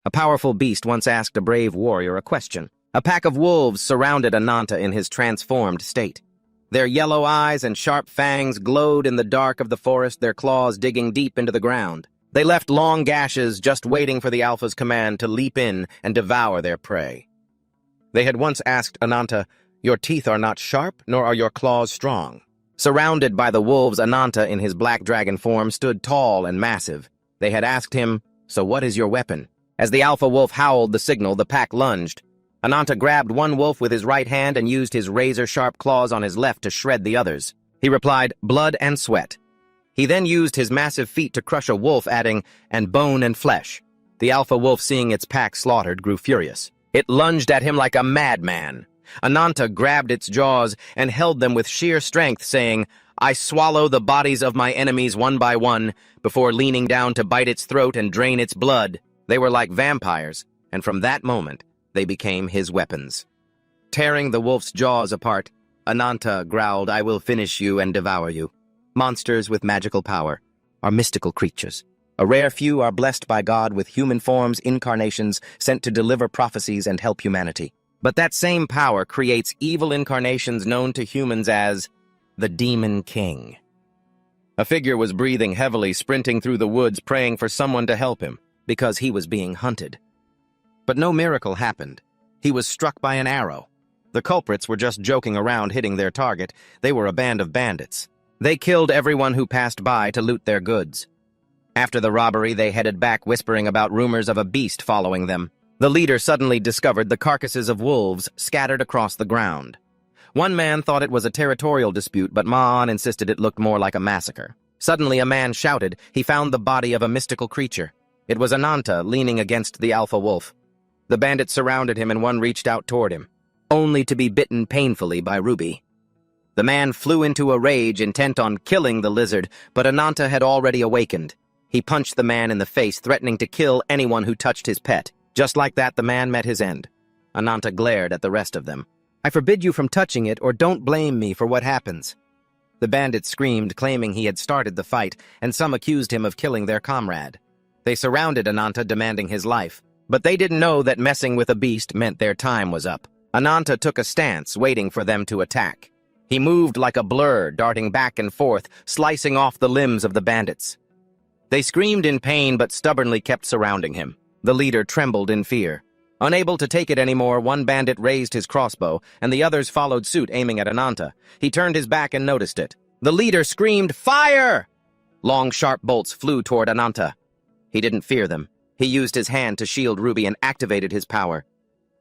A powerful beast once asked a brave warrior a question. A pack of wolves surrounded Ananta in his transformed state. Their yellow eyes and sharp fangs glowed in the dark of the forest, their claws digging deep into the ground. They left long gashes, just waiting for the Alpha's command to leap in and devour their prey. They had once asked Ananta, "Your teeth are not sharp, nor are your claws strong." Surrounded by the wolves, Ananta, in his black dragon form, stood tall and massive. They had asked him, "So what is your weapon?" As the Alpha wolf howled the signal, the pack lunged. Ananta grabbed one wolf with his right hand and used his razor-sharp claws on his left to shred the others. He replied, "Blood and sweat." He then used his massive feet to crush a wolf, adding, "and bone and flesh." The Alpha wolf, seeing its pack slaughtered, grew furious. It lunged at him like a madman. Ananta grabbed its jaws and held them with sheer strength, saying, "I swallow the bodies of my enemies one by one," before leaning down to bite its throat and drain its blood. They were like vampires, and from that moment, they became his weapons. Tearing the wolf's jaws apart, Ananta growled, "I will finish you and devour you." Monsters with magical power are mystical creatures. A rare few are blessed by God with human forms, incarnations, sent to deliver prophecies and help humanity. But that same power creates evil incarnations known to humans as the Demon King. A figure was breathing heavily, sprinting through the woods, praying for someone to help him, because he was being hunted. But no miracle happened. He was struck by an arrow. The culprits were just joking around, hitting their target. They were a band of bandits. They killed everyone who passed by to loot their goods. After the robbery, they headed back, whispering about rumors of a beast following them. The leader suddenly discovered the carcasses of wolves scattered across the ground. One man thought it was a territorial dispute, but Ma'an insisted it looked more like a massacre. Suddenly, a man shouted he found the body of a mystical creature. It was Ananta, leaning against the Alpha wolf. The bandits surrounded him and one reached out toward him, only to be bitten painfully by Ruby. The man flew into a rage, intent on killing the lizard, but Ananta had already awakened. He punched the man in the face, threatening to kill anyone who touched his pet. Just like that, the man met his end. Ananta glared at the rest of them. "I forbid you from touching it, or don't blame me for what happens." The bandits screamed, claiming he had started the fight, and some accused him of killing their comrade. They surrounded Ananta, demanding his life. But they didn't know that messing with a beast meant their time was up. Ananta took a stance, waiting for them to attack. He moved like a blur, darting back and forth, slicing off the limbs of the bandits. They screamed in pain but stubbornly kept surrounding him. The leader trembled in fear. Unable to take it anymore, one bandit raised his crossbow, and the others followed suit, aiming at Ananta. He turned his back and noticed it. The leader screamed, "Fire!" Long, sharp bolts flew toward Ananta. He didn't fear them. He used his hand to shield Ruby and activated his power.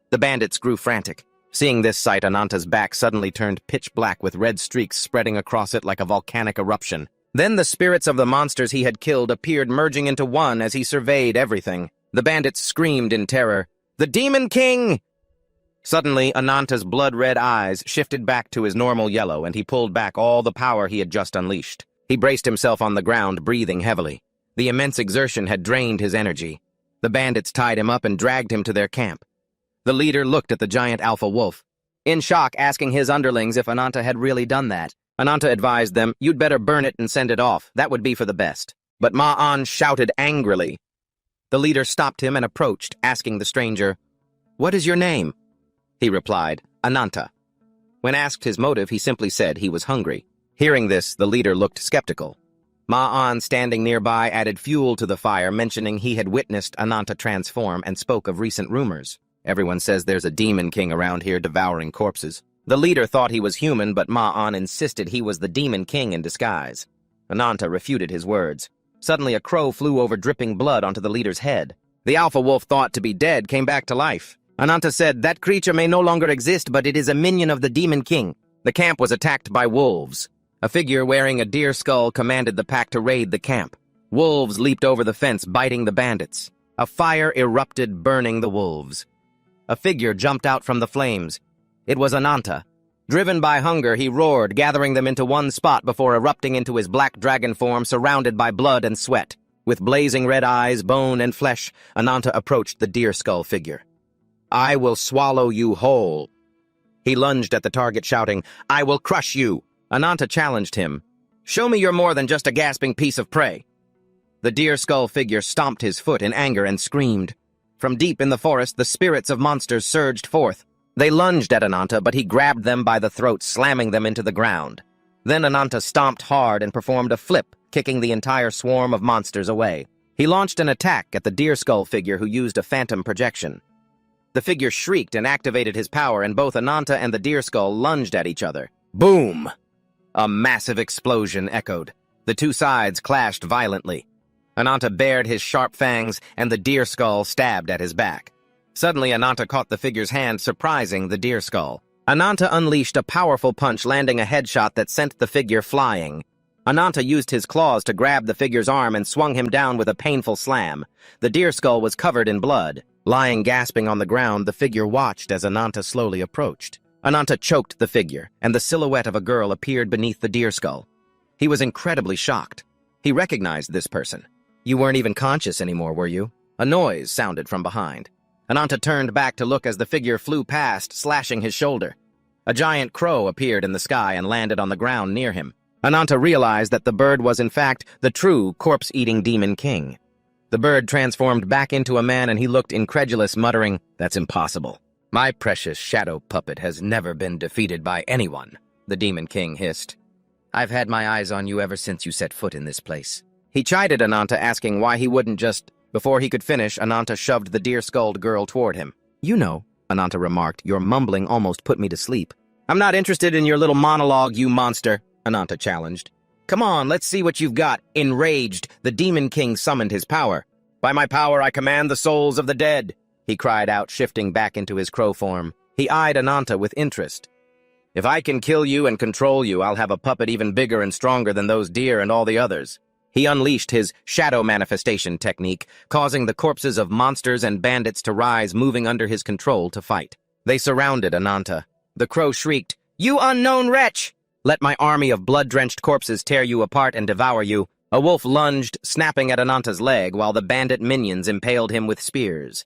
The bandits grew frantic. Seeing this sight, Ananta's back suddenly turned pitch black with red streaks spreading across it like a volcanic eruption. Then the spirits of the monsters he had killed appeared, merging into one as he surveyed everything. The bandits screamed in terror, "The Demon King!" Suddenly, Ananta's blood-red eyes shifted back to his normal yellow, and he pulled back all the power he had just unleashed. He braced himself on the ground, breathing heavily. The immense exertion had drained his energy. The bandits tied him up and dragged him to their camp. The leader looked at the giant Alpha wolf, in shock, asking his underlings if Ananta had really done that. Ananta advised them, "You'd better burn it and send it off. That would be for the best." But Ma'an shouted angrily. The leader stopped him and approached, asking the stranger, "What is your name?" He replied, "Ananta." When asked his motive, he simply said he was hungry. Hearing this, the leader looked skeptical. Ma'an, standing nearby, added fuel to the fire, mentioning he had witnessed Ananta transform and spoke of recent rumors. "Everyone says there's a demon king around here devouring corpses." The leader thought he was human, but Ma'an insisted he was the demon king in disguise. Ananta refuted his words. Suddenly, a crow flew over, dripping blood onto the leader's head. The Alpha wolf, thought to be dead, came back to life. Ananta said, "That creature may no longer exist, but it is a minion of the demon king." The camp was attacked by wolves. A figure wearing a deer skull commanded the pack to raid the camp. Wolves leaped over the fence, biting the bandits. A fire erupted, burning the wolves. A figure jumped out from the flames. It was Ananta. Driven by hunger, he roared, gathering them into one spot before erupting into his black dragon form, surrounded by blood and sweat. With blazing red eyes, bone, and flesh, Ananta approached the deer skull figure. "I will swallow you whole." He lunged at the target, shouting, "I will crush you." Ananta challenged him. "Show me you're more than just a gasping piece of prey." The deer skull figure stomped his foot in anger and screamed, From deep in the forest, the spirits of monsters surged forth. They lunged at Ananta, but he grabbed them by the throat, slamming them into the ground. Then Ananta stomped hard and performed a flip, kicking the entire swarm of monsters away. He launched an attack at the deer skull figure who used a phantom projection. The figure shrieked and activated his power, and both Ananta and the deer skull lunged at each other. Boom! A massive explosion echoed. The two sides clashed violently. Ananta bared his sharp fangs, and the deer skull stabbed at his back. Suddenly, Ananta caught the figure's hand, surprising the deer skull. Ananta unleashed a powerful punch, landing a headshot that sent the figure flying. Ananta used his claws to grab the figure's arm and swung him down with a painful slam. The deer skull was covered in blood. Lying gasping on the ground, the figure watched as Ananta slowly approached. Ananta choked the figure, and the silhouette of a girl appeared beneath the deer skull. He was incredibly shocked. He recognized this person. "You weren't even conscious anymore, were you?" A noise sounded from behind. Ananta turned back to look as the figure flew past, slashing his shoulder. A giant crow appeared in the sky and landed on the ground near him. Ananta realized that the bird was in fact the true corpse-eating demon king. The bird transformed back into a man and he looked incredulous, muttering, "That's impossible. My precious shadow puppet has never been defeated by anyone," the demon king hissed. "I've had my eyes on you ever since you set foot in this place." He chided Ananta, asking why he wouldn't just... Before he could finish, Ananta shoved the deer-skulled girl toward him. "You know," Ananta remarked, "your mumbling almost put me to sleep." "I'm not interested in your little monologue, you monster," Ananta challenged. "Come on, let's see what you've got." Enraged, the demon king summoned his power. "By my power, I command the souls of the dead," he cried out, shifting back into his crow form. He eyed Ananta with interest. "If I can kill you and control you, I'll have a puppet even bigger and stronger than those deer and all the others." He unleashed his shadow manifestation technique, causing the corpses of monsters and bandits to rise, moving under his control to fight. They surrounded Ananta. The crow shrieked, "You unknown wretch! Let my army of blood-drenched corpses tear you apart and devour you." A wolf lunged, snapping at Ananta's leg, while the bandit minions impaled him with spears.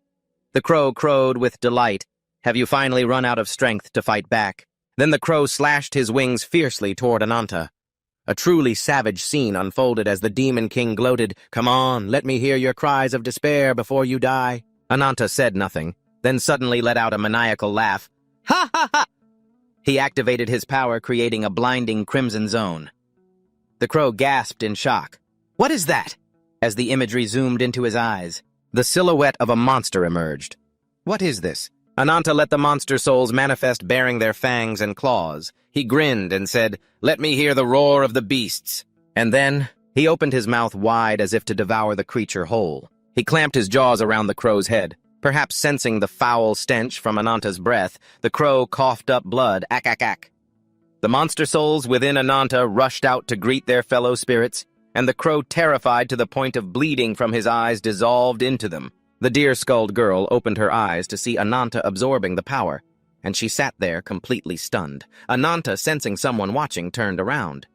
The crow crowed with delight. "Have you finally run out of strength to fight back?" Then the crow slashed his wings fiercely toward Ananta. A truly savage scene unfolded as the demon king gloated, "Come on, let me hear your cries of despair before you die." Ananta said nothing, then suddenly let out a maniacal laugh. "Ha ha ha!" He activated his power, creating a blinding crimson zone. The crow gasped in shock. "What is that?" As the imagery zoomed into his eyes, the silhouette of a monster emerged. "What is this?" Ananta let the monster souls manifest, bearing their fangs and claws. He grinned and said, "Let me hear the roar of the beasts." And then, he opened his mouth wide as if to devour the creature whole. He clamped his jaws around the crow's head. Perhaps sensing the foul stench from Ananta's breath, the crow coughed up blood, ack. The monster souls within Ananta rushed out to greet their fellow spirits, and the crow, terrified to the point of bleeding from his eyes, dissolved into them. The deer-skulled girl opened her eyes to see Ananta absorbing the power, and she sat there completely stunned. Ananta, sensing someone watching, turned around.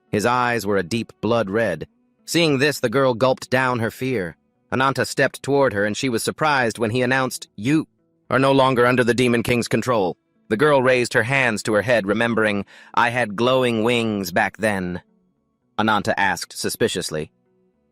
His eyes were a deep blood red. Seeing this, the girl gulped down her fear. Ananta stepped toward her, and she was surprised when he announced, "You are no longer under the Demon King's control." The girl raised her hands to her head, remembering, "I had glowing wings back then." Ananta asked suspiciously,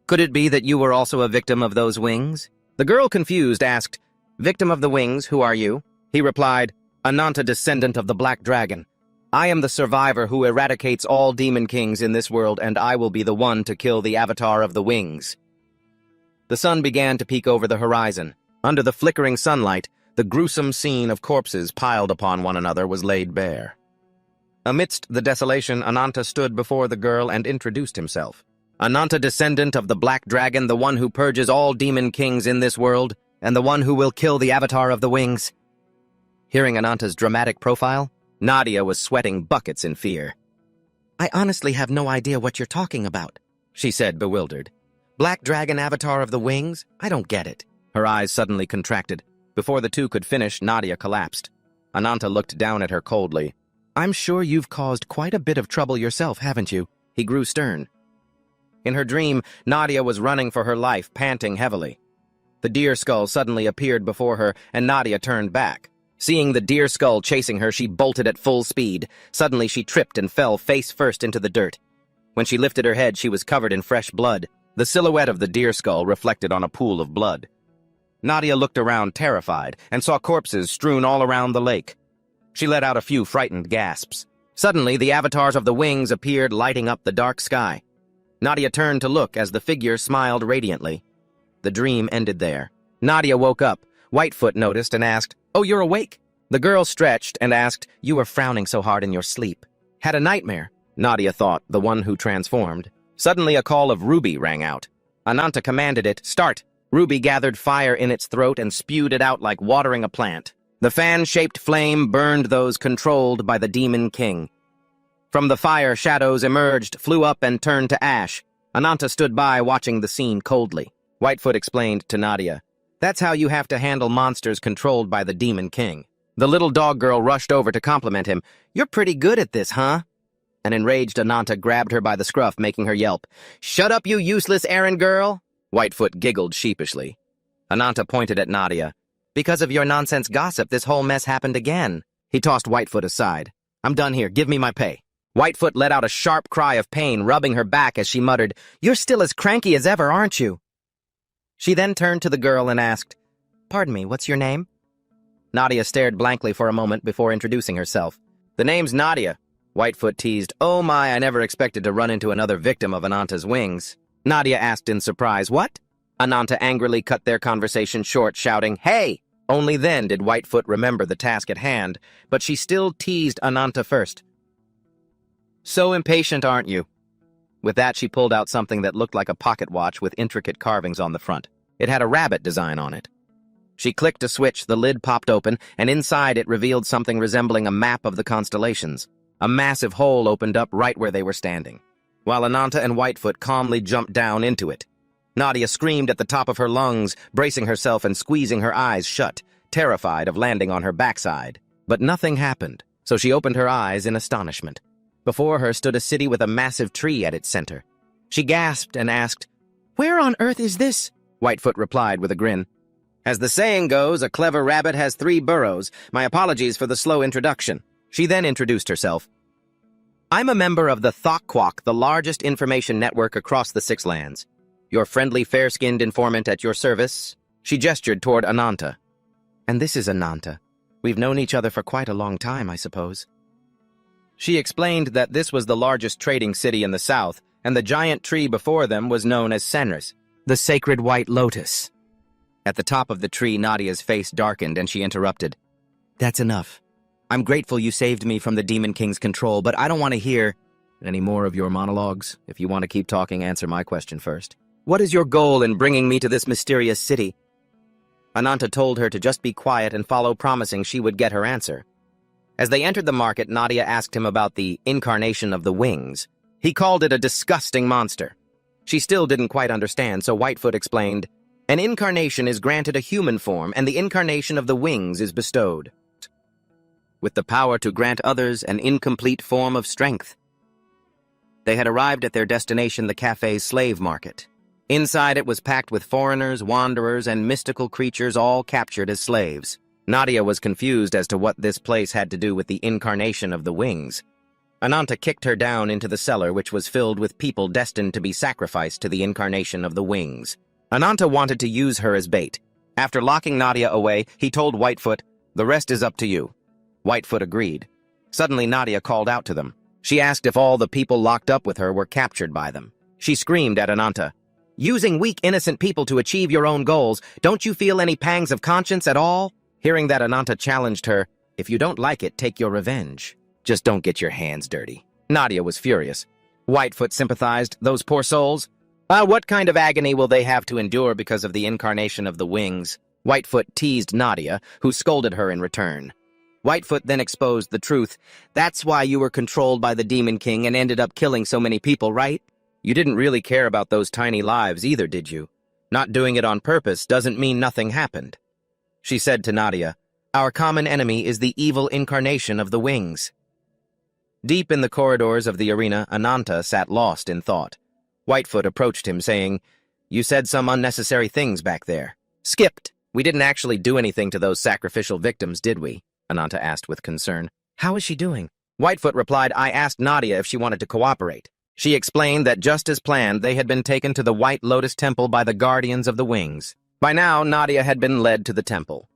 "Could it be that you were also a victim of those wings?" The girl, confused, asked, "Victim of the wings, who are you?" He replied, "Ananta, descendant of the Black Dragon. I am the survivor who eradicates all demon kings in this world, and I will be the one to kill the avatar of the wings." The sun began to peek over the horizon. Under the flickering sunlight, the gruesome scene of corpses piled upon one another was laid bare. Amidst the desolation, Ananta stood before the girl and introduced himself. "Ananta, descendant of the Black Dragon, the one who purges all demon kings in this world, and the one who will kill the avatar of the wings." Hearing Ananta's dramatic profile, Nadia was sweating buckets in fear. "I honestly have no idea what you're talking about," she said, bewildered. "Black Dragon, avatar of the wings? I don't get it." Her eyes suddenly contracted. Before the two could finish, Nadia collapsed. Ananta looked down at her coldly. "I'm sure you've caused quite a bit of trouble yourself, haven't you?" He grew stern. In her dream, Nadia was running for her life, panting heavily. The deer skull suddenly appeared before her, and Nadia turned back. Seeing the deer skull chasing her, she bolted at full speed. Suddenly, she tripped and fell face first into the dirt. When she lifted her head, she was covered in fresh blood. The silhouette of the deer skull reflected on a pool of blood. Nadia looked around terrified and saw corpses strewn all around the lake. She let out a few frightened gasps. Suddenly, the avatars of the wings appeared, lighting up the dark sky. Nadia turned to look as the figure smiled radiantly. The dream ended there. Nadia woke up. Whitefoot noticed and asked, "Oh, you're awake?" The girl stretched and asked, "You were frowning so hard in your sleep." "Had a nightmare," Nadia thought, the one who transformed. Suddenly, a call of Ruby rang out. Ananta commanded it, "Start." Ruby gathered fire in its throat and spewed it out like watering a plant. The fan-shaped flame burned those controlled by the Demon King. From the fire, shadows emerged, flew up, and turned to ash. Ananta stood by, watching the scene coldly. Whitefoot explained to Nadia, "That's how you have to handle monsters controlled by the Demon King." The little dog girl rushed over to compliment him. "You're pretty good at this, huh?" An enraged Ananta grabbed her by the scruff, making her yelp. "Shut up, you useless errand girl!" Whitefoot giggled sheepishly. Ananta pointed at Nadia. "Because of your nonsense gossip, this whole mess happened again." He tossed Whitefoot aside. "I'm done here. Give me my pay." Whitefoot let out a sharp cry of pain, rubbing her back as she muttered, "You're still as cranky as ever, aren't you?" She then turned to the girl and asked, "Pardon me, what's your name?" Nadia stared blankly for a moment before introducing herself. "The name's Nadia," Whitefoot teased. "Oh my, I never expected to run into another victim of Ananta's wings." Nadia asked in surprise, "What?" Ananta angrily cut their conversation short, shouting, "Hey!" Only then did Whitefoot remember the task at hand, but she still teased Ananta first. "So impatient, aren't you?" With that, she pulled out something that looked like a pocket watch with intricate carvings on the front. It had a rabbit design on it. She clicked a switch, the lid popped open, and inside it revealed something resembling a map of the constellations. A massive hole opened up right where they were standing, while Ananta and Whitefoot calmly jumped down into it. Nadia screamed at the top of her lungs, bracing herself and squeezing her eyes shut, terrified of landing on her backside. But nothing happened, so she opened her eyes in astonishment. Before her stood a city with a massive tree at its center. She gasped and asked, "Where on earth is this?" Whitefoot replied with a grin. "As the saying goes, a clever rabbit has 3 burrows. My apologies for the slow introduction." She then introduced herself. "I'm a member of the Thokkwok, the largest information network across the 6 lands. Your friendly, fair-skinned informant at your service." She gestured toward Ananta. "And this is Ananta. We've known each other for quite a long time, I suppose." She explained that this was the largest trading city in the south, and the giant tree before them was known as Senris, the sacred white lotus. At the top of the tree, Nadia's face darkened, and she interrupted. "That's enough. I'm grateful you saved me from the Demon King's control, but I don't want to hear any more of your monologues. If you want to keep talking, answer my question first. What is your goal in bringing me to this mysterious city?" Ananta told her to just be quiet and follow, promising she would get her answer. As they entered the market, Nadia asked him about the incarnation of the wings. He called it a disgusting monster. She still didn't quite understand, so Whitefoot explained, "An incarnation is granted a human form, and the incarnation of the wings is bestowed, with the power to grant others an incomplete form of strength." They had arrived at their destination, the cafe's slave market. Inside it was packed with foreigners, wanderers, and mystical creatures, all captured as slaves. Nadia was confused as to what this place had to do with the incarnation of the wings. Ananta kicked her down into the cellar, which was filled with people destined to be sacrificed to the incarnation of the wings. Ananta wanted to use her as bait. After locking Nadia away, he told Whitefoot, "The rest is up to you." Whitefoot agreed. Suddenly, Nadia called out to them. She asked if all the people locked up with her were captured by them. She screamed at Ananta, "Using weak, innocent people to achieve your own goals, don't you feel any pangs of conscience at all?" Hearing that, Ananta challenged her, "If you don't like it, take your revenge. Just don't get your hands dirty." Nadia was furious. Whitefoot sympathized. "Those poor souls? What kind of agony will they have to endure because of the incarnation of the wings?" Whitefoot teased Nadia, who scolded her in return. Whitefoot then exposed the truth. "That's why you were controlled by the Demon King and ended up killing so many people, right? You didn't really care about those tiny lives either, did you? Not doing it on purpose doesn't mean nothing happened." She said to Nadia, "Our common enemy is the evil incarnation of the wings." Deep in the corridors of the arena, Ananta sat lost in thought. Whitefoot approached him, saying, "You said some unnecessary things back there." "Skipped. We didn't actually do anything to those sacrificial victims, did we?" Ananta asked with concern. "How is she doing?" Whitefoot replied, "I asked Nadia if she wanted to cooperate. She explained that just as planned, they had been taken to the White Lotus Temple by the Guardians of the Wings. By now, Nadia had been led to the temple.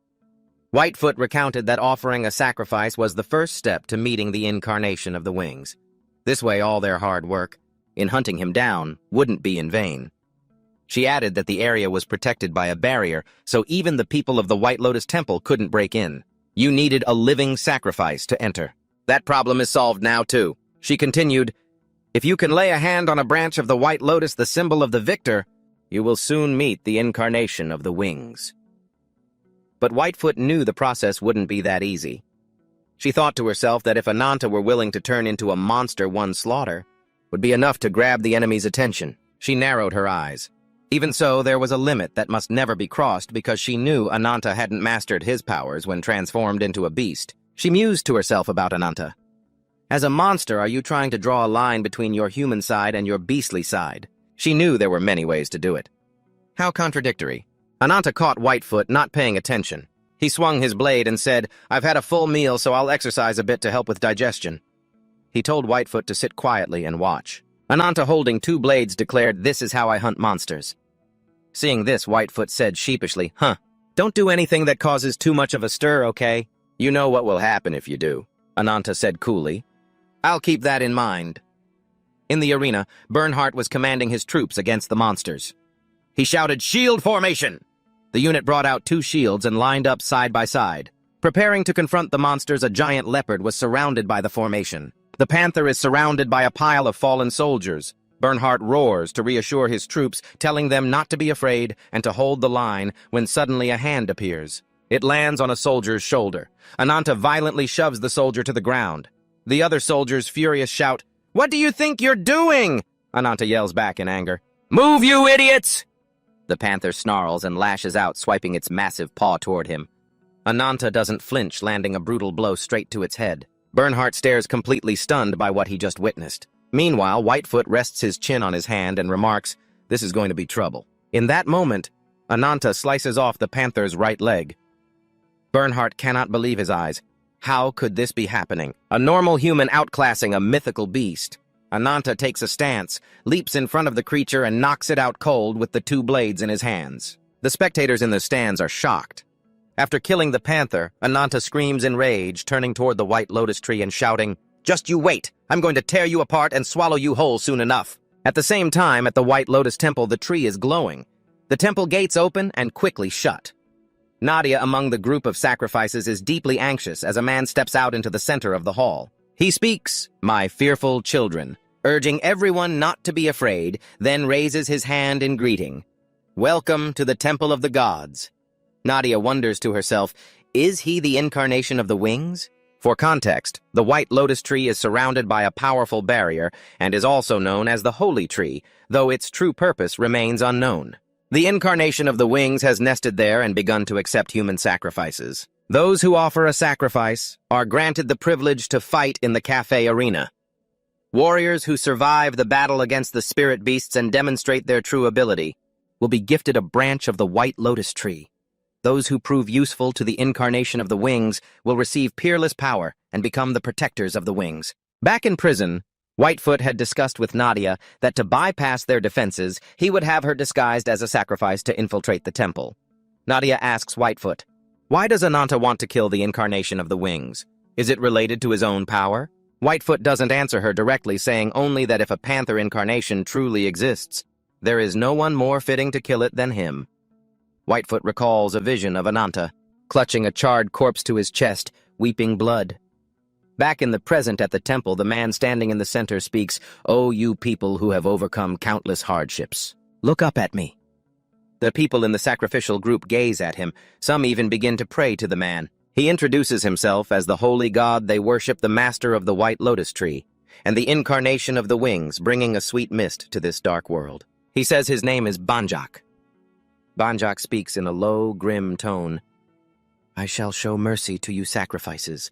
Whitefoot recounted that offering a sacrifice was the first step to meeting the incarnation of the wings. This way, all their hard work in hunting him down wouldn't be in vain. She added that the area was protected by a barrier, so even the people of the White Lotus Temple couldn't break in. You needed a living sacrifice to enter. That problem is solved now, too. She continued, "If you can lay a hand on a branch of the White Lotus, the symbol of the victor, you will soon meet the incarnation of the wings." But Whitefoot knew the process wouldn't be that easy. She thought to herself that if Ananta were willing to turn into a monster one slaughter, would be enough to grab the enemy's attention. She narrowed her eyes. Even so, there was a limit that must never be crossed because she knew Ananta hadn't mastered his powers when transformed into a beast. She mused to herself about Ananta. As a monster, are you trying to draw a line between your human side and your beastly side? She knew there were many ways to do it. How contradictory. Ananta caught Whitefoot not paying attention. He swung his blade and said, "I've had a full meal, so I'll exercise a bit to help with digestion." He told Whitefoot to sit quietly and watch. Ananta, holding two blades, declared, "This is how I hunt monsters." Seeing this, Whitefoot said sheepishly, "Don't do anything that causes too much of a stir, okay? You know what will happen if you do," Ananta said coolly. "I'll keep that in mind." In the arena, Bernhardt was commanding his troops against the monsters. He shouted, "Shield formation!" The unit brought out two shields and lined up side by side. Preparing to confront the monsters, a giant leopard was surrounded by the formation. The panther is surrounded by a pile of fallen soldiers. Bernhardt roars to reassure his troops, telling them not to be afraid and to hold the line when suddenly a hand appears. It lands on a soldier's shoulder. Ananta violently shoves the soldier to the ground. The other soldiers, furious, shout, "What do you think you're doing?" Ananta yells back in anger, "Move, you idiots!" The panther snarls and lashes out, swiping its massive paw toward him. Ananta doesn't flinch, landing a brutal blow straight to its head. Bernhardt stares completely stunned by what he just witnessed. Meanwhile, Whitefoot rests his chin on his hand and remarks, "This is going to be trouble." In that moment, Ananta slices off the panther's right leg. Bernhardt cannot believe his eyes. How could this be happening? A normal human outclassing a mythical beast. Ananta takes a stance, leaps in front of the creature, and knocks it out cold with the two blades in his hands. The spectators in the stands are shocked. After killing the panther, Ananta screams in rage, turning toward the White Lotus tree and shouting, "Just you wait! I'm going to tear you apart and swallow you whole soon enough." At the same time, at the White Lotus Temple, the tree is glowing. The temple gates open and quickly shut. Nadia, among the group of sacrifices, is deeply anxious as a man steps out into the center of the hall. He speaks, "My fearful children," urging everyone not to be afraid, then raises his hand in greeting. "Welcome to the Temple of the Gods." Nadia wonders to herself, is he the incarnation of the wings? For context, the White Lotus tree is surrounded by a powerful barrier and is also known as the Holy Tree, though its true purpose remains unknown. The incarnation of the wings has nested there and begun to accept human sacrifices. Those who offer a sacrifice are granted the privilege to fight in the cafe arena. Warriors who survive the battle against the spirit beasts and demonstrate their true ability will be gifted a branch of the White Lotus tree. Those who prove useful to the incarnation of the wings will receive peerless power and become the protectors of the wings. Back in prison, Whitefoot had discussed with Nadia that to bypass their defenses, he would have her disguised as a sacrifice to infiltrate the temple. Nadia asks Whitefoot, "Why does Ananta want to kill the incarnation of the wings? Is it related to his own power?" Whitefoot doesn't answer her directly, saying only that if a panther incarnation truly exists, there is no one more fitting to kill it than him. Whitefoot recalls a vision of Ananta, clutching a charred corpse to his chest, weeping blood. Back in the present at the temple, the man standing in the center speaks, "O you people who have overcome countless hardships, look up at me." The people in the sacrificial group gaze at him. Some even begin to pray to the man. He introduces himself as the holy god they worship, the master of the White Lotus tree, and the incarnation of the wings, bringing a sweet mist to this dark world. He says his name is Banjak. Banjak speaks in a low, grim tone. "I shall show mercy to you sacrifices.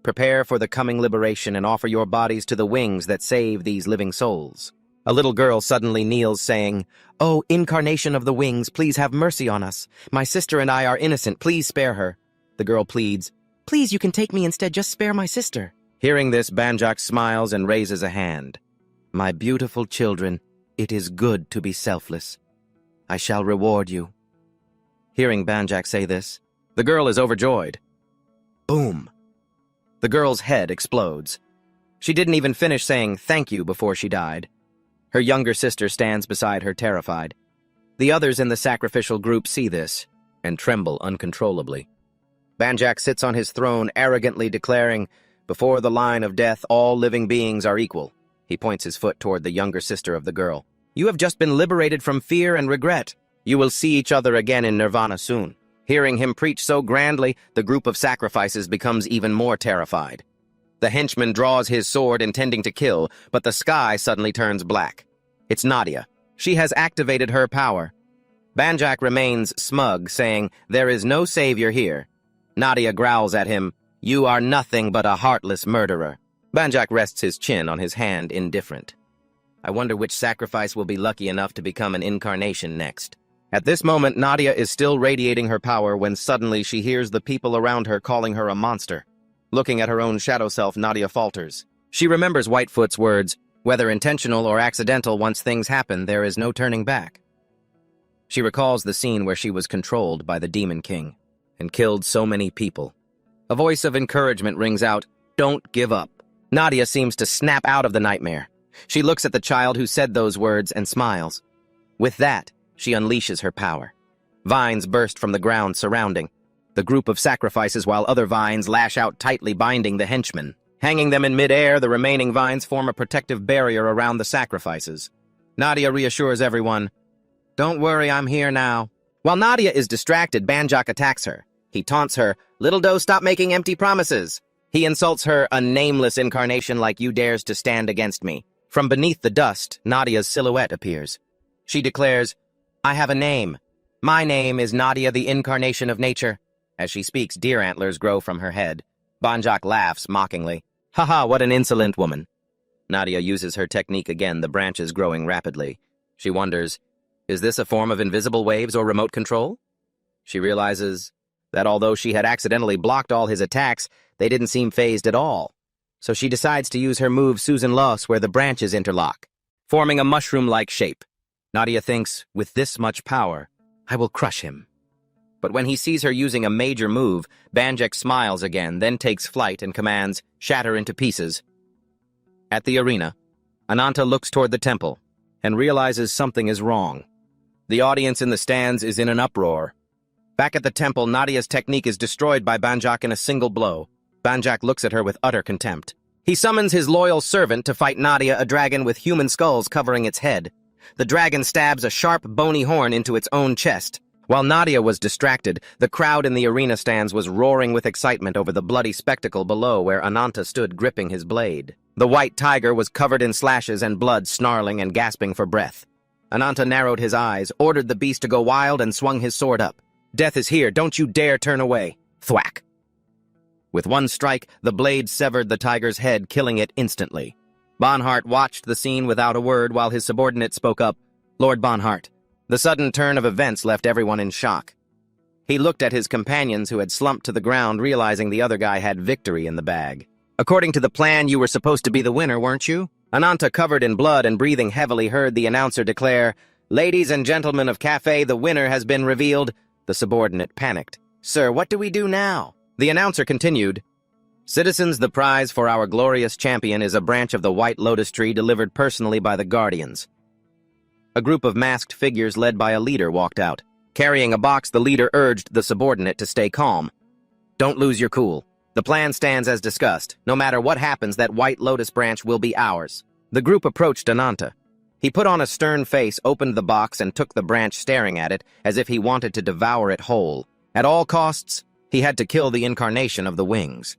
Prepare for the coming liberation and offer your bodies to the wings that save these living souls." A little girl suddenly kneels, saying, "Oh, incarnation of the wings, please have mercy on us. My sister and I are innocent. Please spare her." The girl pleads, "Please, you can take me instead. Just spare my sister." Hearing this, Banjak smiles and raises a hand. "My beautiful children, it is good to be selfless. I shall reward you." Hearing Banjak say this, the girl is overjoyed. Boom! The girl's head explodes. She didn't even finish saying thank you before she died. Her younger sister stands beside her terrified. The others in the sacrificial group see this and tremble uncontrollably. Banjak sits on his throne arrogantly declaring, "Before the line of death, all living beings are equal." He points his foot toward the younger sister of the girl. "You have just been liberated from fear and regret. You will see each other again in nirvana soon." Hearing him preach so grandly, the group of sacrifices becomes even more terrified. The henchman draws his sword intending to kill, but the sky suddenly turns black. It's Nadia. She has activated her power. Banjak remains smug, saying, "There is no savior here." Nadia growls at him, "You are nothing but a heartless murderer." Banjak rests his chin on his hand, indifferent. I wonder which sacrifice will be lucky enough to become an incarnation next. At this moment, Nadia is still radiating her power when suddenly she hears the people around her calling her a monster. Looking at her own shadow self, Nadia falters. She remembers Whitefoot's words, "Whether intentional or accidental, once things happen, there is no turning back." She recalls the scene where she was controlled by the Demon King and killed so many people. A voice of encouragement rings out, "Don't give up." Nadia seems to snap out of the nightmare. She looks at the child who said those words and smiles. With that, she unleashes her power. Vines burst from the ground surrounding the group of sacrifices, while other vines lash out tightly, binding the henchmen. Hanging them in midair, the remaining vines form a protective barrier around the sacrifices. Nadia reassures everyone, "Don't worry, I'm here now." While Nadia is distracted, Banjak attacks her. He taunts her, "Little doe, stop making empty promises." He insults her, "A nameless incarnation like you dares to stand against me." From beneath the dust, Nadia's silhouette appears. She declares, "I have a name. My name is Nadia, the incarnation of nature." As she speaks, deer antlers grow from her head. Banjak laughs mockingly. "Haha, what an insolent woman." Nadia uses her technique again, the branches growing rapidly. She wonders, is this a form of invisible waves or remote control? She realizes that although she had accidentally blocked all his attacks, they didn't seem phased at all. So she decides to use her move Susan Loss, where the branches interlock, forming a mushroom-like shape. Nadia thinks, with this much power, I will crush him. But when he sees her using a major move, Banjak smiles again, then takes flight and commands, "Shatter into pieces." At the arena, Ananta looks toward the temple and realizes something is wrong. The audience in the stands is in an uproar. Back at the temple, Nadia's technique is destroyed by Banjak in a single blow. Banjak looks at her with utter contempt. He summons his loyal servant to fight Nadia, a dragon with human skulls covering its head. The dragon stabs a sharp, bony horn into its own chest. While Nadia was distracted, the crowd in the arena stands was roaring with excitement over the bloody spectacle below where Ananta stood gripping his blade. The white tiger was covered in slashes and blood, snarling and gasping for breath. Ananta narrowed his eyes, ordered the beast to go wild, and swung his sword up. "Death is here, don't you dare turn away." Thwack! With one strike, the blade severed the tiger's head, killing it instantly. Bonhart watched the scene without a word while his subordinate spoke up, "Lord Bonhart." The sudden turn of events left everyone in shock. He looked at his companions who had slumped to the ground, realizing the other guy had victory in the bag. "According to the plan, you were supposed to be the winner, weren't you?" Ananta, covered in blood and breathing heavily, heard the announcer declare, "Ladies and gentlemen of Cafe, the winner has been revealed." The subordinate panicked. "Sir, what do we do now?" The announcer continued, "Citizens, the prize for our glorious champion is a branch of the White Lotus Tree delivered personally by the Guardians." A group of masked figures led by a leader walked out. Carrying a box, the leader urged the subordinate to stay calm. "Don't lose your cool. The plan stands as discussed. No matter what happens, that White Lotus branch will be ours." The group approached Ananta. He put on a stern face, opened the box, and took the branch, staring at it as if he wanted to devour it whole. At all costs, he had to kill the incarnation of the wings.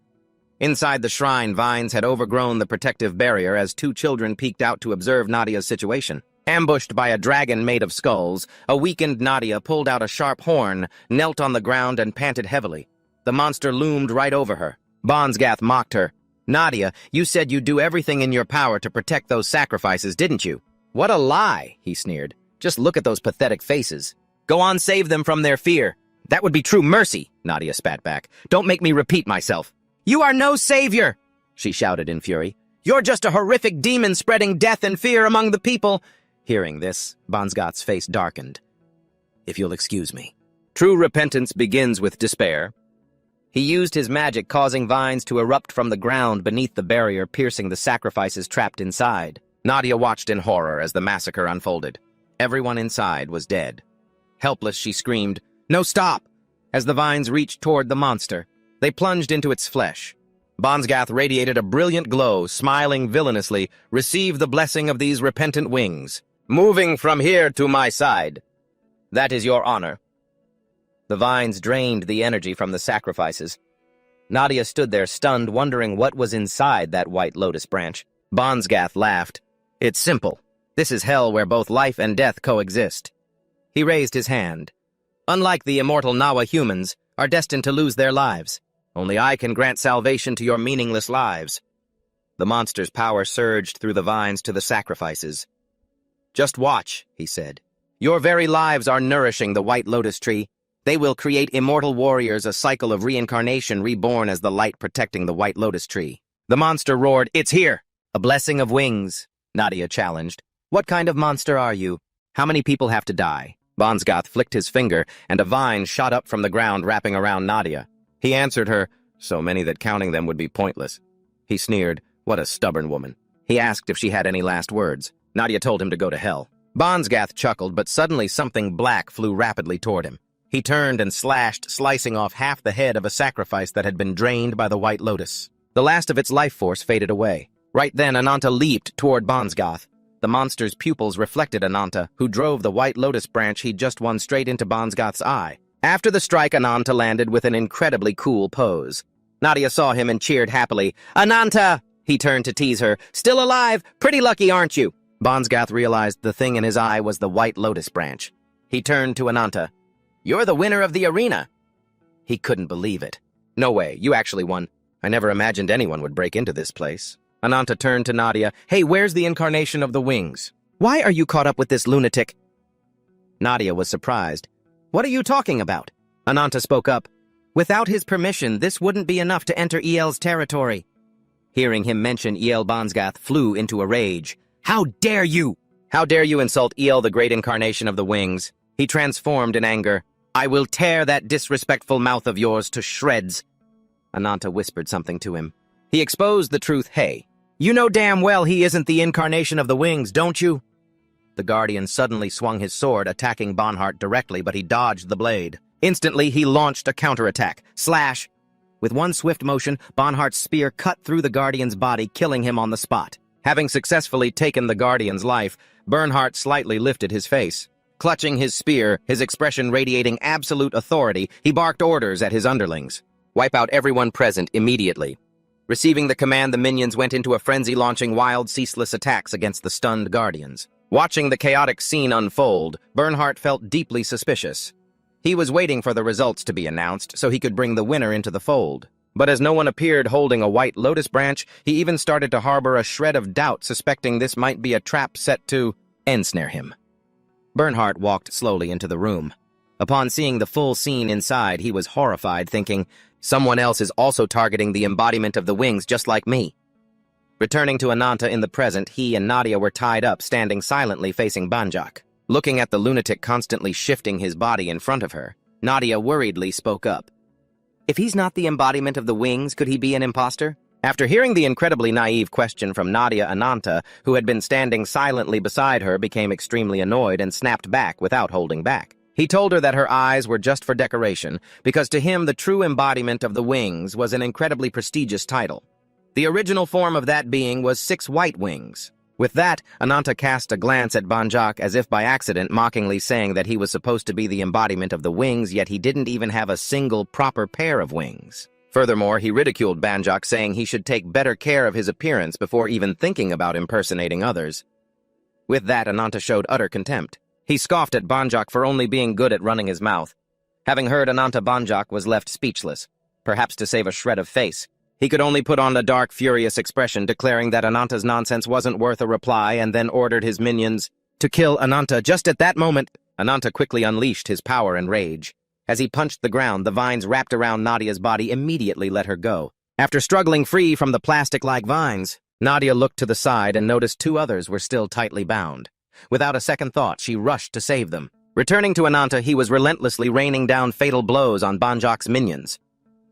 Inside the shrine, vines had overgrown the protective barrier as two children peeked out to observe Nadia's situation. Ambushed by a dragon made of skulls, a weakened Nadia pulled out a sharp horn, knelt on the ground, and panted heavily. The monster loomed right over her. Bonsgath mocked her. "Nadia, you said you'd do everything in your power to protect those sacrifices, didn't you?" "What a lie," he sneered. "Just look at those pathetic faces. Go on, save them from their fear." "That would be true mercy," Nadia spat back. "Don't make me repeat myself." "You are no savior," she shouted in fury. "You're just a horrific demon spreading death and fear among the people." Hearing this, Bonsgath's face darkened. "If you'll excuse me." True repentance begins with despair. He used his magic, causing vines to erupt from the ground beneath the barrier, piercing the sacrifices trapped inside. Nadia watched in horror as the massacre unfolded. Everyone inside was dead. Helpless, she screamed, "No, stop!" As the vines reached toward the monster, they plunged into its flesh. Bonsgath radiated a brilliant glow, smiling villainously. "Receive the blessing of these repentant wings. Moving from here to my side. That is your honor." The vines drained the energy from the sacrifices. Nadia stood there stunned, wondering what was inside that white lotus branch. Bonsgath laughed. "It's simple. This is hell where both life and death coexist." He raised his hand. "Unlike the immortal Nawa, humans are destined to lose their lives. Only I can grant salvation to your meaningless lives." The monster's power surged through the vines to the sacrifices. "Just watch," he said. "Your very lives are nourishing the white lotus tree. They will create immortal warriors, a cycle of reincarnation, reborn as the light protecting the white lotus tree." The monster roared, "It's here!" "A blessing of wings," Nadia challenged. "What kind of monster are you? How many people have to die?" Bonsgath flicked his finger, and a vine shot up from the ground, wrapping around Nadia. He answered her, "So many that counting them would be pointless." He sneered, "What a stubborn woman." He asked if she had any last words. Nadia told him to go to hell. Bonsgath chuckled, but suddenly something black flew rapidly toward him. He turned and slashed, slicing off half the head of a sacrifice that had been drained by the white lotus. The last of its life force faded away. Right then, Ananta leaped toward Bonsgath. The monster's pupils reflected Ananta, who drove the white lotus branch he'd just won straight into Bonsgath's eye. After the strike, Ananta landed with an incredibly cool pose. Nadia saw him and cheered happily. "Ananta!" He turned to tease her. "Still alive? Pretty lucky, aren't you?" Bonsgath realized the thing in his eye was the white lotus branch. He turned to Ananta. "You're the winner of the arena." He couldn't believe it. "No way, you actually won. I never imagined anyone would break into this place." Ananta turned to Nadia. "Hey, where's the incarnation of the wings? Why are you caught up with this lunatic?" Nadia was surprised. "What are you talking about?" Ananta spoke up. "Without his permission, this wouldn't be enough to enter EL's territory." Hearing him mention EL, Bonsgath flew into a rage. "How dare you! How dare you insult EL, the great incarnation of the wings?" He transformed in anger. "I will tear that disrespectful mouth of yours to shreds." Ananta whispered something to him. He exposed the truth. "Hey, you know damn well he isn't the incarnation of the wings, don't you?" The Guardian suddenly swung his sword, attacking Bonhart directly, but he dodged the blade. Instantly, he launched a counterattack. Slash! With one swift motion, Bonhart's spear cut through the Guardian's body, killing him on the spot. Having successfully taken the Guardian's life, Bernhardt slightly lifted his face. Clutching his spear, his expression radiating absolute authority, he barked orders at his underlings. "Wipe out everyone present immediately." Receiving the command, the minions went into a frenzy, launching wild, ceaseless attacks against the stunned Guardians. Watching the chaotic scene unfold, Bernhardt felt deeply suspicious. He was waiting for the results to be announced so he could bring the winner into the fold. But as no one appeared holding a white lotus branch, he even started to harbor a shred of doubt, suspecting this might be a trap set to ensnare him. Bernhardt walked slowly into the room. Upon seeing the full scene inside, he was horrified, thinking, "Someone else is also targeting the embodiment of the wings just like me." Returning to Ananta in the present, he and Nadia were tied up, standing silently facing Banjak. Looking at the lunatic constantly shifting his body in front of her, Nadia worriedly spoke up. "If he's not the embodiment of the wings, could he be an imposter?" After hearing the incredibly naive question from Nadia, Ananta, who had been standing silently beside her, became extremely annoyed and snapped back without holding back. He told her that her eyes were just for decoration, because to him the true embodiment of the wings was an incredibly prestigious title. The original form of that being was 6 white wings. With that, Ananta cast a glance at Banjak as if by accident, mockingly saying that he was supposed to be the embodiment of the wings, yet he didn't even have a single proper pair of wings. Furthermore, he ridiculed Banjak, saying he should take better care of his appearance before even thinking about impersonating others. With that, Ananta showed utter contempt. He scoffed at Banjak for only being good at running his mouth. Having heard Ananta, Banjak was left speechless, perhaps to save a shred of face. He could only put on a dark, furious expression, declaring that Ananta's nonsense wasn't worth a reply, and then ordered his minions to kill Ananta. Just at that moment, Ananta quickly unleashed his power and rage. As he punched the ground, the vines wrapped around Nadia's body immediately let her go. After struggling free from the plastic-like vines, Nadia looked to the side and noticed 2 others were still tightly bound. Without a second thought, she rushed to save them. Returning to Ananta, he was relentlessly raining down fatal blows on Banjak's minions.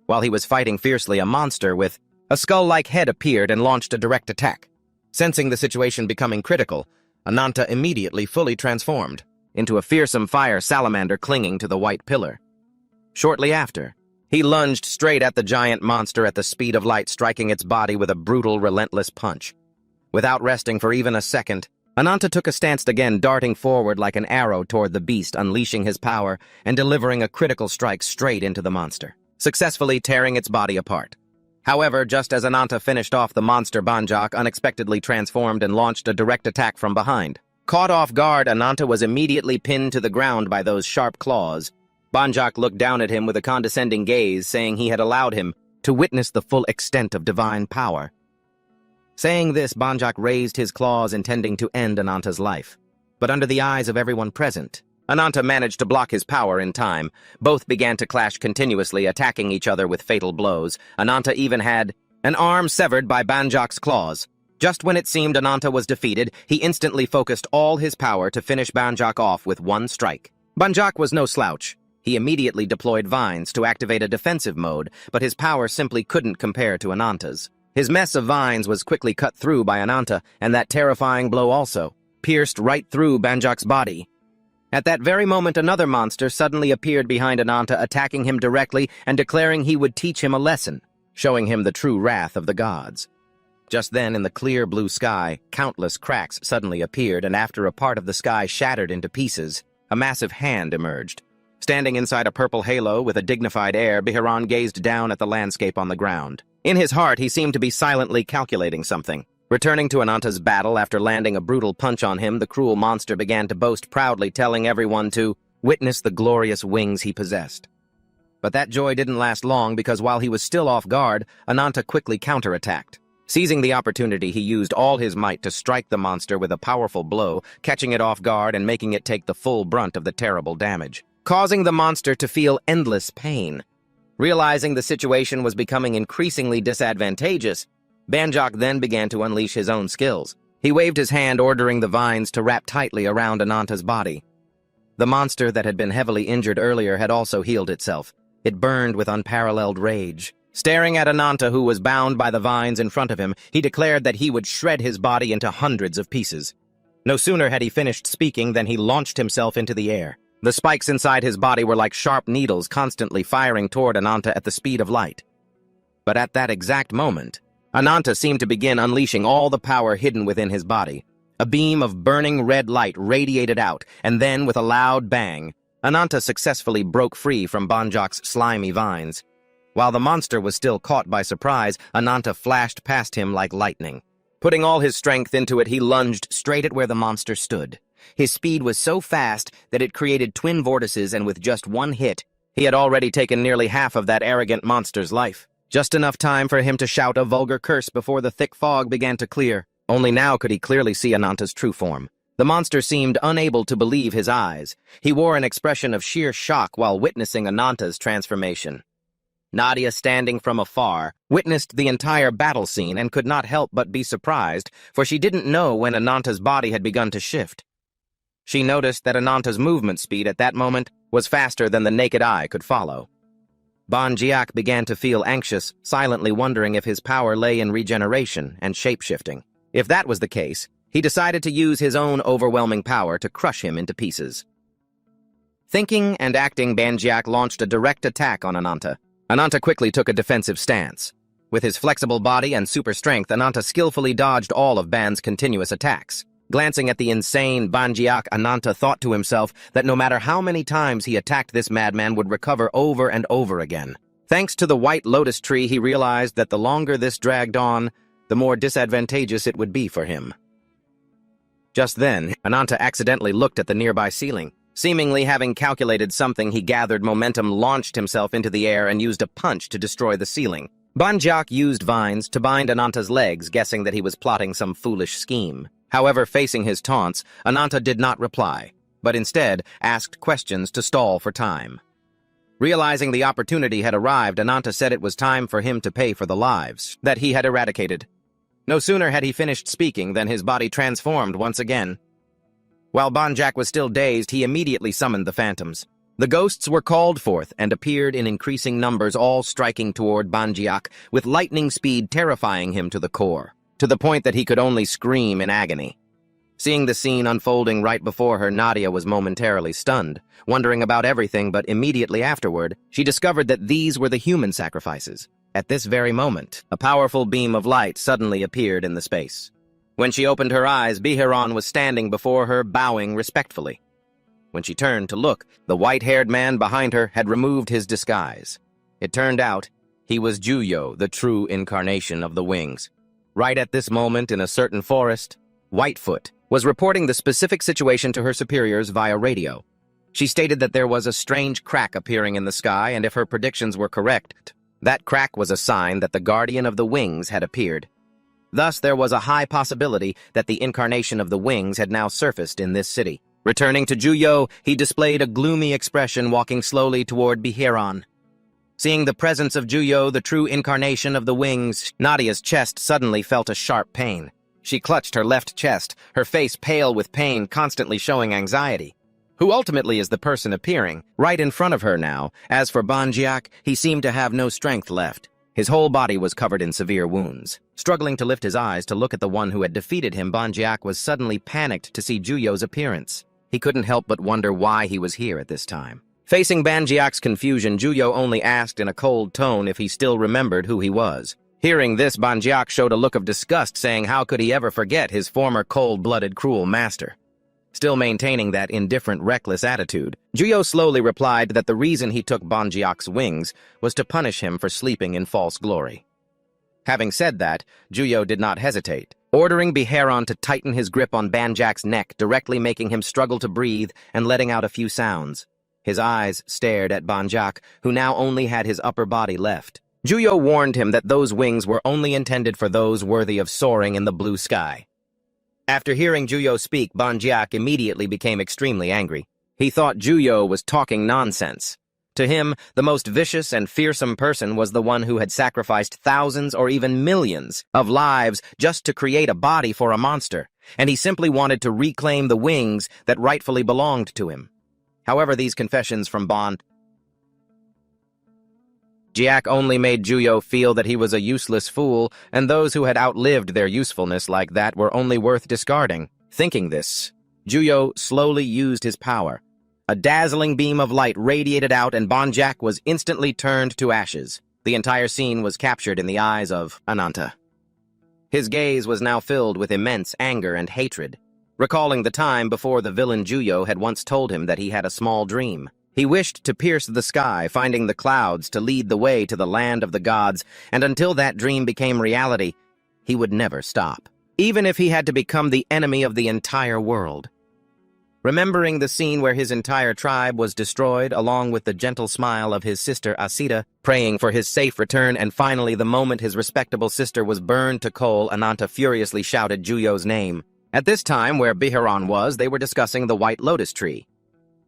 While he was fighting fiercely, a monster with a skull-like head appeared and launched a direct attack. Sensing the situation becoming critical, Ananta immediately fully transformed into a fearsome fire salamander clinging to the white pillar. Shortly after, he lunged straight at the giant monster at the speed of light, striking its body with a brutal, relentless punch. Without resting for even a second, Ananta took a stance again, darting forward like an arrow toward the beast, unleashing his power and delivering a critical strike straight into the monster, successfully tearing its body apart. However, just as Ananta finished off the monster, Banjak unexpectedly transformed and launched a direct attack from behind. Caught off guard, Ananta was immediately pinned to the ground by those sharp claws. Banjak looked down at him with a condescending gaze, saying he had allowed him to witness the full extent of divine power. Saying this, Banjak raised his claws, intending to end Ananta's life. But under the eyes of everyone present, Ananta managed to block his power in time. Both began to clash continuously, attacking each other with fatal blows. Ananta even had an arm severed by Banjak's claws. Just when it seemed Ananta was defeated, he instantly focused all his power to finish Banjak off with one strike. Banjak was no slouch. He immediately deployed vines to activate a defensive mode, but his power simply couldn't compare to Ananta's. His mess of vines was quickly cut through by Ananta, and that terrifying blow also pierced right through Banjak's body. At that very moment, another monster suddenly appeared behind Ananta, attacking him directly and declaring he would teach him a lesson, showing him the true wrath of the gods. Just then, in the clear blue sky, countless cracks suddenly appeared, and after a part of the sky shattered into pieces, a massive hand emerged. Standing inside a purple halo with a dignified air, Biharan gazed down at the landscape on the ground. In his heart, he seemed to be silently calculating something. Returning to Ananta's battle after landing a brutal punch on him, the cruel monster began to boast proudly, telling everyone to witness the glorious wings he possessed. But that joy didn't last long, because while he was still off guard, Ananta quickly counterattacked. Seizing the opportunity, he used all his might to strike the monster with a powerful blow, catching it off guard and making it take the full brunt of the terrible damage, causing the monster to feel endless pain. Realizing the situation was becoming increasingly disadvantageous, Banjak then began to unleash his own skills. He waved his hand, ordering the vines to wrap tightly around Ananta's body. The monster that had been heavily injured earlier had also healed itself. It burned with unparalleled rage. Staring at Ananta, who was bound by the vines in front of him, he declared that he would shred his body into hundreds of pieces. No sooner had he finished speaking than he launched himself into the air. The spikes inside his body were like sharp needles, constantly firing toward Ananta at the speed of light. But at that exact moment, Ananta seemed to begin unleashing all the power hidden within his body. A beam of burning red light radiated out, and then, with a loud bang, Ananta successfully broke free from Banjak's slimy vines. While the monster was still caught by surprise, Ananta flashed past him like lightning. Putting all his strength into it, he lunged straight at where the monster stood. His speed was so fast that it created twin vortices, and with just one hit, he had already taken nearly half of that arrogant monster's life. Just enough time for him to shout a vulgar curse before the thick fog began to clear. Only now could he clearly see Ananta's true form. The monster seemed unable to believe his eyes. He wore an expression of sheer shock while witnessing Ananta's transformation. Nadia, standing from afar, witnessed the entire battle scene and could not help but be surprised, for she didn't know when Ananta's body had begun to shift. She noticed that Ananta's movement speed at that moment was faster than the naked eye could follow. Banjak began to feel anxious, silently wondering if his power lay in regeneration and shape-shifting. If that was the case, he decided to use his own overwhelming power to crush him into pieces. Thinking and acting, Banjak launched a direct attack on Ananta. Ananta quickly took a defensive stance. With his flexible body and super strength, Ananta skillfully dodged all of Ban's continuous attacks. Glancing at the insane Banjak, Ananta thought to himself that no matter how many times he attacked, this madman would recover over and over again. Thanks to the white lotus tree, he realized that the longer this dragged on, the more disadvantageous it would be for him. Just then, Ananta accidentally looked at the nearby ceiling. Seemingly having calculated something, he gathered momentum, launched himself into the air, and used a punch to destroy the ceiling. Banjak used vines to bind Ananta's legs, guessing that he was plotting some foolish scheme. However, facing his taunts, Ananta did not reply, but instead asked questions to stall for time. Realizing the opportunity had arrived, Ananta said it was time for him to pay for the lives that he had eradicated. No sooner had he finished speaking than his body transformed once again. While Banjak was still dazed, he immediately summoned the phantoms. The ghosts were called forth and appeared in increasing numbers, all striking toward Banjiak with lightning speed, terrifying him to the core, to the point that he could only scream in agony. Seeing the scene unfolding right before her, Nadia was momentarily stunned, wondering about everything, but immediately afterward, she discovered that these were the human sacrifices. At this very moment, a powerful beam of light suddenly appeared in the space. When she opened her eyes, Biharon was standing before her, bowing respectfully. When she turned to look, the white-haired man behind her had removed his disguise. It turned out he was Juyo, the true incarnation of the wings. Right at this moment, in a certain forest, Whitefoot was reporting the specific situation to her superiors via radio. She stated that there was a strange crack appearing in the sky, and if her predictions were correct, that crack was a sign that the guardian of the wings had appeared. Thus, there was a high possibility that the incarnation of the wings had now surfaced in this city. Returning to Juyo, he displayed a gloomy expression, walking slowly toward Biharon. Seeing the presence of Juyo, the true incarnation of the wings, Nadia's chest suddenly felt a sharp pain. She clutched her left chest, her face pale with pain, constantly showing anxiety. Who ultimately is the person appearing, right in front of her now? As for Banjiak, he seemed to have no strength left. His whole body was covered in severe wounds. Struggling to lift his eyes to look at the one who had defeated him, Banjiak was suddenly panicked to see Juyo's appearance. He couldn't help but wonder why he was here at this time. Facing Banjiak's confusion, Juyo only asked in a cold tone if he still remembered who he was. Hearing this, Banjiak showed a look of disgust, saying how could he ever forget his former cold-blooded, cruel master. Still maintaining that indifferent, reckless attitude, Juyo slowly replied that the reason he took Banjiak's wings was to punish him for sleeping in false glory. Having said that, Juyo did not hesitate, ordering Biharon to tighten his grip on Banjiak's neck, directly making him struggle to breathe and letting out a few sounds. His eyes stared at Banjiak, who now only had his upper body left. Juyo warned him that those wings were only intended for those worthy of soaring in the blue sky. After hearing Juyo speak, Banjiak immediately became extremely angry. He thought Juyo was talking nonsense. To him, the most vicious and fearsome person was the one who had sacrificed thousands or even millions of lives just to create a body for a monster, and he simply wanted to reclaim the wings that rightfully belonged to him. However, these confessions from Banjiak only made Juyo feel that he was a useless fool, and those who had outlived their usefulness like that were only worth discarding. Thinking this, Juyo slowly used his power. A dazzling beam of light radiated out, and Banjiak was instantly turned to ashes. The entire scene was captured in the eyes of Ananta. His gaze was now filled with immense anger and hatred, recalling the time before the villain Juyo had once told him that he had a small dream. He wished to pierce the sky, finding the clouds to lead the way to the land of the gods, and until that dream became reality, he would never stop, even if he had to become the enemy of the entire world. Remembering the scene where his entire tribe was destroyed, along with the gentle smile of his sister Asita, praying for his safe return, and finally the moment his respectable sister was burned to coal, Ananta furiously shouted Juyo's name. At this time, where Biharon was, they were discussing the White Lotus Tree.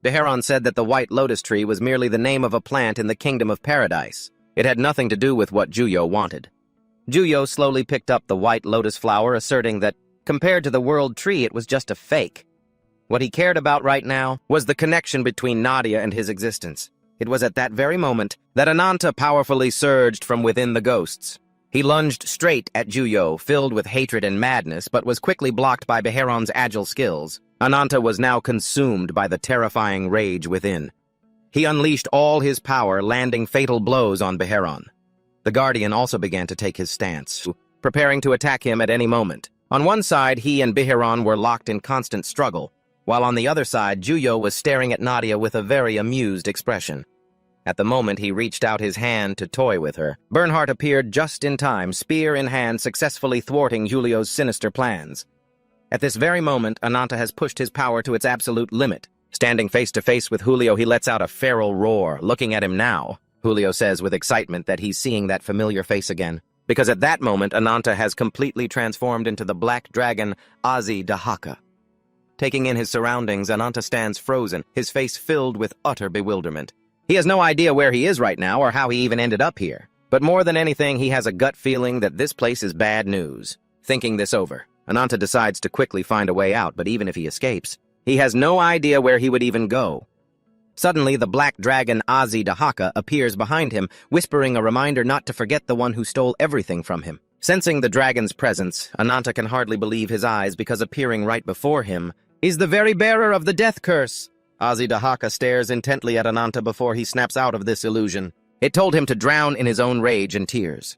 Biharon said that the White Lotus Tree was merely the name of a plant in the Kingdom of Paradise. It had nothing to do with what Juyo wanted. Juyo slowly picked up the white lotus flower, asserting that, compared to the World Tree, it was just a fake. What he cared about right now was the connection between Nadia and his existence. It was at that very moment that Ananta powerfully surged from within the ghosts. He lunged straight at Juyo, filled with hatred and madness, but was quickly blocked by Biharon's agile skills. Ananta was now consumed by the terrifying rage within. He unleashed all his power, landing fatal blows on Biharon. The Guardian also began to take his stance, preparing to attack him at any moment. On one side, he and Biharon were locked in constant struggle, while on the other side, Juyo was staring at Nadia with a very amused expression. At the moment he reached out his hand to toy with her, Bernhardt appeared just in time, spear in hand, successfully thwarting Julio's sinister plans. At this very moment, Ananta has pushed his power to its absolute limit. Standing face to face with Julio, he lets out a feral roar. Looking at him now, Julio says with excitement that he's seeing that familiar face again, because at that moment, Ananta has completely transformed into the black dragon Azi Dahaka. Taking in his surroundings, Ananta stands frozen, his face filled with utter bewilderment. He has no idea where he is right now or how he even ended up here. But more than anything, he has a gut feeling that this place is bad news. Thinking this over, Ananta decides to quickly find a way out, but even if he escapes, He has no idea where he would even go. Suddenly, the black dragon Azidahaka appears behind him, whispering a reminder not to forget the one who stole everything from him. Sensing the dragon's presence, Ananta can hardly believe his eyes because appearing right before him is the very bearer of the death curse. Azidahaka stares intently at Ananta before he snaps out of this illusion. It told him to drown in his own rage and tears.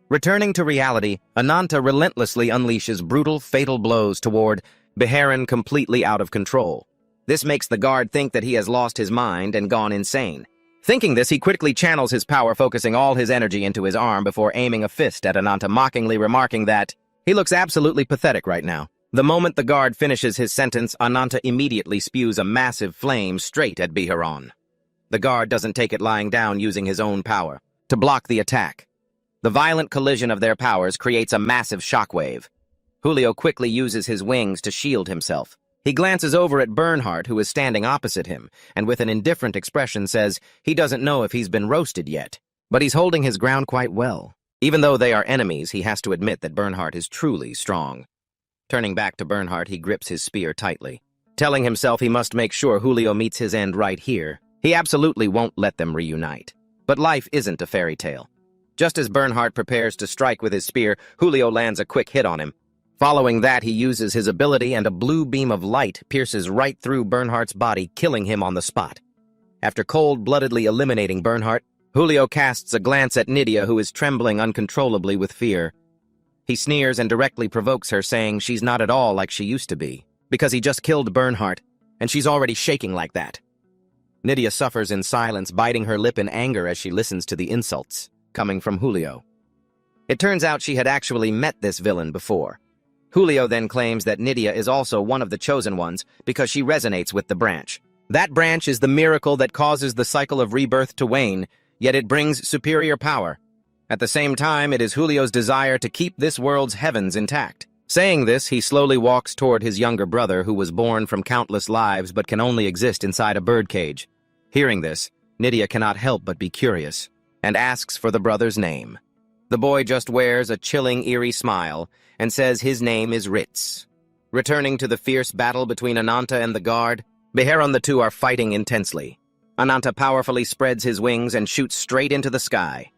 Returning to reality, Ananta relentlessly unleashes brutal, fatal blows toward Beharan, completely out of control. This makes the guard think that he has lost his mind and gone insane. Thinking this, he quickly channels his power, focusing all his energy into his arm before aiming a fist at Ananta, mockingly remarking that he looks absolutely pathetic right now. The moment the guard finishes his sentence, Ananta immediately spews a massive flame straight at Beharan. The guard doesn't take it lying down, using his own power to block the attack. The violent collision of their powers creates a massive shockwave. Julio quickly uses his wings to shield himself. He glances over at Bernhardt, who is standing opposite him, and with an indifferent expression says he doesn't know if he's been roasted yet. But he's holding his ground quite well. Even though they are enemies, he has to admit that Bernhardt is truly strong. Turning back to Bernhardt, he grips his spear tightly. Telling himself he must make sure Julio meets his end right here, he absolutely won't let them reunite. But life isn't a fairy tale. Just as Bernhardt prepares to strike with his spear, Julio lands a quick hit on him. Following that, he uses his ability and a blue beam of light pierces right through Bernhardt's body, killing him on the spot. After cold-bloodedly eliminating Bernhardt, Julio casts a glance at Nydia, who is trembling uncontrollably with fear. He sneers and directly provokes her, saying she's not at all like she used to be, because he just killed Bernhardt, and she's already shaking like that. Nydia suffers in silence, biting her lip in anger as she listens to the insults coming from Julio. It turns out she had actually met this villain before. Julio then claims that Nydia is also one of the chosen ones because she resonates with the branch. That branch is the miracle that causes the cycle of rebirth to wane, yet it brings superior power. At the same time, it is Julio's desire to keep this world's heavens intact. Saying this, he slowly walks toward his younger brother, who was born from countless lives but can only exist inside a birdcage. Hearing this, Nydia cannot help but be curious, and asks for the brother's name. The boy just wears a chilling, eerie smile and says his name is Ritz. Returning to the fierce battle between Ananta and the guard, Beharan and the two are fighting intensely. Ananta powerfully spreads his wings and shoots straight into the sky.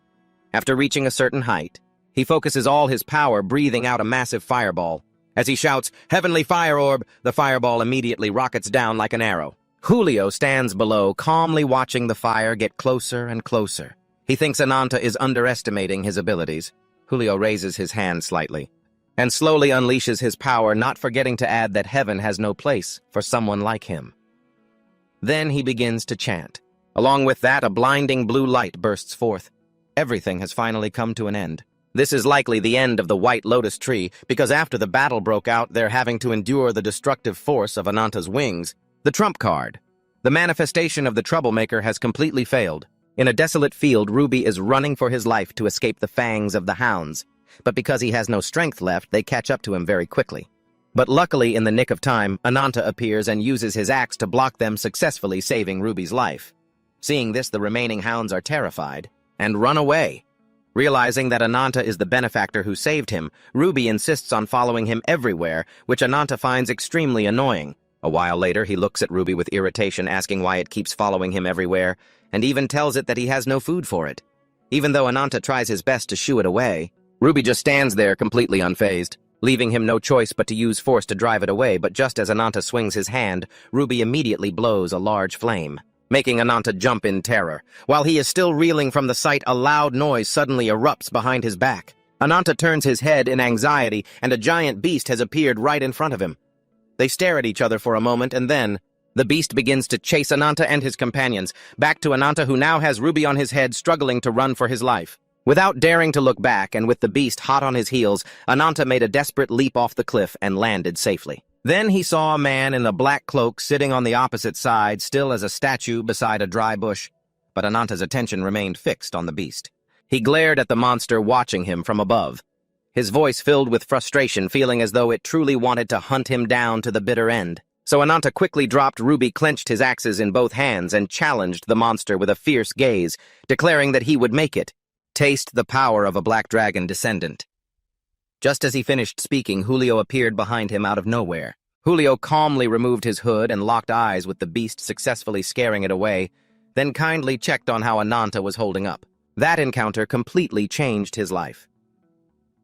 After reaching a certain height, he focuses all his power, breathing out a massive fireball. As he shouts, "Heavenly Fire Orb," the fireball immediately rockets down like an arrow. Julio stands below, calmly watching the fire get closer and closer. He thinks Ananta is underestimating his abilities. Julio raises his hand slightly and slowly unleashes his power, not forgetting to add that heaven has no place for someone like him. Then he begins to chant. Along with that, a blinding blue light bursts forth. Everything has finally come to an end. This is likely the end of the White Lotus Tree, because after the battle broke out, they're having to endure the destructive force of Ananta's wings. The trump card. The manifestation of the troublemaker has completely failed. In a desolate field, Ruby is running for his life to escape the fangs of the hounds. But because he has no strength left, they catch up to him very quickly. But luckily, in the nick of time, Ananta appears and uses his axe to block them, successfully saving Ruby's life. Seeing this, the remaining hounds are terrified and run away. Realizing that Ananta is the benefactor who saved him, Ruby insists on following him everywhere, which Ananta finds extremely annoying. A while later, he looks at Ruby with irritation, asking why it keeps following him everywhere, and even tells it that he has no food for it. Even though Ananta tries his best to shoo it away, Ruby just stands there completely unfazed, leaving him no choice but to use force to drive it away. But just as Ananta swings his hand, Ruby immediately blows a large flame, making Ananta jump in terror. While he is still reeling from the sight, a loud noise suddenly erupts behind his back. Ananta turns his head in anxiety, and a giant beast has appeared right in front of him. They stare at each other for a moment, and then the beast begins to chase Ananta and his companions, back to Ananta, who now has Ruby on his head, struggling to run for his life. Without daring to look back, and with the beast hot on his heels, Ananta made a desperate leap off the cliff and landed safely. Then he saw a man in a black cloak sitting on the opposite side, still as a statue beside a dry bush. But Ananta's attention remained fixed on the beast. He glared at the monster, watching him from above. His voice filled with frustration, feeling as though it truly wanted to hunt him down to the bitter end. So Ananta quickly dropped Ruby, clenched his axes in both hands, and challenged the monster with a fierce gaze, declaring that he would make it. Taste the power of a black dragon descendant. Just as he finished speaking, Julio appeared behind him out of nowhere. Julio calmly removed his hood and locked eyes with the beast, successfully scaring it away, then kindly checked on how Ananta was holding up. That encounter completely changed his life.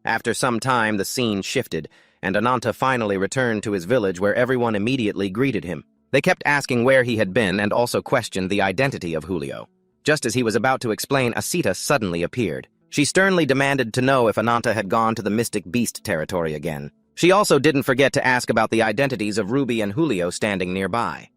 After some time, the scene shifted, and Ananta finally returned to his village where everyone immediately greeted him. They kept asking where he had been and also questioned the identity of Julio. Just as he was about to explain, Asita suddenly appeared. She sternly demanded to know if Ananta had gone to the Mystic Beast territory again. She also didn't forget to ask about the identities of Ruby and Julio standing nearby.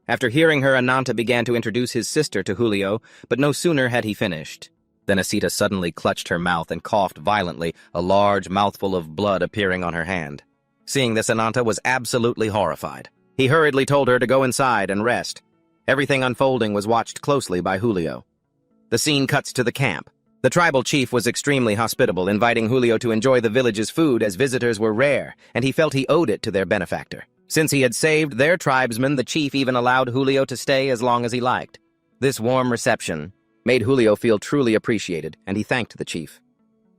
After hearing her, Ananta began to introduce his sister to Julio, but no sooner had he finished. Then Asita suddenly clutched her mouth and coughed violently, a large mouthful of blood appearing on her hand. Seeing this, Ananta was absolutely horrified. He hurriedly told her to go inside and rest. Everything unfolding was watched closely by Julio. The scene cuts to the camp. The tribal chief was extremely hospitable, inviting Julio to enjoy the village's food as visitors were rare, and he felt he owed it to their benefactor. Since he had saved their tribesmen, the chief even allowed Julio to stay as long as he liked. This warm reception made Julio feel truly appreciated, and he thanked the chief.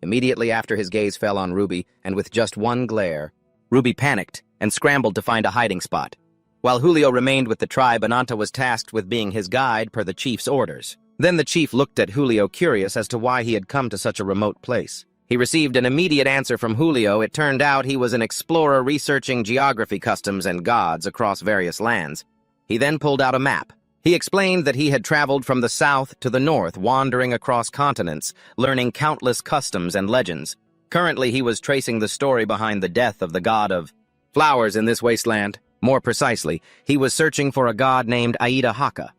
Immediately after, his gaze fell on Ruby, and with just one glare, Ruby panicked and scrambled to find a hiding spot. While Julio remained with the tribe, Ananta was tasked with being his guide per the chief's orders. Then the chief looked at Julio, curious as to why he had come to such a remote place. He received an immediate answer from Julio. It turned out he was an explorer researching geography, customs, and gods across various lands. He then pulled out a map. He explained that he had traveled from the south to the north, wandering across continents, learning countless customs and legends. Currently, he was tracing the story behind the death of the god of flowers in this wasteland. More precisely, he was searching for a god named Aida Haka,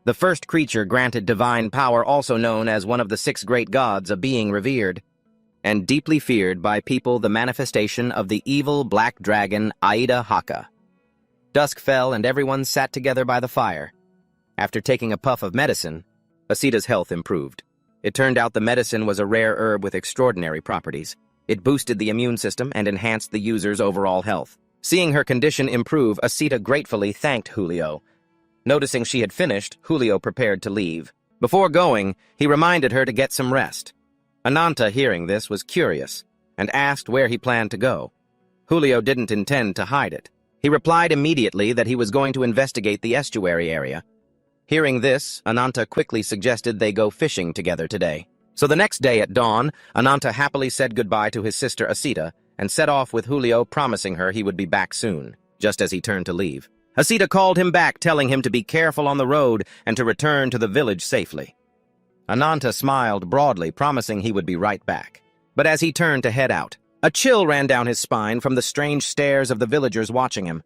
the first creature granted divine power, also known as one of the 6 great gods, a being revered and deeply feared by people, the manifestation of the evil black dragon Aida Haka. Dusk fell and everyone sat together by the fire. After taking a puff of medicine, Asita's health improved. It turned out the medicine was a rare herb with extraordinary properties. It boosted the immune system and enhanced the user's overall health. Seeing her condition improve, Asita gratefully thanked Julio. Noticing she had finished, Julio prepared to leave. Before going, he reminded her to get some rest. Ananta, hearing this, was curious and asked where he planned to go. Julio didn't intend to hide it. He replied immediately that he was going to investigate the estuary area. Hearing this, Ananta quickly suggested they go fishing together today. So the next day at dawn, Ananta happily said goodbye to his sister Asita and set off with Julio, promising her he would be back soon. Just as he turned to leave, Asita called him back, telling him to be careful on the road and to return to the village safely. Ananta smiled broadly, promising he would be right back. But as he turned to head out, a chill ran down his spine from the strange stares of the villagers watching him.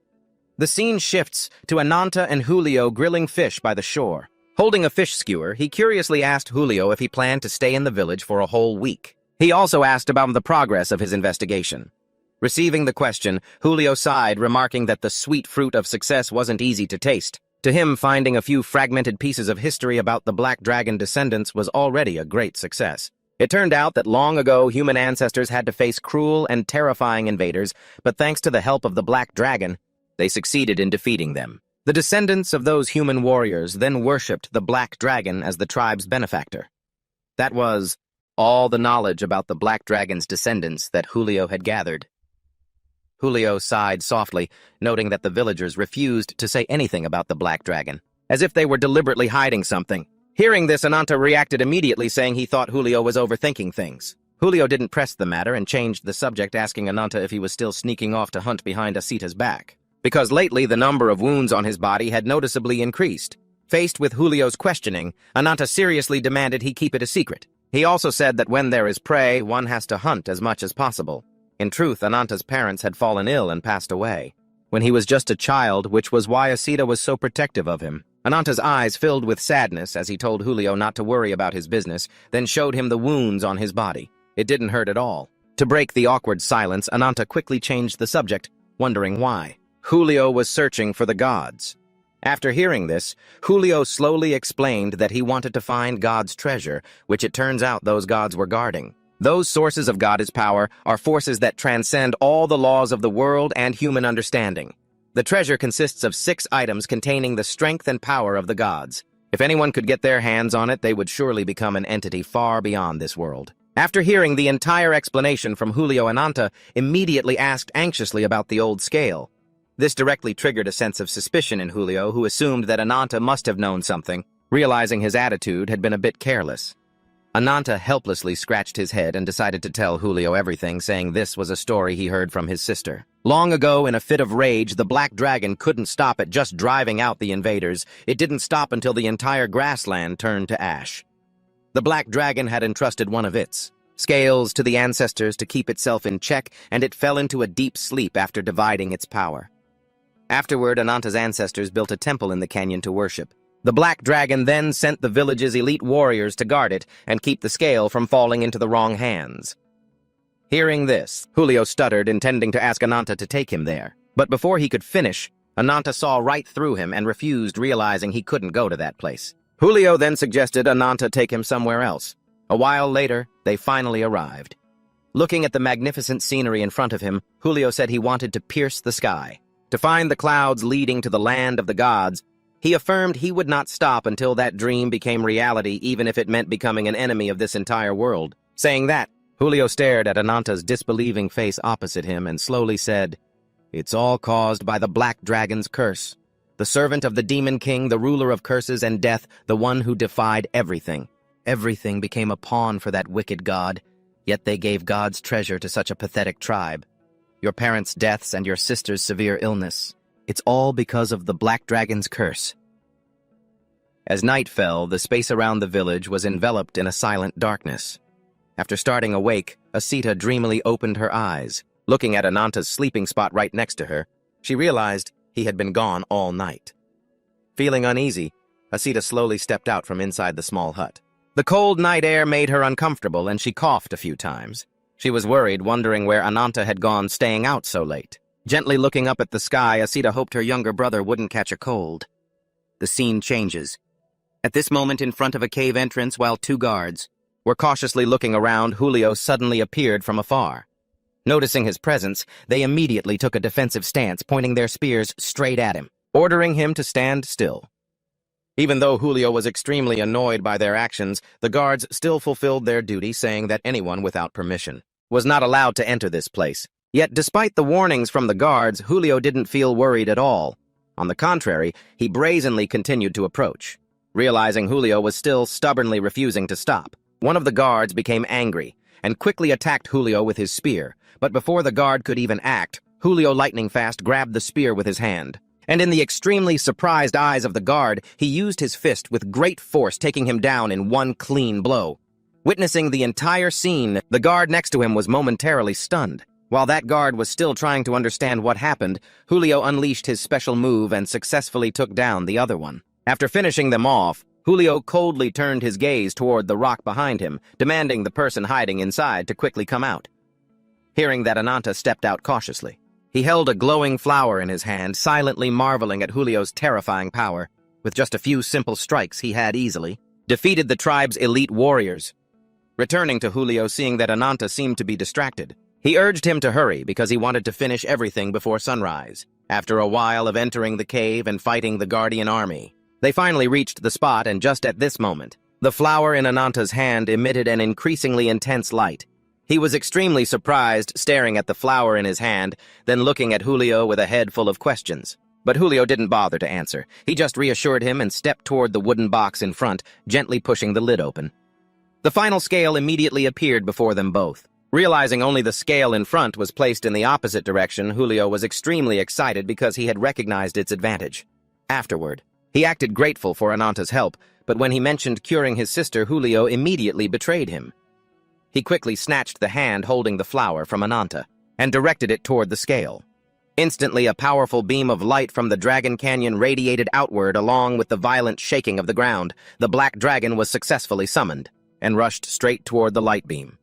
The scene shifts to Ananta and Julio grilling fish by the shore. Holding a fish skewer, he curiously asked Julio if he planned to stay in the village for a whole week. He also asked about the progress of his investigation. Receiving the question, Julio sighed, remarking that the sweet fruit of success wasn't easy to taste. To him, finding a few fragmented pieces of history about the Black Dragon descendants was already a great success. It turned out that long ago, human ancestors had to face cruel and terrifying invaders, but thanks to the help of the Black Dragon, they succeeded in defeating them. The descendants of those human warriors then worshipped the Black Dragon as the tribe's benefactor. That was all the knowledge about the Black Dragon's descendants that Julio had gathered. Julio sighed softly, noting that the villagers refused to say anything about the Black Dragon, as if they were deliberately hiding something. Hearing this, Ananta reacted immediately, saying he thought Julio was overthinking things. Julio didn't press the matter and changed the subject, asking Ananta if he was still sneaking off to hunt behind Asita's back, because lately the number of wounds on his body had noticeably increased. Faced with Julio's questioning, Ananta seriously demanded he keep it a secret. He also said that when there is prey, one has to hunt as much as possible. In truth, Ananta's parents had fallen ill and passed away when he was just a child, which was why Asita was so protective of him. Ananta's eyes filled with sadness as he told Julio not to worry about his business, then showed him the wounds on his body. It didn't hurt at all. To break the awkward silence, Ananta quickly changed the subject, wondering why. Julio was searching for the gods. After hearing this, Julio slowly explained that he wanted to find God's treasure, which it turns out those gods were guarding. Those sources of God's power are forces that transcend all the laws of the world and human understanding. The treasure consists of 6 items containing the strength and power of the gods. If anyone could get their hands on it, they would surely become an entity far beyond this world. After hearing the entire explanation from Julio, Ananta immediately asked anxiously about the old scale. This directly triggered a sense of suspicion in Julio, who assumed that Ananta must have known something, realizing his attitude had been a bit careless. Ananta helplessly scratched his head and decided to tell Julio everything, saying this was a story he heard from his sister. Long ago, in a fit of rage, the Black Dragon couldn't stop at just driving out the invaders. It didn't stop until the entire grassland turned to ash. The Black Dragon had entrusted one of its scales to the ancestors to keep itself in check, and it fell into a deep sleep after dividing its power. Afterward, Ananta's ancestors built a temple in the canyon to worship. The Black Dragon then sent the village's elite warriors to guard it and keep the scale from falling into the wrong hands. Hearing this, Julio stuttered, intending to ask Ananta to take him there. But before he could finish, Ananta saw right through him and refused, realizing he couldn't go to that place. Julio then suggested Ananta take him somewhere else. A while later, they finally arrived. Looking at the magnificent scenery in front of him, Julio said he wanted to pierce the sky, to find the clouds leading to the land of the gods. He affirmed he would not stop until that dream became reality, even if it meant becoming an enemy of this entire world. Saying that, Julio stared at Ananta's disbelieving face opposite him and slowly said, "It's all caused by the Black Dragon's curse. The servant of the Demon King, the ruler of curses and death, the one who defied everything. Everything became a pawn for that wicked god, yet they gave God's treasure to such a pathetic tribe. Your parents' deaths and your sister's severe illness. It's all because of the Black Dragon's curse." As night fell, the space around the village was enveloped in a silent darkness. After starting awake, Asita dreamily opened her eyes. Looking at Ananta's sleeping spot right next to her, she realized he had been gone all night. Feeling uneasy, Asita slowly stepped out from inside the small hut. The cold night air made her uncomfortable, and she coughed a few times. She was worried, wondering where Ananta had gone staying out so late. Gently looking up at the sky, Asita hoped her younger brother wouldn't catch a cold. The scene changes. At this moment, in front of a cave entrance, while two guards were cautiously looking around, Julio suddenly appeared from afar. Noticing his presence, they immediately took a defensive stance, pointing their spears straight at him, ordering him to stand still. Even though Julio was extremely annoyed by their actions, the guards still fulfilled their duty, saying that anyone without permission was not allowed to enter this place. Yet, despite the warnings from the guards, Julio didn't feel worried at all. On the contrary, he brazenly continued to approach. Realizing Julio was still stubbornly refusing to stop, one of the guards became angry and quickly attacked Julio with his spear. But before the guard could even act, Julio lightning fast grabbed the spear with his hand. And in the extremely surprised eyes of the guard, he used his fist with great force, taking him down in one clean blow. Witnessing the entire scene, the guard next to him was momentarily stunned. While that guard was still trying to understand what happened, Julio unleashed his special move and successfully took down the other one. After finishing them off, Julio coldly turned his gaze toward the rock behind him, demanding the person hiding inside to quickly come out. Hearing that, Ananta stepped out cautiously. He held a glowing flower in his hand, silently marveling at Julio's terrifying power. With just a few simple strikes, he had easily defeated the tribe's elite warriors. Returning to Julio, seeing that Ananta seemed to be distracted, he urged him to hurry because he wanted to finish everything before sunrise. After a while of entering the cave and fighting the Guardian army, they finally reached the spot, and just at this moment, the flower in Ananta's hand emitted an increasingly intense light. He was extremely surprised, staring at the flower in his hand, then looking at Julio with a head full of questions. But Julio didn't bother to answer. He just reassured him and stepped toward the wooden box in front, gently pushing the lid open. The final scale immediately appeared before them both. Realizing only the scale in front was placed in the opposite direction, Julio was extremely excited because he had recognized its advantage. Afterward, he acted grateful for Ananta's help, but when he mentioned curing his sister, Julio immediately betrayed him. He quickly snatched the hand holding the flower from Ananta and directed it toward the scale. Instantly, a powerful beam of light from the Dragon Canyon radiated outward along with the violent shaking of the ground. The Black Dragon was successfully summoned and rushed straight toward the light beam.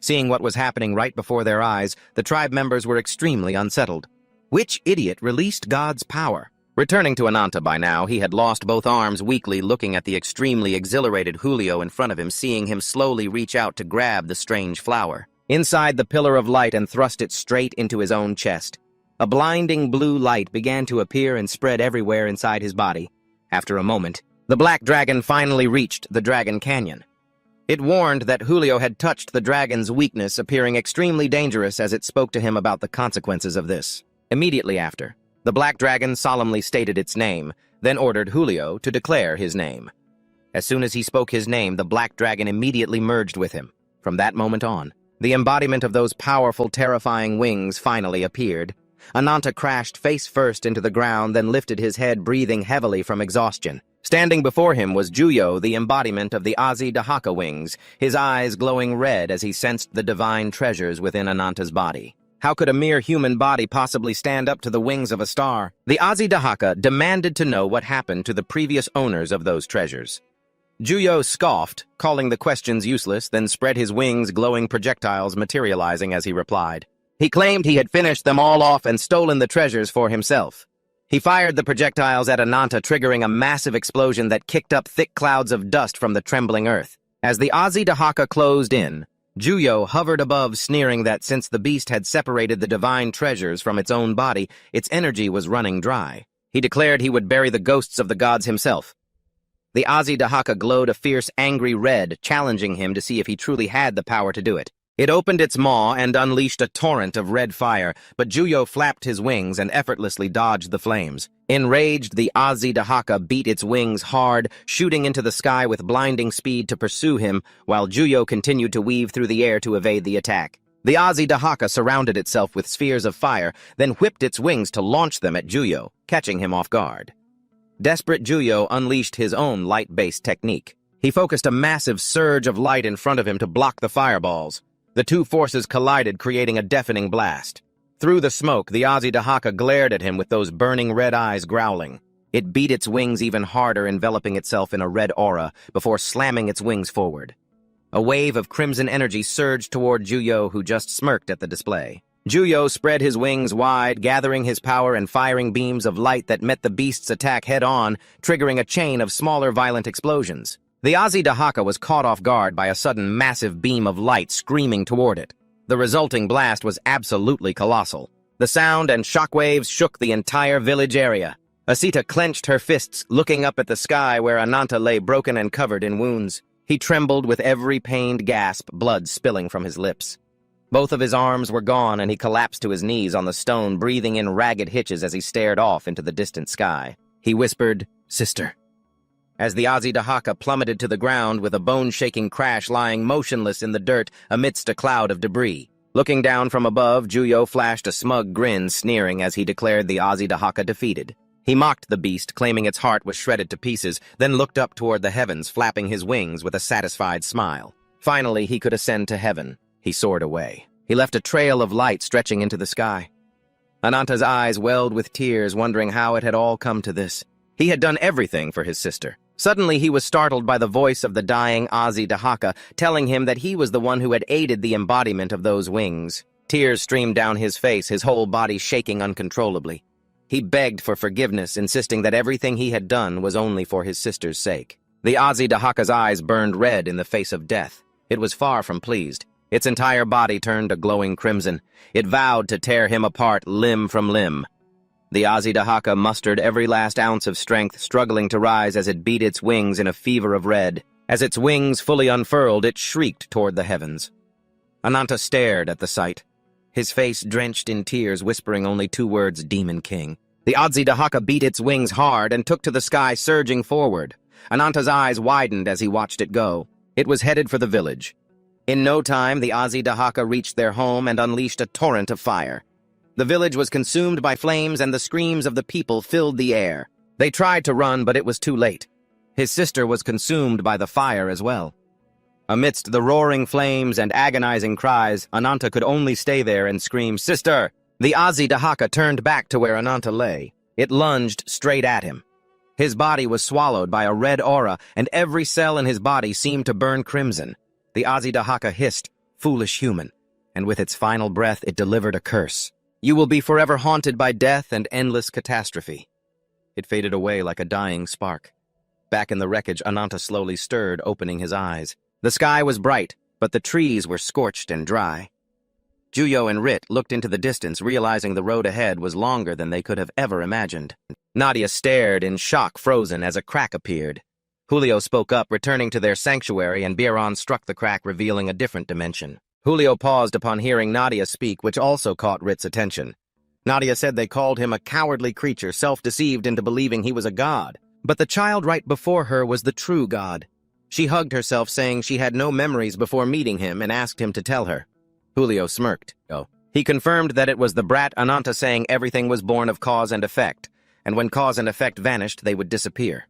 Seeing what was happening right before their eyes, the tribe members were extremely unsettled. Which idiot released God's power? Returning to Ananta by now, he had lost both arms, weakly looking at the extremely exhilarated Julio in front of him, seeing him slowly reach out to grab the strange flower inside the pillar of light and thrust it straight into his own chest. A blinding blue light began to appear and spread everywhere inside his body. After a moment, the Black Dragon finally reached the Dragon Canyon. It warned that Julio had touched the dragon's weakness, appearing extremely dangerous as it spoke to him about the consequences of this. Immediately after, The black dragon solemnly stated its name, then ordered Julio to declare his name. As soon as he spoke his name, the black dragon immediately merged with him. From that moment on, the embodiment of those powerful, terrifying wings finally appeared. Ananta crashed face first into the ground, then lifted his head, breathing heavily from exhaustion. Standing before him was Juyo, the embodiment of the Azidahaka wings, his eyes glowing red as he sensed the divine treasures within Ananta's body. How could a mere human body possibly stand up to the wings of a star? The Azidahaka demanded to know what happened to the previous owners of those treasures. Juyo scoffed, calling the questions useless, then spread his wings, glowing projectiles materializing as he replied. He claimed he had finished them all off and stolen the treasures for himself. He fired the projectiles at Ananta, triggering a massive explosion that kicked up thick clouds of dust from the trembling earth. As the Azidahaka closed in, Juyo hovered above, sneering that since the beast had separated the divine treasures from its own body, its energy was running dry. He declared he would bury the ghosts of the gods himself. The Azidahaka glowed a fierce, angry red, challenging him to see if he truly had the power to do it. It opened its maw and unleashed a torrent of red fire, but Juyo flapped his wings and effortlessly dodged the flames. Enraged, the Azidahaka beat its wings hard, shooting into the sky with blinding speed to pursue him, while Juyo continued to weave through the air to evade the attack. The Azidahaka surrounded itself with spheres of fire, then whipped its wings to launch them at Juyo, catching him off guard. Desperate Juyo unleashed his own light-based technique. He focused a massive surge of light in front of him to block the fireballs. The two forces collided, creating a deafening blast. Through the smoke, the Azidahaka glared at him with those burning red eyes, growling. It beat its wings even harder, enveloping itself in a red aura before slamming its wings forward. A wave of crimson energy surged toward Juyo, who just smirked at the display. Juyo spread his wings wide, gathering his power and firing beams of light that met the beast's attack head-on, triggering a chain of smaller violent explosions. The Azidahaka was caught off guard by a sudden massive beam of light screaming toward it. The resulting blast was absolutely colossal. The sound and shockwaves shook the entire village area. Asita clenched her fists, looking up at the sky where Ananta lay broken and covered in wounds. He trembled with every pained gasp, blood spilling from his lips. Both of his arms were gone, and he collapsed to his knees on the stone, breathing in ragged hitches as he stared off into the distant sky. He whispered, "Sister," as the Azidahaka plummeted to the ground with a bone-shaking crash, lying motionless in the dirt amidst a cloud of debris. Looking down from above, Juyo flashed a smug grin, sneering as he declared the Azidahaka defeated. He mocked the beast, claiming its heart was shredded to pieces, then looked up toward the heavens, flapping his wings with a satisfied smile. Finally, he could ascend to heaven. He soared away. He left a trail of light stretching into the sky. Ananta's eyes welled with tears, wondering how it had all come to this. He had done everything for his sister. Suddenly, he was startled by the voice of the dying Azidahaka, telling him that he was the one who had aided the embodiment of those wings. Tears streamed down his face, his whole body shaking uncontrollably. He begged for forgiveness, insisting that everything he had done was only for his sister's sake. The Azidahaka's eyes burned red in the face of death. It was far from pleased. Its entire body turned a glowing crimson. It vowed to tear him apart limb from limb. The Azidahaka mustered every last ounce of strength, struggling to rise as it beat its wings in a fever of red. As its wings fully unfurled, it shrieked toward the heavens. Ananta stared at the sight, his face drenched in tears, whispering only two words, "Demon King." The Azidahaka beat its wings hard and took to the sky, surging forward. Ananta's eyes widened as he watched it go. It was headed for the village. In no time, the Azidahaka reached their home and unleashed a torrent of fire. The village was consumed by flames, and the screams of the people filled the air. They tried to run, but it was too late. His sister was consumed by the fire as well. Amidst the roaring flames and agonizing cries, Ananta could only stay there and scream, "Sister!" The Azidahaka turned back to where Ananta lay. It lunged straight at him. His body was swallowed by a red aura, and every cell in his body seemed to burn crimson. The Azidahaka hissed, "Foolish human," and with its final breath it delivered a curse. "You will be forever haunted by death and endless catastrophe." It faded away like a dying spark. Back in the wreckage, Ananta slowly stirred, opening his eyes. The sky was bright, but the trees were scorched and dry. Juyo and Rit looked into the distance, realizing the road ahead was longer than they could have ever imagined. Nadia stared in shock, frozen, as a crack appeared. Julio spoke up, returning to their sanctuary, and Biron struck the crack, revealing a different dimension. Julio paused upon hearing Nadia speak, which also caught Rit's attention. Nadia said they called him a cowardly creature, self-deceived into believing he was a god. But the child right before her was the true god. She hugged herself, saying she had no memories before meeting him, and asked him to tell her. Julio smirked. He confirmed that it was the brat Ananta saying everything was born of cause and effect, and when cause and effect vanished, they would disappear.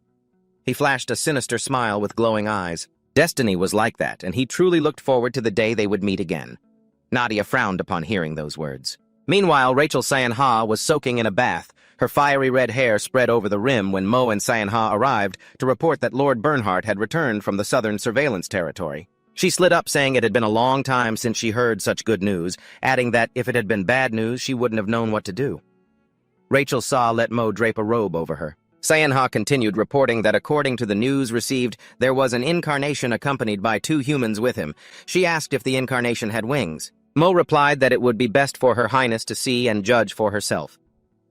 He flashed a sinister smile with glowing eyes. Destiny was like that, and he truly looked forward to the day they would meet again. Nadia frowned upon hearing those words. Meanwhile, Rachel Sayanha was soaking in a bath, her fiery red hair spread over the rim when Mo and Sayanha arrived to report that Lord Bernhardt had returned from the southern surveillance territory. She slid up, saying it had been a long time since she heard such good news, adding that if it had been bad news, she wouldn't have known what to do. Rachel Sa let Mo drape a robe over her. Sayanha continued, reporting that according to the news received, there was an incarnation accompanied by 2 humans with him. She asked if the incarnation had wings. Mo replied that it would be best for Her Highness to see and judge for herself.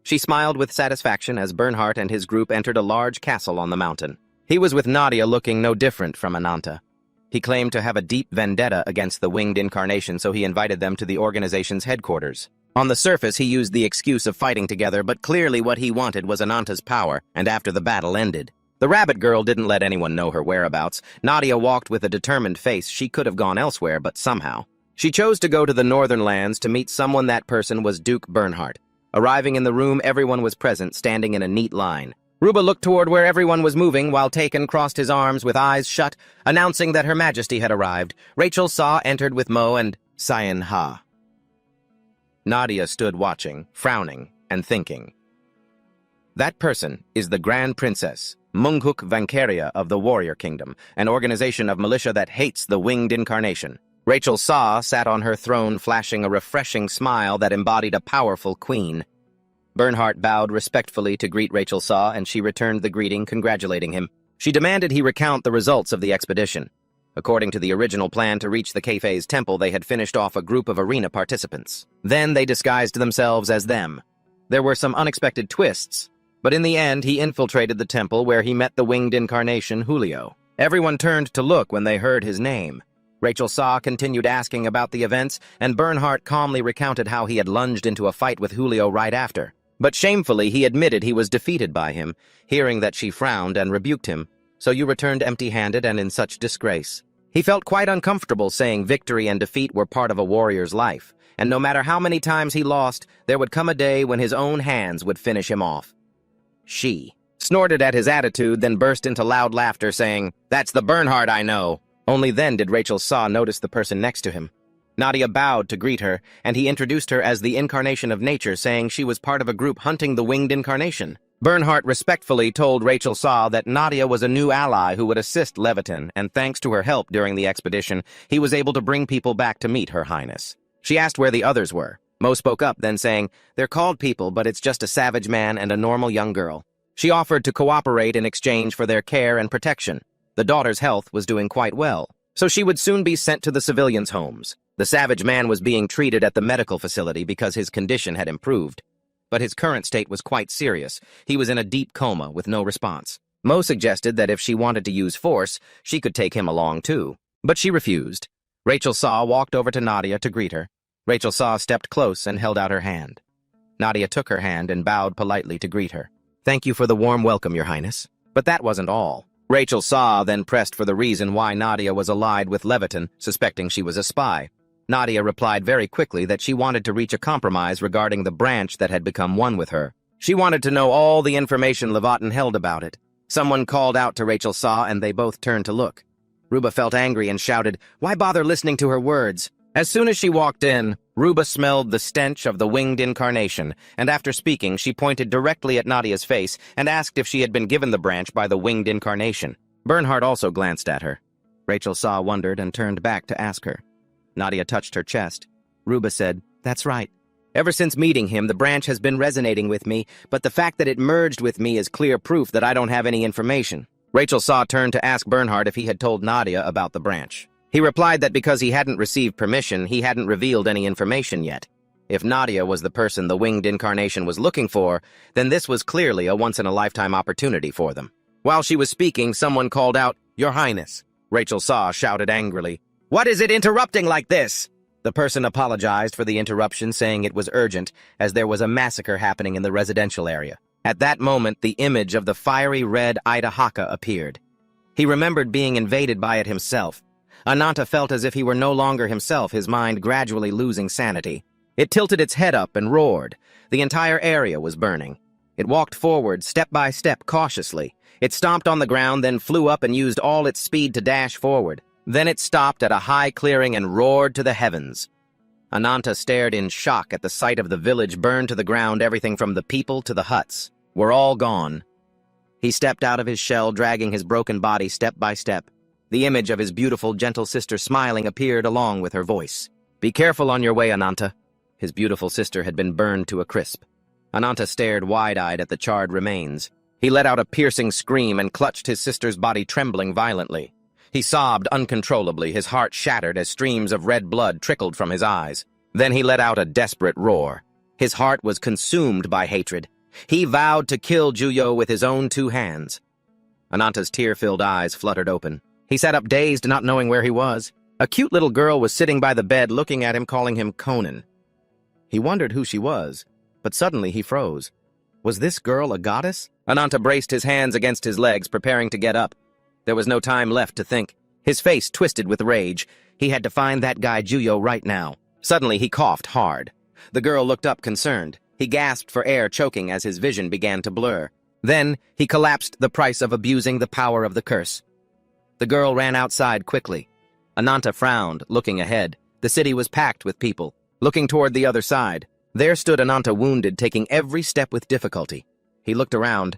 She smiled with satisfaction as Bernhardt and his group entered a large castle on the mountain. He was with Nadia, looking no different from Ananta. He claimed to have a deep vendetta against the winged incarnation, so he invited them to the organization's headquarters. On the surface, he used the excuse of fighting together, but clearly what he wanted was Ananta's power, and after the battle ended. The rabbit girl didn't let anyone know her whereabouts. Nadia walked with a determined face. She could have gone elsewhere, but somehow. She chose to go to the northern lands to meet someone. That person was Duke Bernhardt. Arriving in the room, everyone was present, standing in a neat line. Ruba looked toward where everyone was moving, while Taken crossed his arms with eyes shut, announcing that Her Majesty had arrived. Rachel Sa entered with Mo and Sayanha. Nadia stood watching, frowning, and thinking. That person is the Grand Princess, Munghuk Vankaria of the Warrior Kingdom, an organization of militia that hates the winged incarnation. Rachel Sa sat on her throne, flashing a refreshing smile that embodied a powerful queen. Bernhardt bowed respectfully to greet Rachel Sa, and she returned the greeting, congratulating him. She demanded he recount the results of the expedition. According to the original plan to reach the Kefei's temple, they had finished off a group of arena participants. Then they disguised themselves as them. There were some unexpected twists, but in the end he infiltrated the temple where he met the winged incarnation, Julio. Everyone turned to look when they heard his name. Rachel Sa continued asking about the events, and Bernhardt calmly recounted how he had lunged into a fight with Julio right after. But shamefully, he admitted he was defeated by him. Hearing that, she frowned and rebuked him. So you returned empty-handed and in such disgrace. He felt quite uncomfortable, saying victory and defeat were part of a warrior's life, and no matter how many times he lost, there would come a day when his own hands would finish him off. She snorted at his attitude, then burst into loud laughter, saying, "That's the Bernhardt I know." Only then did Rachel Sa notice the person next to him. Nadia bowed to greet her, and he introduced her as the Incarnation of Nature, saying she was part of a group hunting the winged incarnation. Bernhardt respectfully told Rachel Sa that Nadia was a new ally who would assist Leviton, and thanks to her help during the expedition, he was able to bring people back to meet Her Highness. She asked where the others were. Mo spoke up, then saying, "They're called people, but it's just a savage man and a normal young girl." She offered to cooperate in exchange for their care and protection. The daughter's health was doing quite well, so she would soon be sent to the civilians' homes. The savage man was being treated at the medical facility because his condition had improved. But his current state was quite serious. He was in a deep coma with no response. Mo suggested that if she wanted to use force, she could take him along too. But she refused. Rachel Sa walked over to Nadia to greet her. Rachel Sa stepped close and held out her hand. Nadia took her hand and bowed politely to greet her. "Thank you for the warm welcome, Your Highness." But that wasn't all. Rachel Sa then pressed for the reason why Nadia was allied with Leviton, suspecting she was a spy. Nadia replied very quickly that she wanted to reach a compromise regarding the branch that had become one with her. She wanted to know all the information Leviton held about it. Someone called out to Rachel Sa, and they both turned to look. Ruba felt angry and shouted, "Why bother listening to her words?" As soon as she walked in, Ruba smelled the stench of the winged incarnation, and after speaking, she pointed directly at Nadia's face and asked if she had been given the branch by the winged incarnation. Bernhardt also glanced at her. Rachel Sa wondered and turned back to ask her. Nadia touched her chest. Ruba said, "That's right. Ever since meeting him, the branch has been resonating with me, but the fact that it merged with me is clear proof that I don't have any information." Rachel Sa turned to ask Bernhardt if he had told Nadia about the branch. He replied that because he hadn't received permission, he hadn't revealed any information yet. If Nadia was the person the winged incarnation was looking for, then this was clearly a once-in-a-lifetime opportunity for them. While she was speaking, someone called out, "Your Highness." Rachel Sa shouted angrily, "What is it interrupting like this?" The person apologized for the interruption, saying it was urgent, as there was a massacre happening in the residential area. At that moment, the image of the fiery red Idahaka appeared. He remembered being invaded by it himself. Ananta felt as if he were no longer himself, his mind gradually losing sanity. It tilted its head up and roared. The entire area was burning. It walked forward, step by step, cautiously. It stomped on the ground, then flew up and used all its speed to dash forward. Then it stopped at a high clearing and roared to the heavens. Ananta stared in shock at the sight of the village burned to the ground. Everything from the people to the huts were all gone. He stepped out of his shell, dragging his broken body step by step. The image of his beautiful, gentle sister smiling appeared along with her voice. "Be careful on your way, Ananta." His beautiful sister had been burned to a crisp. Ananta stared wide-eyed at the charred remains. He let out a piercing scream and clutched his sister's body, trembling violently. He sobbed uncontrollably, his heart shattered as streams of red blood trickled from his eyes. Then he let out a desperate roar. His heart was consumed by hatred. He vowed to kill Juyo with his own 2 hands. Ananta's tear-filled eyes fluttered open. He sat up dazed, not knowing where he was. A cute little girl was sitting by the bed, looking at him, calling him Conan. He wondered who she was, but suddenly he froze. Was this girl a goddess? Ananta braced his hands against his legs, preparing to get up. There was no time left to think. His face twisted with rage. He had to find that guy Juyo right now. Suddenly he coughed hard. The girl looked up, concerned. He gasped for air, choking as his vision began to blur. Then he collapsed, the price of abusing the power of the curse. The girl ran outside quickly. Ananta frowned, looking ahead. The city was packed with people. Looking toward the other side, there stood Ananta, wounded, taking every step with difficulty. He looked around.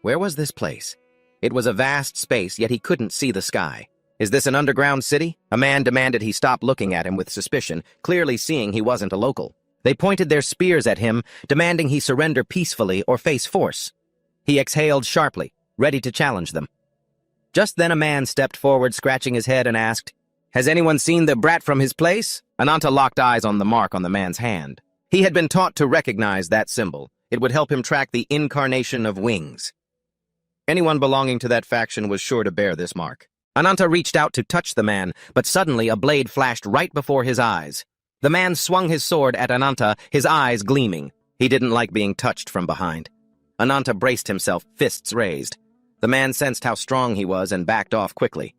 Where was this place? It was a vast space, yet he couldn't see the sky. Is this an underground city? A man demanded he stop looking at him with suspicion, clearly seeing he wasn't a local. They pointed their spears at him, demanding he surrender peacefully or face force. He exhaled sharply, ready to challenge them. Just then a man stepped forward, scratching his head, and asked, "Has anyone seen the brat from his place?" Ananta locked eyes on the mark on the man's hand. He had been taught to recognize that symbol. It would help him track the incarnation of wings. Anyone belonging to that faction was sure to bear this mark. Ananta reached out to touch the man, but suddenly a blade flashed right before his eyes. The man swung his sword at Ananta, his eyes gleaming. He didn't like being touched from behind. Ananta braced himself, fists raised. The man sensed how strong he was and backed off quickly.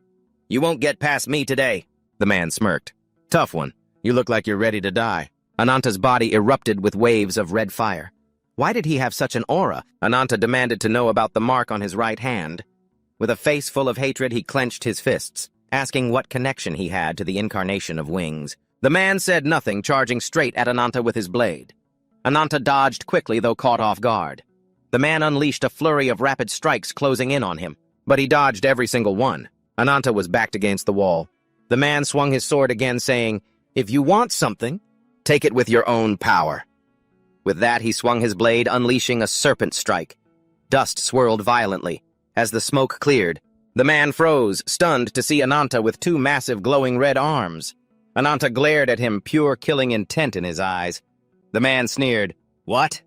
"You won't get past me today," the man smirked. "Tough one. You look like you're ready to die." Ananta's body erupted with waves of red fire. Why did he have such an aura? Ananta demanded to know about the mark on his right hand. With a face full of hatred, he clenched his fists, asking what connection he had to the incarnation of wings. The man said nothing, charging straight at Ananta with his blade. Ananta dodged quickly, though caught off guard. The man unleashed a flurry of rapid strikes, closing in on him, but he dodged every single one. Ananta was backed against the wall. The man swung his sword again, saying, "If you want something, take it with your own power." With that, he swung his blade, unleashing a serpent strike. Dust swirled violently. As the smoke cleared, the man froze, stunned to see Ananta with 2 massive glowing red arms. Ananta glared at him, pure killing intent in his eyes. The man sneered, "What?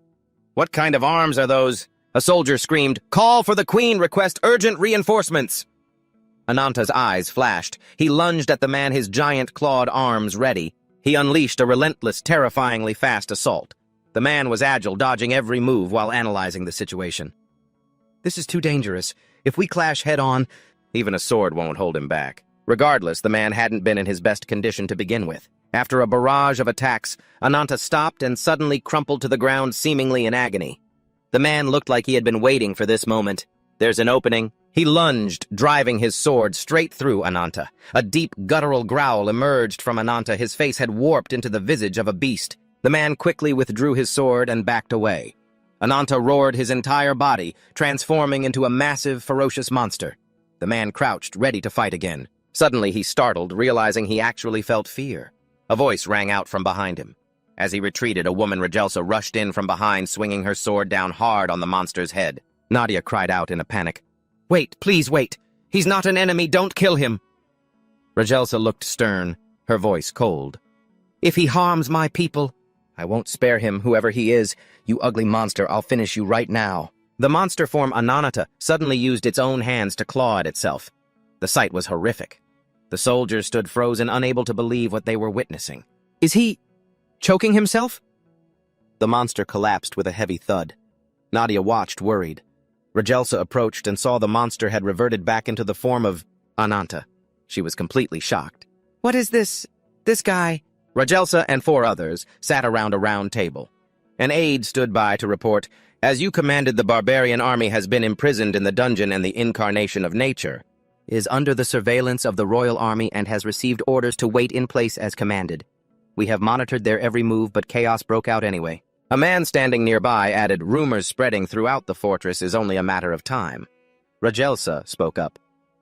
What kind of arms are those?" A soldier screamed, "Call for the queen! Request urgent reinforcements!" Ananta's eyes flashed. He lunged at the man, his giant clawed arms ready. He unleashed a relentless, terrifyingly fast assault. The man was agile, dodging every move while analyzing the situation. "This is too dangerous. If we clash head-on, even a sword won't hold him back." Regardless, the man hadn't been in his best condition to begin with. After a barrage of attacks, Ananta stopped and suddenly crumpled to the ground, seemingly in agony. The man looked like he had been waiting for this moment. "There's an opening." He lunged, driving his sword straight through Ananta. A deep, guttural growl emerged from Ananta. His face had warped into the visage of a beast. The man quickly withdrew his sword and backed away. Ananta roared his entire body, transforming into a massive, ferocious monster. The man crouched, ready to fight again. Suddenly he startled, realizing he actually felt fear. A voice rang out from behind him. As he retreated, a woman, Rajelsa, rushed in from behind, swinging her sword down hard on the monster's head. Nadia cried out in a panic. "Wait, please wait! He's not an enemy, don't kill him!" Rajelsa looked stern, her voice cold. "If he harms my people, I won't spare him, whoever he is. You ugly monster, I'll finish you right now." The monster form Ananata suddenly used its own hands to claw at itself. The sight was horrific. The soldiers stood frozen, unable to believe what they were witnessing. Is he choking himself? The monster collapsed with a heavy thud. Nadia watched, worried. Rajelsa approached and saw the monster had reverted back into the form of Ananta. She was completely shocked. What is this guy? Rajelsa and 4 others sat around a round table. An aide stood by to report, "As you commanded, the barbarian army has been imprisoned in the dungeon, and the incarnation of nature is under the surveillance of the royal army and has received orders to wait in place as commanded. We have monitored their every move, but chaos broke out anyway." A man standing nearby added, "Rumors spreading throughout the fortress is only a matter of time." Rajelsa spoke up.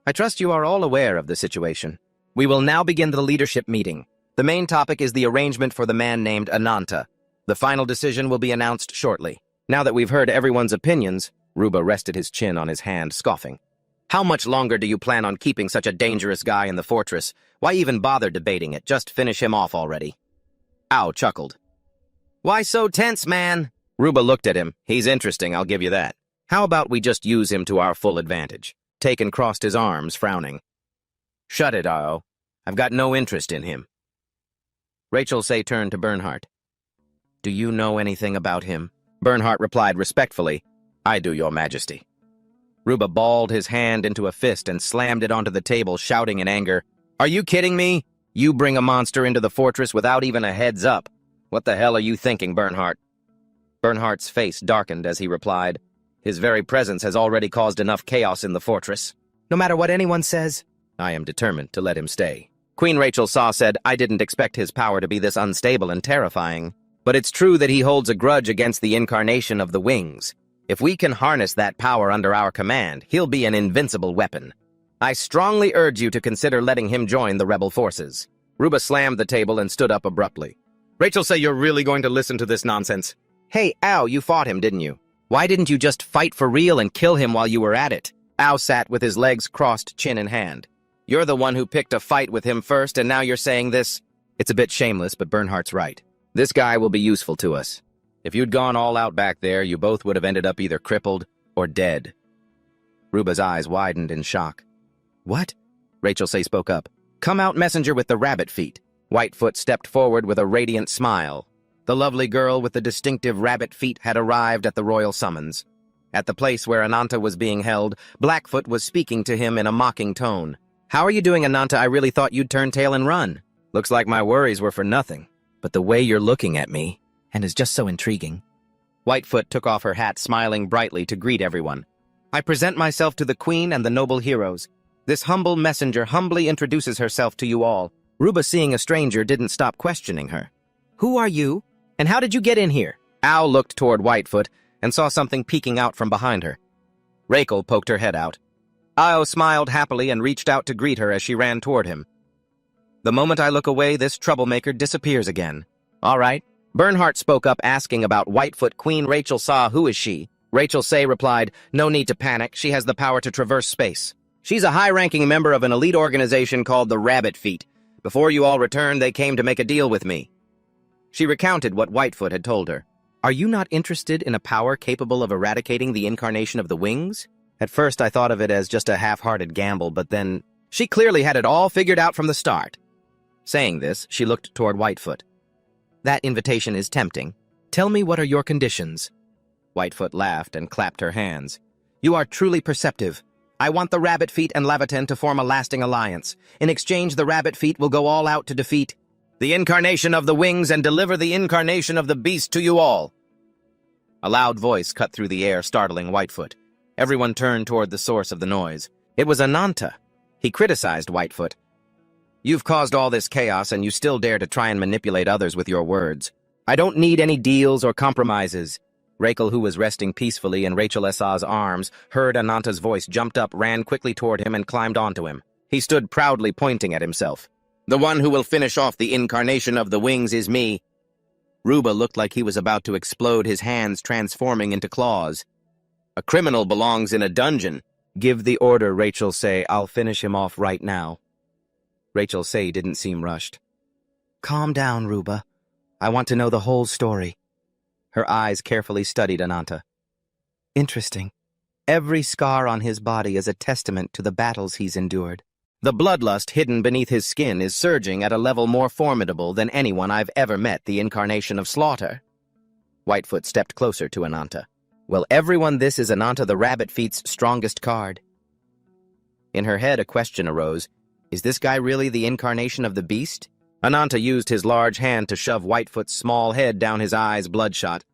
"I trust you are all aware of the situation. We will now begin the leadership meeting. The main topic is the arrangement for the man named Ananta. The final decision will be announced shortly. Now that we've heard everyone's opinions," Ruba rested his chin on his hand, scoffing. "How much longer do you plan on keeping such a dangerous guy in the fortress? Why even bother debating it? Just finish him off already." Ao chuckled. "Why so tense, man?" Ruba looked at him. "He's interesting, I'll give you that. How about we just use him to our full advantage?" Taken crossed his arms, frowning. "Shut it, Ao. I've got no interest in him." Rachel Say turned to Bernhardt. "Do you know anything about him?" Bernhardt replied respectfully, "I do, Your Majesty." Ruba balled his hand into a fist and slammed it onto the table, shouting in anger, "Are you kidding me? You bring a monster into the fortress without even a heads up. What the hell are you thinking, Bernhardt?" Bernhardt's face darkened as he replied, "His very presence has already caused enough chaos in the fortress. No matter what anyone says, I am determined to let him stay." Queen Rachel Saw said, "I didn't expect his power to be this unstable and terrifying. But it's true that he holds a grudge against the incarnation of the wings. If we can harness that power under our command, he'll be an invincible weapon. I strongly urge you to consider letting him join the rebel forces." Ruba slammed the table and stood up abruptly. "Rachel Say, you're really going to listen to this nonsense?" "Hey, Ao, you fought him, didn't you? Why didn't you just fight for real and kill him while you were at it?" Ao sat with his legs crossed, chin in hand. "You're the one who picked a fight with him first, and now you're saying this?" It's a bit shameless, but Bernhardt's right. This guy will be useful to us. If you'd gone all out back there, you both would have ended up either crippled or dead. Ruba's eyes widened in shock. "What?" Rachel Say spoke up. "Come out, messenger with the rabbit feet." Whitefoot stepped forward with a radiant smile. The lovely girl with the distinctive rabbit feet had arrived at the royal summons. At the place where Ananta was being held, Blackfoot was speaking to him in a mocking tone. "How are you doing, Ananta? I really thought you'd turn tail and run. Looks like my worries were for nothing. But the way you're looking at me, and is just so intriguing." Whitefoot took off her hat, smiling brightly to greet everyone. "I present myself to the queen and the noble heroes. This humble messenger humbly introduces herself to you all." Ruba, seeing a stranger, didn't stop questioning her. "Who are you? And how did you get in here?" Ao looked toward Whitefoot and saw something peeking out from behind her. Rachel poked her head out. Ao smiled happily and reached out to greet her as she ran toward him. "The moment I look away, this troublemaker disappears again." "All right." Bernhardt spoke up, asking about Whitefoot. Queen Rachel Saw, who is she? Rachel Say replied, "No need to panic. She has the power to traverse space. She's a high-ranking member of an elite organization called the Rabbit Feet. Before you all returned, they came to make a deal with me." She recounted what Whitefoot had told her. "Are you not interested in a power capable of eradicating the incarnation of the wings?" At first I thought of it as just a half-hearted gamble, but then she clearly had it all figured out from the start. Saying this, she looked toward Whitefoot. "That invitation is tempting. Tell me, what are your conditions?" Whitefoot laughed and clapped her hands. "You are truly perceptive. I want the Rabbit Feet and Lavitan to form a lasting alliance. In exchange, the Rabbit Feet will go all out to defeat the incarnation of the wings and deliver the incarnation of the beast to you all." A loud voice cut through the air, startling Whitefoot. Everyone turned toward the source of the noise. It was Ananta. He criticized Whitefoot. "You've caused all this chaos, and you still dare to try and manipulate others with your words. I don't need any deals or compromises." Rachel, who was resting peacefully in Rachel S.A.'s arms, heard Ananta's voice, jumped up, ran quickly toward him, and climbed onto him. He stood proudly pointing at himself. "The one who will finish off the incarnation of the wings is me." Ruba looked like he was about to explode, his hands transforming into claws. "A criminal belongs in a dungeon." "Give the order," Rachel Say. "I'll finish him off right now." Rachel Say didn't seem rushed. "Calm down, Ruba. I want to know the whole story." Her eyes carefully studied Ananta. "Interesting. Every scar on his body is a testament to the battles he's endured. The bloodlust hidden beneath his skin is surging at a level more formidable than anyone I've ever met, the incarnation of slaughter. Whitefoot stepped closer to Ananta. Well, everyone, this is Ananta the Rabbit-Feet's strongest card. In her head, a question arose. Is this guy really the incarnation of the beast? Ananta used his large hand to shove Whitefoot's small head down his eyes, bloodshot.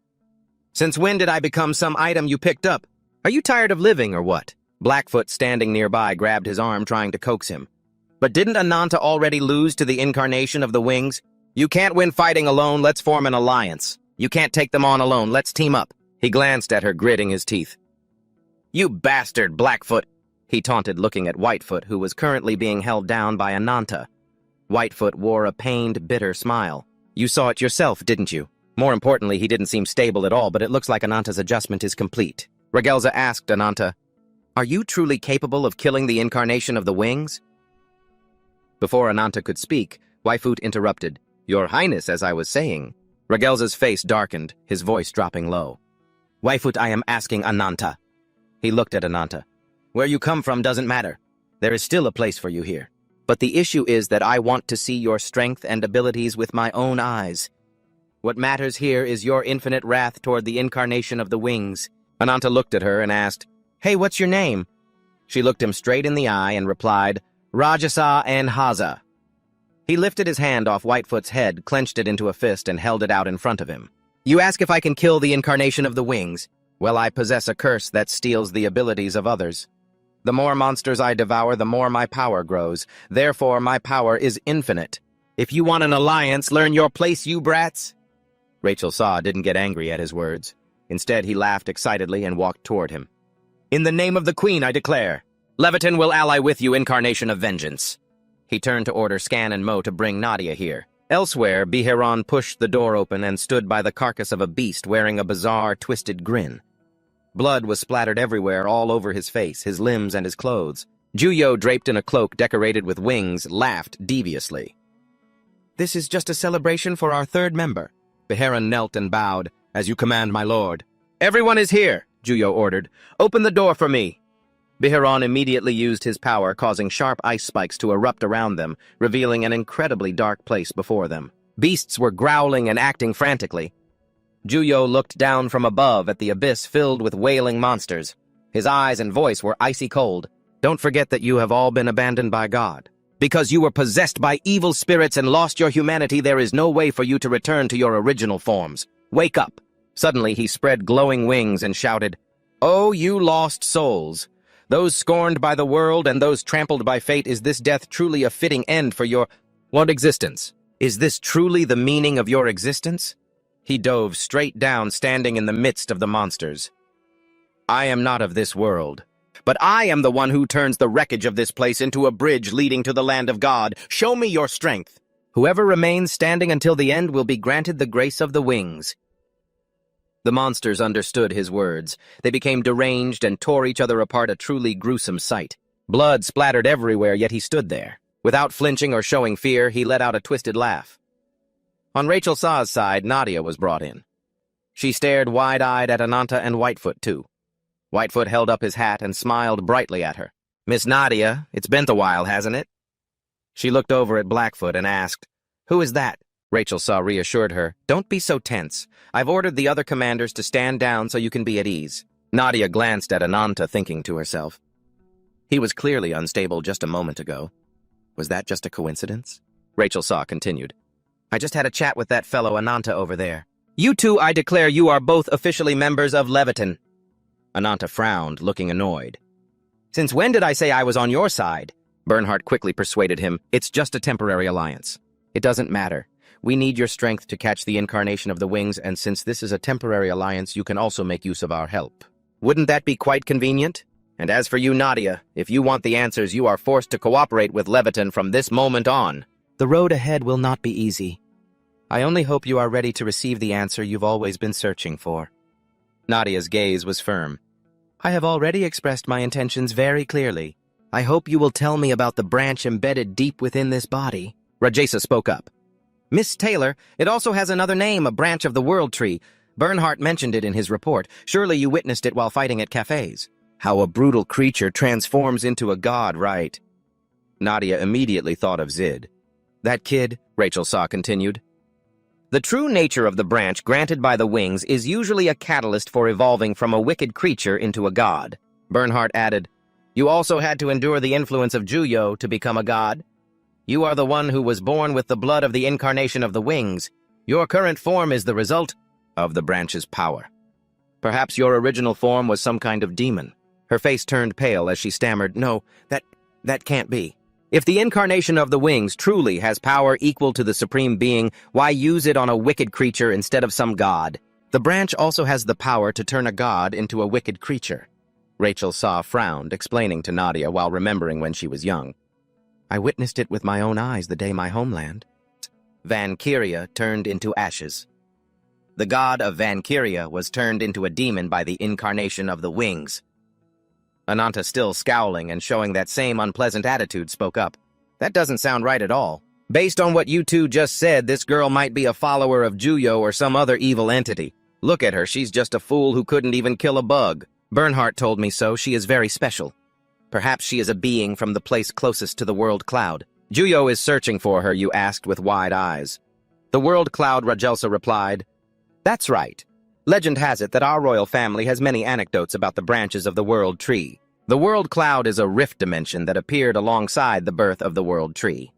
Since when did I become some item you picked up? Are you tired of living or what? Blackfoot, standing nearby, grabbed his arm, trying to coax him. But didn't Ananta already lose to the incarnation of the wings? You can't win fighting alone, let's form an alliance. You can't take them on alone, let's team up. He glanced at her, gritting his teeth. You bastard, Blackfoot, he taunted, looking at Whitefoot, who was currently being held down by Ananta. Whitefoot wore a pained, bitter smile. You saw it yourself, didn't you? More importantly, he didn't seem stable at all, but it looks like Ananta's adjustment is complete. Ragelza asked Ananta, Are you truly capable of killing the incarnation of the wings? Before Ananta could speak, Whitefoot interrupted. Your Highness, as I was saying. Ragelza's face darkened, his voice dropping low. Whitefoot, I am asking Ananta. He looked at Ananta. Where you come from doesn't matter. There is still a place for you here. But the issue is that I want to see your strength and abilities with my own eyes. What matters here is your infinite wrath toward the incarnation of the wings. Ananta looked at her and asked, Hey, what's your name? She looked him straight in the eye and replied, Rajasa and Haza. He lifted his hand off Whitefoot's head, clenched it into a fist, and held it out in front of him. You ask if I can kill the incarnation of the wings? Well, I possess a curse that steals the abilities of others. The more monsters I devour, the more my power grows. Therefore, my power is infinite. If you want an alliance, learn your place, you brats. Rachel Saw didn't get angry at his words. Instead, he laughed excitedly and walked toward him. In the name of the Queen, I declare, Leviton will ally with you, incarnation of vengeance. He turned to order Scan and Mo to bring Nadia here. Elsewhere, Biheron pushed the door open and stood by the carcass of a beast wearing a bizarre, twisted grin. Blood was splattered everywhere, all over his face, his limbs, and his clothes. Juyo, draped in a cloak decorated with wings, laughed deviously. This is just a celebration for our third member. Biheron knelt and bowed. As you command, my lord. Everyone is here, Juyo ordered. Open the door for me. Biheron immediately used his power, causing sharp ice spikes to erupt around them, revealing an incredibly dark place before them. Beasts were growling and acting frantically. Juyo looked down from above at the abyss filled with wailing monsters. His eyes and voice were icy cold. Don't forget that you have all been abandoned by God. Because you were possessed by evil spirits and lost your humanity, there is no way for you to return to your original forms. Wake up. Suddenly he spread glowing wings and shouted, Oh, you lost souls! Those scorned by the world and those trampled by fate, is this death truly a fitting end for your existence? Is this truly the meaning of your existence? He dove straight down, standing in the midst of the monsters. I am not of this world, but I am the one who turns the wreckage of this place into a bridge leading to the land of God. Show me your strength. Whoever remains standing until the end will be granted the grace of the wings. The monsters understood his words. They became deranged and tore each other apart, a truly gruesome sight. Blood splattered everywhere, yet he stood there. Without flinching or showing fear, he let out a twisted laugh. On Rachel Saw's side, Nadia was brought in. She stared wide-eyed at Ananta and Whitefoot, too. Whitefoot held up his hat and smiled brightly at her. Miss Nadia, it's been a while, hasn't it? She looked over at Blackfoot and asked, Who is that? Rachel Saw reassured her, Don't be so tense. I've ordered the other commanders to stand down so you can be at ease. Nadia glanced at Ananta, thinking to herself. He was clearly unstable just a moment ago. Was that just a coincidence? Rachel Saw continued. I just had a chat with that fellow Ananta over there. You two, I declare you are both officially members of Leviton. Ananta frowned, looking annoyed. Since when did I say I was on your side? Bernhardt quickly persuaded him. It's just a temporary alliance. It doesn't matter. We need your strength to catch the incarnation of the wings, and since this is a temporary alliance, you can also make use of our help. Wouldn't that be quite convenient? And as for you, Nadia, if you want the answers, you are forced to cooperate with Leviton from this moment on. The road ahead will not be easy. I only hope you are ready to receive the answer you've always been searching for. Nadia's gaze was firm. I have already expressed my intentions very clearly. I hope you will tell me about the branch embedded deep within this body. Rajasa spoke up. Miss Taylor, it also has another name, a branch of the World Tree. Bernhardt mentioned it in his report. Surely you witnessed it while fighting at cafes. How a brutal creature transforms into a god, right? Nadia immediately thought of Zid. That kid, Rachel Saw continued. The true nature of the branch granted by the wings is usually a catalyst for evolving from a wicked creature into a god. Bernhardt added, You also had to endure the influence of Juyo to become a god. You are the one who was born with the blood of the incarnation of the wings. Your current form is the result of the branch's power. Perhaps your original form was some kind of demon. Her face turned pale as she stammered, No, that can't be. If the incarnation of the wings truly has power equal to the supreme being, why use it on a wicked creature instead of some god? The branch also has the power to turn a god into a wicked creature. Rachel Saw frowned, explaining to Nadia while remembering when she was young. I witnessed it with my own eyes the day my homeland, Valkyria, turned into ashes. The god of Valkyria was turned into a demon by the incarnation of the wings. Ananta, still scowling and showing that same unpleasant attitude, spoke up. That doesn't sound right at all. Based on what you two just said, this girl might be a follower of Juyo or some other evil entity. Look at her, she's just a fool who couldn't even kill a bug. Bernhardt told me so. She is very special. Perhaps she is a being from the place closest to the world cloud. Juyo is searching for her, you asked with wide eyes. The world cloud, Rajelsa replied. That's right. Legend has it that our royal family has many anecdotes about the branches of the world tree. The world cloud is a rift dimension that appeared alongside the birth of the world tree.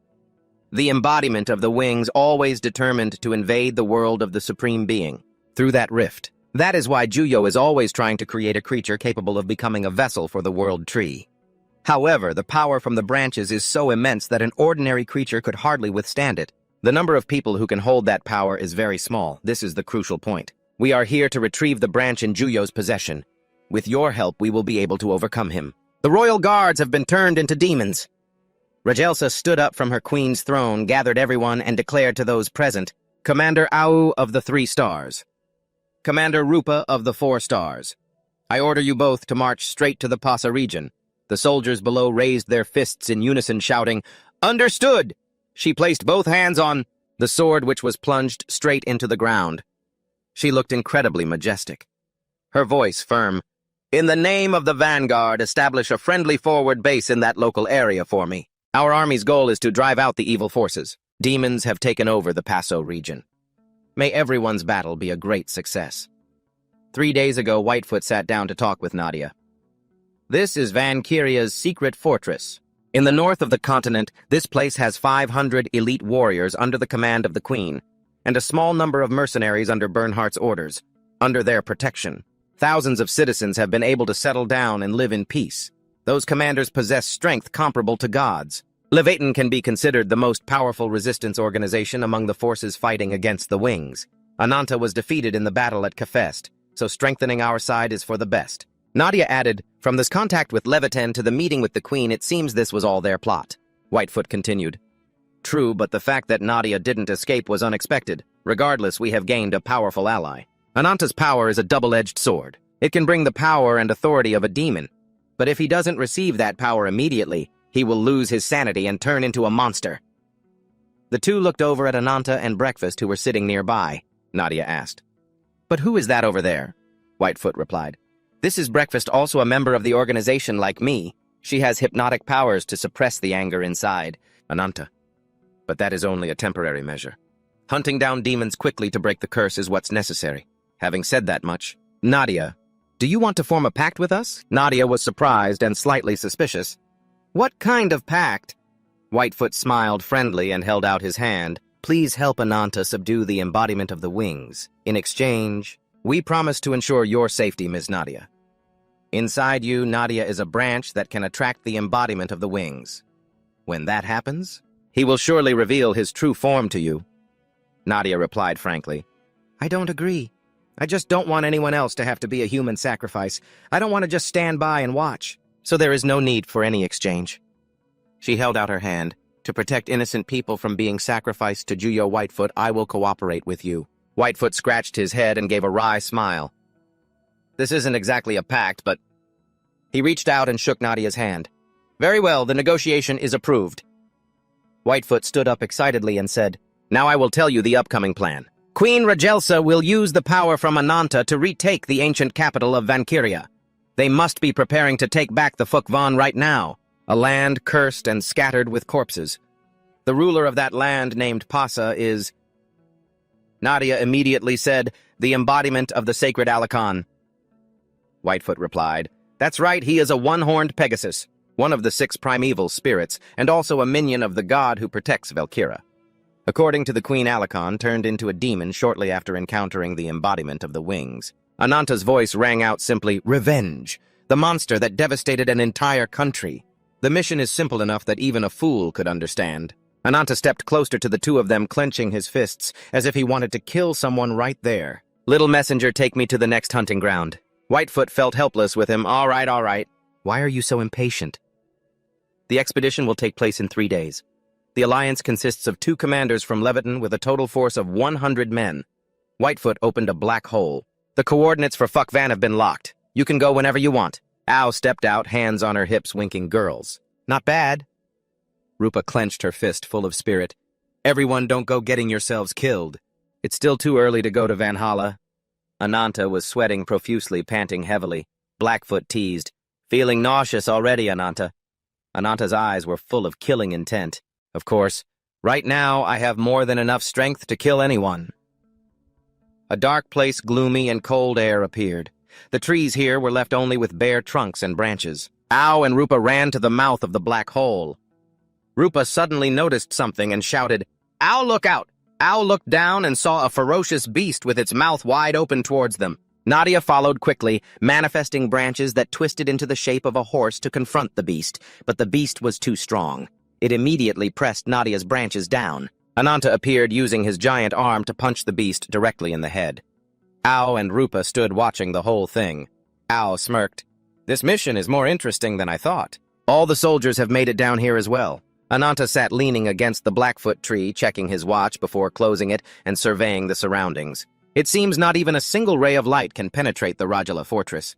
The embodiment of the wings always determined to invade the world of the supreme being through that rift. That is why Juyo is always trying to create a creature capable of becoming a vessel for the world tree. However, the power from the branches is so immense that an ordinary creature could hardly withstand it. The number of people who can hold that power is very small. This is the crucial point. We are here to retrieve the branch in Juyo's possession. With your help, we will be able to overcome him. The royal guards have been turned into demons. Rajelsa stood up from her queen's throne, gathered everyone, and declared to those present, Commander Au of the 3 stars. Commander Rupa of the 4 stars. I order you both to march straight to the Pasa region. The soldiers below raised their fists in unison, shouting, Understood! She placed both hands on the sword, which was plunged straight into the ground. She looked incredibly majestic. Her voice firm. In the name of the Vanguard, establish a friendly forward base in that local area for me. Our army's goal is to drive out the evil forces. Demons have taken over the Paso region. May everyone's battle be a great success. 3 days ago, Whitefoot sat down to talk with Nadia. This is Valkyria's secret fortress. In the north of the continent, this place has 500 elite warriors under the command of the Queen, and a small number of mercenaries under Bernhardt's orders. Under their protection, thousands of citizens have been able to settle down and live in peace. Those commanders possess strength comparable to gods. Leviathan can be considered the most powerful resistance organization among the forces fighting against the wings. Ananta was defeated in the battle at Kefest, so strengthening our side is for the best. Nadia added, From this contact with Leviathan to the meeting with the Queen, it seems this was all their plot. Whitefoot continued. True, but the fact that Nadia didn't escape was unexpected. Regardless, we have gained a powerful ally. Ananta's power is a double-edged sword. It can bring the power and authority of a demon. But if he doesn't receive that power immediately, he will lose his sanity and turn into a monster. The two looked over at Ananta and Breakfast, who were sitting nearby. Nadia asked. But who is that over there? Whitefoot replied. This is Breakfast, also a member of the organization like me. She has hypnotic powers to suppress the anger inside. Ananta. But that is only a temporary measure. Hunting down demons quickly to break the curse is what's necessary. Having said that much, Nadia, do you want to form a pact with us? Nadia was surprised and slightly suspicious. What kind of pact? Whitefoot smiled friendly and held out his hand. Please help Ananta subdue the embodiment of the wings. In exchange, we promise to ensure your safety, Ms. Nadia. Inside you, Nadia is a branch that can attract the embodiment of the wings. When that happens, he will surely reveal his true form to you. Nadia replied frankly, I don't agree. I just don't want anyone else to have to be a human sacrifice. I don't want to just stand by and watch. So there is no need for any exchange. She held out her hand. To protect innocent people from being sacrificed to Juyo Whitefoot, I will cooperate with you. Whitefoot scratched his head and gave a wry smile. This isn't exactly a pact, but... He reached out and shook Nadia's hand. Very well, the negotiation is approved. Whitefoot stood up excitedly and said, Now I will tell you the upcoming plan. Queen Rajelsa will use the power from Ananta to retake the ancient capital of Valkyria. They must be preparing to take back the Fukvan right now. a land cursed and scattered with corpses. The ruler of that land, named Pasa, is... Nadia immediately said, the embodiment of the sacred Alicon. Whitefoot replied, that's right, he is a one-horned Pegasus, one of the 6 primeval spirits, and also a minion of the god who protects Valkyra. According to the Queen Alicon, turned into a demon shortly after encountering the embodiment of the wings. Ananta's voice rang out simply, revenge, the monster that devastated an entire country. The mission is simple enough that even a fool could understand. Ananta stepped closer to the two of them, clenching his fists, as if he wanted to kill someone right there. Little messenger, take me to the next hunting ground. Whitefoot felt helpless with him. All right, all right. Why are you so impatient? The expedition will take place in 3 days. The alliance consists of 2 commanders from Leviton with a total force of 100 men. Whitefoot opened a black hole. The coordinates for Fuck Van have been locked. You can go whenever you want. Ao stepped out, hands on her hips, winking girls. Not bad. Rupa clenched her fist, full of spirit. Everyone don't go getting yourselves killed. It's still too early to go to Valhalla. Ananta was sweating profusely, panting heavily. Blackfoot teased. Feeling nauseous already, Ananta. Ananta's eyes were full of killing intent. Of course, right now I have more than enough strength to kill anyone. A dark place, gloomy and cold air appeared. The trees here were left only with bare trunks and branches. Ao and Rupa ran to the mouth of the black hole. Rupa suddenly noticed something and shouted, Ao, look out! Ao looked down and saw a ferocious beast with its mouth wide open towards them. Nadia followed quickly, manifesting branches that twisted into the shape of a horse to confront the beast, but the beast was too strong. It immediately pressed Nadia's branches down. Ananta appeared using his giant arm to punch the beast directly in the head. Ao and Rupa stood watching the whole thing. Ao smirked. This mission is more interesting than I thought. All the soldiers have made it down here as well. Ananta sat leaning against the Blackfoot tree, checking his watch before closing it and surveying the surroundings. It seems not even a single ray of light can penetrate the Rajala fortress.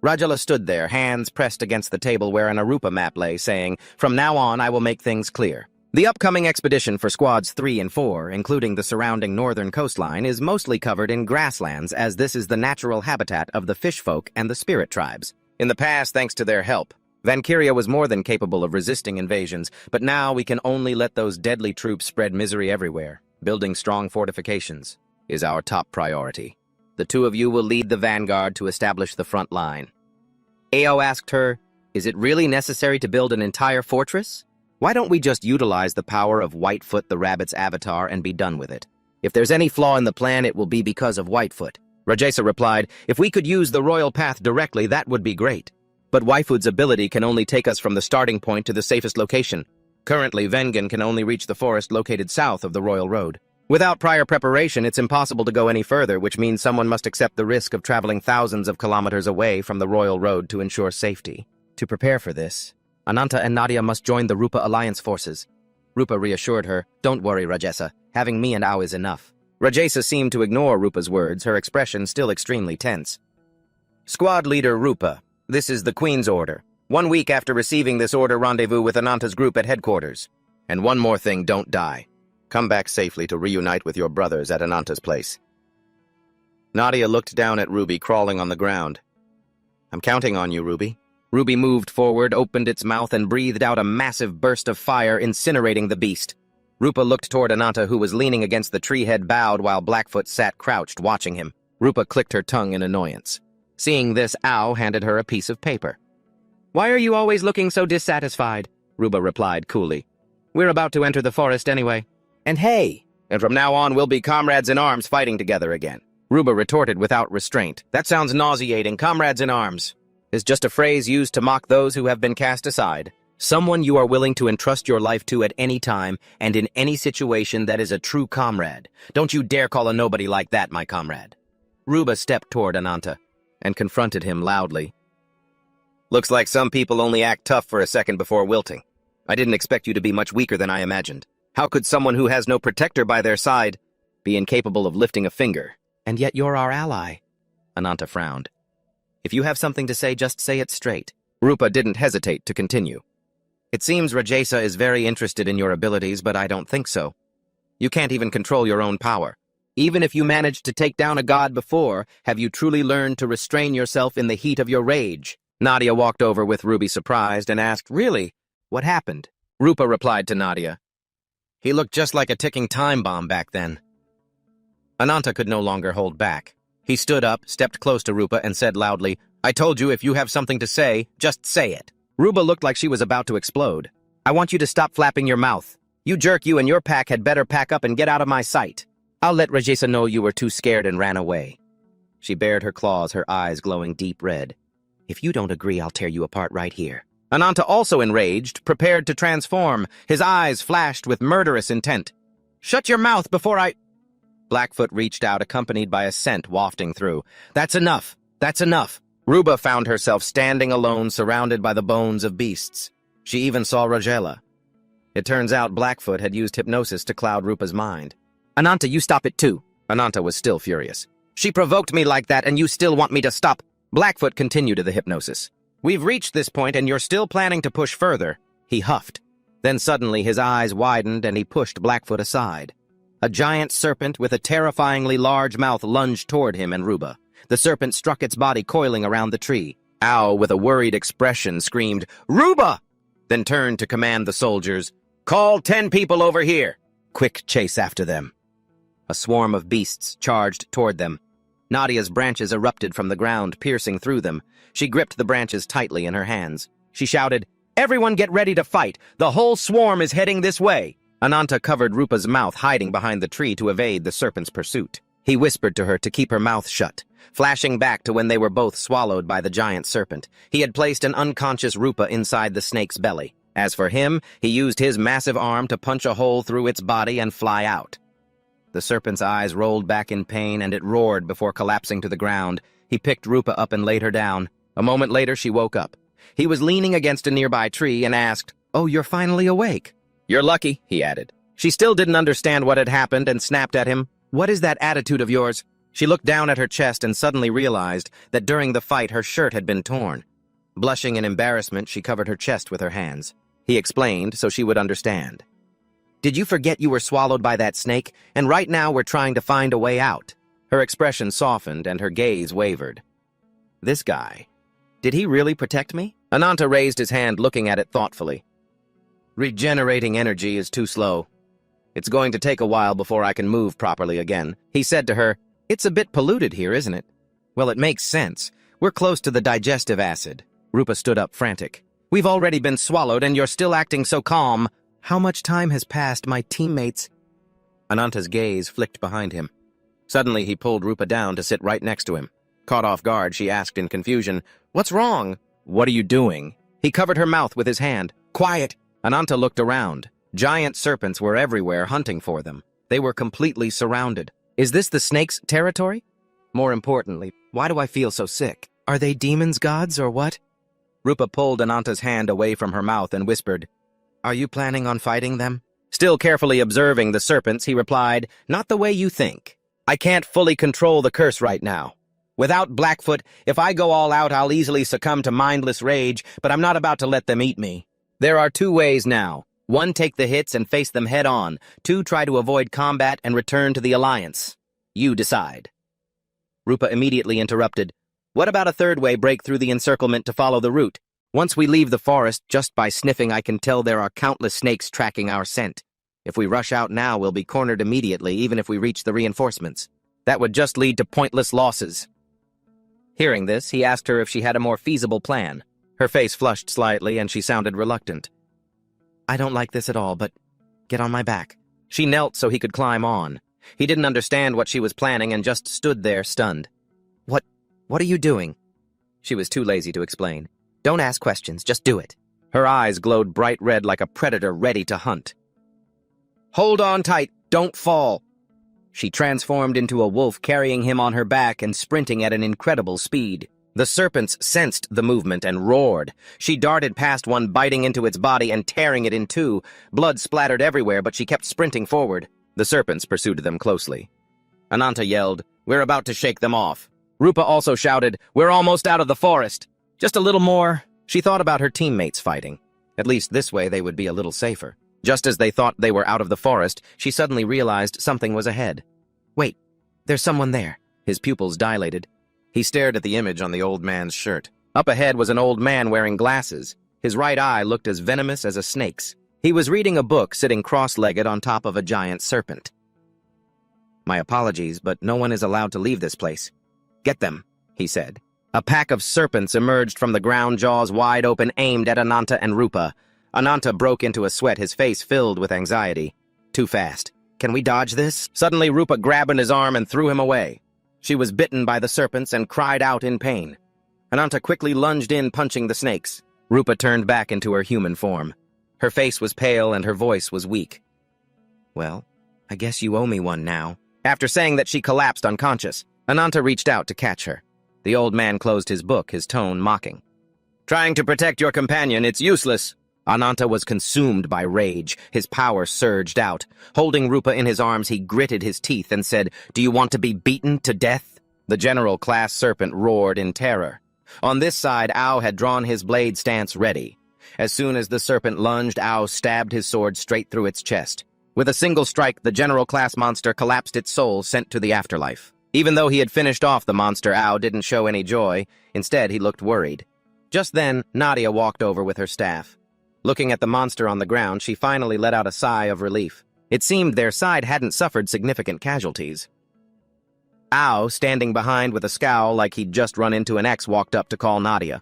Rajala stood there, hands pressed against the table where an Arupa map lay, saying, From now on, I will make things clear. The upcoming expedition for Squads 3 and 4, including the surrounding northern coastline, is mostly covered in grasslands, as this is the natural habitat of the fish folk and the spirit tribes. In the past, thanks to their help, Valkyria was more than capable of resisting invasions, but now we can only let those deadly troops spread misery everywhere. Building strong fortifications is our top priority. The 2 of you will lead the vanguard to establish the front line. Ao asked her, Is it really necessary to build an entire fortress? Why don't we just utilize the power of Whitefoot the rabbit's avatar and be done with it? If there's any flaw in the plan, it will be because of Whitefoot. Rajesa replied, If we could use the royal path directly, that would be great. But Whitefoot's ability can only take us from the starting point to the safest location. Currently, Vengen can only reach the forest located south of the royal road. Without prior preparation, it's impossible to go any further, which means someone must accept the risk of traveling thousands of kilometers away from the royal road to ensure safety. To prepare for this, Ananta and Nadia must join the Rupa alliance forces. Rupa reassured her, Don't worry, Rajesa. Having me and Ao is enough. Rajesa seemed to ignore Rupa's words, her expression still extremely tense. Squad leader Rupa, this is the Queen's order. 1 week after receiving this order, rendezvous with Ananta's group at headquarters. And one more thing, don't die. Come back safely to reunite with your brothers at Ananta's place. Nadia looked down at Ruby crawling on the ground. I'm counting on you, Ruby. Ruby moved forward, opened its mouth, and breathed out a massive burst of fire, incinerating the beast. Rupa looked toward Ananta, who was leaning against the tree head bowed while Blackfoot sat crouched, watching him. Rupa clicked her tongue in annoyance. Seeing this, Ao handed her a piece of paper. Why are you always looking so dissatisfied? Rupa replied coolly. We're about to enter the forest anyway. And hey, and from now on we'll be comrades in arms fighting together again. Ruba retorted without restraint. That sounds nauseating. Comrades in arms is just a phrase used to mock those who have been cast aside. Someone you are willing to entrust your life to at any time and in any situation that is a true comrade. Don't you dare call a nobody like that my comrade. Ruba stepped toward Ananta and confronted him loudly. Looks like some people only act tough for a second before wilting. I didn't expect you to be much weaker than I imagined. How could someone who has no protector by their side be incapable of lifting a finger? And yet you're our ally. Ananta frowned. If you have something to say, just say it straight. Rupa didn't hesitate to continue. It seems Rajesa is very interested in your abilities, but I don't think so. You can't even control your own power. Even if you managed to take down a god before, have you truly learned to restrain yourself in the heat of your rage? Nadia walked over with Ruby surprised and asked, Really? What happened? Rupa replied to Nadia. He looked just like a ticking time bomb back then. Ananta could no longer hold back. He stood up, stepped close to Rupa, and said loudly, I told you if you have something to say, just say it. Rupa looked like she was about to explode. I want you to stop flapping your mouth. You jerk, you and your pack had better pack up and get out of my sight. I'll let Rajesa know you were too scared and ran away. She bared her claws, her eyes glowing deep red. If you don't agree, I'll tear you apart right here. Ananta, also enraged, prepared to transform. His eyes flashed with murderous intent. Shut your mouth before I... Blackfoot reached out, accompanied by a scent wafting through. That's enough. That's enough. Ruba found herself standing alone, surrounded by the bones of beasts. She even saw Rajela. It turns out Blackfoot had used hypnosis to cloud Rupa's mind. Ananta, you stop it too. Ananta was still furious. She provoked me like that, and you still want me to stop. Blackfoot continued the hypnosis. We've reached this point, and you're still planning to push further. He huffed. Then suddenly his eyes widened, and he pushed Blackfoot aside. A giant serpent with a terrifyingly large mouth lunged toward him and Ruba. The serpent struck its body coiling around the tree. Ao, with a worried expression, screamed, Ruba! Then turned to command the soldiers, Call 10 people over here! Quick chase after them. A swarm of beasts charged toward them. Nadia's branches erupted from the ground, piercing through them. She gripped the branches tightly in her hands. She shouted, Everyone get ready to fight! The whole swarm is heading this way! Ananta covered Rupa's mouth, hiding behind the tree to evade the serpent's pursuit. He whispered to her to keep her mouth shut, flashing back to when they were both swallowed by the giant serpent. He had placed an unconscious Rupa inside the snake's belly. As for him, he used his massive arm to punch a hole through its body and fly out. The serpent's eyes rolled back in pain, and it roared before collapsing to the ground. He picked Rupa up and laid her down. A moment later, she woke up. He was leaning against a nearby tree and asked, Oh, you're finally awake. You're lucky, he added. She still didn't understand what had happened and snapped at him. What is that attitude of yours? She looked down at her chest and suddenly realized that during the fight her shirt had been torn. Blushing in embarrassment, she covered her chest with her hands. He explained so she would understand. Did you forget you were swallowed by that snake, and right now we're trying to find a way out? Her expression softened and her gaze wavered. This guy, did he really protect me? Ananta raised his hand, looking at it thoughtfully. Regenerating energy is too slow. It's going to take a while before I can move properly again. He said to her, It's a bit polluted here, isn't it? Well, it makes sense. We're close to the digestive acid. Rupa stood up, frantic. We've already been swallowed, and you're still acting so calm. How much time has passed, my teammates? Ananta's gaze flicked behind him. Suddenly, he pulled Rupa down to sit right next to him. Caught off guard, she asked in confusion, What's wrong? What are you doing? He covered her mouth with his hand. Quiet! Ananta looked around. Giant serpents were everywhere, hunting for them. They were completely surrounded. Is this the snake's territory? More importantly, why do I feel so sick? Are they demons, gods, or what? Rupa pulled Ananta's hand away from her mouth and whispered, Are you planning on fighting them? Still carefully observing the serpents, he replied, Not the way you think. I can't fully control the curse right now. Without Blackfoot, if I go all out, I'll easily succumb to mindless rage, but I'm not about to let them eat me. There are 2 ways now. 1, take the hits and face them head on. 2, try to avoid combat and return to the Alliance. You decide. Rupa immediately interrupted. What about a 3rd way, break through the encirclement to follow the route? Once we leave the forest, just by sniffing I can tell there are countless snakes tracking our scent. If we rush out now, we'll be cornered immediately, even if we reach the reinforcements. That would just lead to pointless losses. Hearing this, he asked her if she had a more feasible plan. Her face flushed slightly, and she sounded reluctant. I don't like this at all, but get on my back. She knelt so he could climb on. He didn't understand what she was planning and just stood there, stunned. What are you doing? She was too lazy to explain. Don't ask questions, just do it. Her eyes glowed bright red like a predator ready to hunt. Hold on tight, don't fall. She transformed into a wolf, carrying him on her back and sprinting at an incredible speed. The serpents sensed the movement and roared. She darted past one, biting into its body and tearing it in 2. Blood splattered everywhere, but she kept sprinting forward. The serpents pursued them closely. Ananta yelled, We're about to shake them off. Rupa also shouted, We're almost out of the forest. Just a little more. She thought about her teammates fighting. At least this way they would be a little safer. Just as they thought they were out of the forest, she suddenly realized something was ahead. Wait, there's someone there. His pupils dilated. He stared at the image on the old man's shirt. Up ahead was an old man wearing glasses. His right eye looked as venomous as a snake's. He was reading a book sitting cross-legged on top of a giant serpent. "My apologies, but no one is allowed to leave this place." "Get them," he said. A pack of serpents emerged from the ground, jaws wide open, aimed at Ananta and Rupa. Ananta broke into a sweat, his face filled with anxiety. Too fast. "Can we dodge this?" Suddenly, Rupa grabbed his arm and threw him away. She was bitten by the serpents and cried out in pain. Ananta quickly lunged in, punching the snakes. Rupa turned back into her human form. Her face was pale and her voice was weak. "Well, I guess you owe me one now." After saying that, she collapsed unconscious. Ananta reached out to catch her. The old man closed his book, his tone mocking. "Trying to protect your companion, it's useless." Ananta was consumed by rage. His power surged out. Holding Rupa in his arms, he gritted his teeth and said, "Do you want to be beaten to death?" The general class serpent roared in terror. On this side, Ao had drawn his blade stance ready. As soon as the serpent lunged, Ao stabbed his sword straight through its chest. With a single strike, the general class monster collapsed, its soul sent to the afterlife. Even though he had finished off the monster, Ao didn't show any joy. Instead, he looked worried. Just then, Nadia walked over with her staff. Looking at the monster on the ground, she finally let out a sigh of relief. It seemed their side hadn't suffered significant casualties. Ao, standing behind with a scowl like he'd just run into an ex, walked up to call Nadia.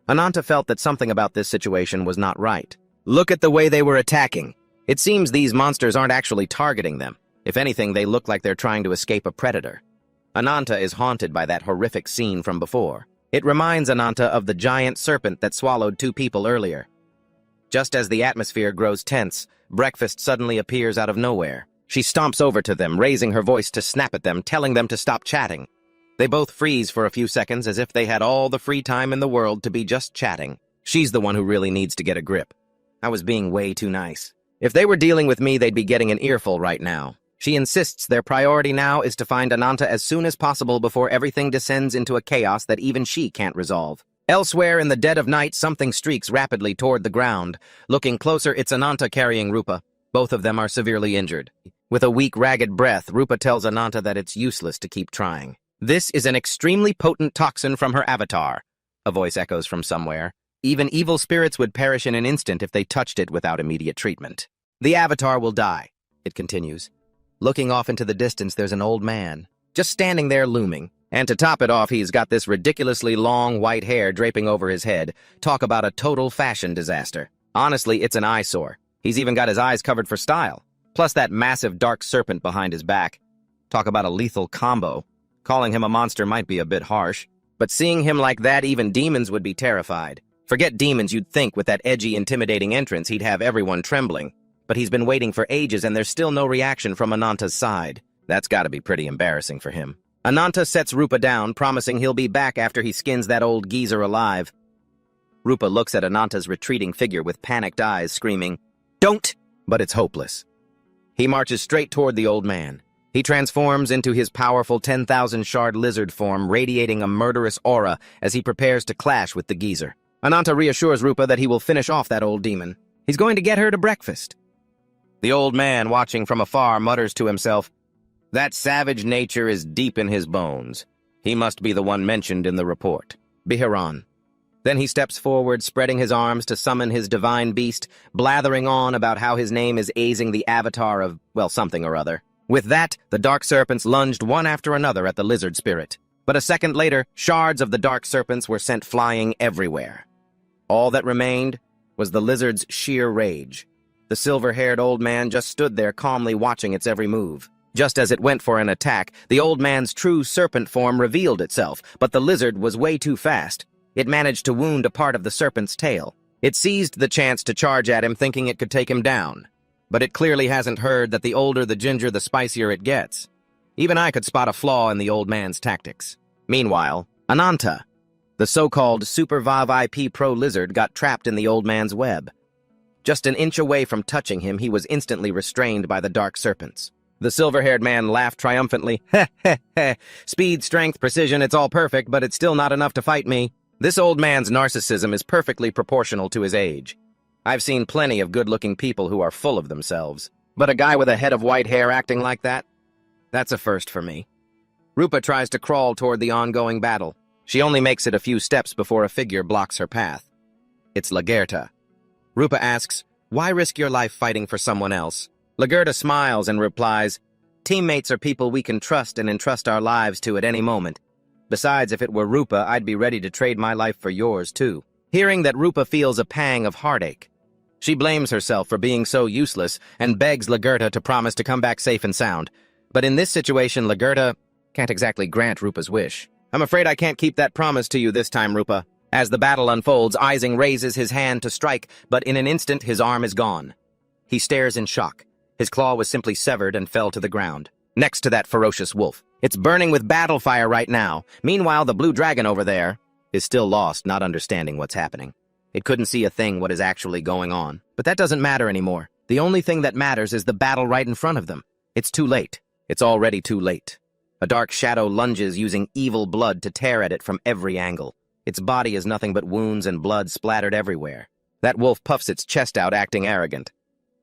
Ananta felt that something about this situation was not right. Look at the way they were attacking. It seems these monsters aren't actually targeting them. If anything, they look like they're trying to escape a predator. Ananta is haunted by that horrific scene from before. It reminds Ananta of the giant serpent that swallowed 2 people earlier. Just as the atmosphere grows tense, Breakfast suddenly appears out of nowhere. She stomps over to them, raising her voice to snap at them, telling them to stop chatting. They both freeze for a few seconds as if they had all the free time in the world to be just chatting. She's the one who really needs to get a grip. I was being way too nice. If they were dealing with me, they'd be getting an earful right now. She insists their priority now is to find Ananta as soon as possible before everything descends into a chaos that even she can't resolve. Elsewhere in the dead of night, something streaks rapidly toward the ground. Looking closer, it's Ananta carrying Rupa. Both of them are severely injured. With a weak, ragged breath, Rupa tells Ananta that it's useless to keep trying. "This is an extremely potent toxin from her avatar," a voice echoes from somewhere. "Even evil spirits would perish in an instant if they touched it without immediate treatment. The avatar will die," it continues. Looking off into the distance, there's an old man, just standing there looming. And to top it off, he's got this ridiculously long white hair draping over his head. Talk about a total fashion disaster. Honestly, it's an eyesore. He's even got his eyes covered for style. Plus that massive dark serpent behind his back. Talk about a lethal combo. Calling him a monster might be a bit harsh, but seeing him like that, even demons would be terrified. Forget demons, you'd think with that edgy, intimidating entrance he'd have everyone trembling. But he's been waiting for ages and there's still no reaction from Ananta's side. That's gotta be pretty embarrassing for him. Ananta sets Rupa down, promising he'll be back after he skins that old geezer alive. Rupa looks at Ananta's retreating figure with panicked eyes, screaming, "Don't!" But it's hopeless. He marches straight toward the old man. He transforms into his powerful 10,000 shard lizard form, radiating a murderous aura as he prepares to clash with the geezer. Ananta reassures Rupa that he will finish off that old demon. He's going to get her to breakfast. The old man, watching from afar, mutters to himself, "That savage nature is deep in his bones. He must be the one mentioned in the report, Biharan." Then he steps forward, spreading his arms to summon his divine beast, blathering on about how his name is Azing, the avatar of, well, something or other. With that, the dark serpents lunged one after another at the lizard spirit. But a second later, shards of the dark serpents were sent flying everywhere. All that remained was the lizard's sheer rage. The silver-haired old man just stood there calmly watching its every move. Just as it went for an attack, the old man's true serpent form revealed itself, but the lizard was way too fast. It managed to wound a part of the serpent's tail. It seized the chance to charge at him, thinking it could take him down. But it clearly hasn't heard that the older the ginger, the spicier it gets. Even I could spot a flaw in the old man's tactics. Meanwhile, Ananta, the so-called Super Vav IP Pro Lizard, got trapped in the old man's web. Just an inch away from touching him, he was instantly restrained by the dark serpents. The silver-haired man laughed triumphantly. "Heh, heh, heh. Speed, strength, precision, it's all perfect, but it's still not enough to fight me. This old man's narcissism is perfectly proportional to his age. I've seen plenty of good-looking people who are full of themselves. But a guy with a head of white hair acting like that? That's a first for me." Rupa tries to crawl toward the ongoing battle. She only makes it a few steps before a figure blocks her path. It's Lagerta. Rupa asks, "Why risk your life fighting for someone else?" Lagerta smiles and replies, "Teammates are people we can trust and entrust our lives to at any moment. Besides, if it were Rupa, I'd be ready to trade my life for yours, too." Hearing that, Rupa feels a pang of heartache. She blames herself for being so useless and begs Lagerta to promise to come back safe and sound. But in this situation, Lagerta can't exactly grant Rupa's wish. "I'm afraid I can't keep that promise to you this time, Rupa." As the battle unfolds, Ising raises his hand to strike, but in an instant his arm is gone. He stares in shock. His claw was simply severed and fell to the ground, next to that ferocious wolf. It's burning with battle fire right now. Meanwhile, the blue dragon over there is still lost, not understanding what's happening. It couldn't see a thing what is actually going on. But that doesn't matter anymore. The only thing that matters is the battle right in front of them. It's too late. It's already too late. A dark shadow lunges, using evil blood to tear at it from every angle. Its body is nothing but wounds and blood splattered everywhere. That wolf puffs its chest out, acting arrogant.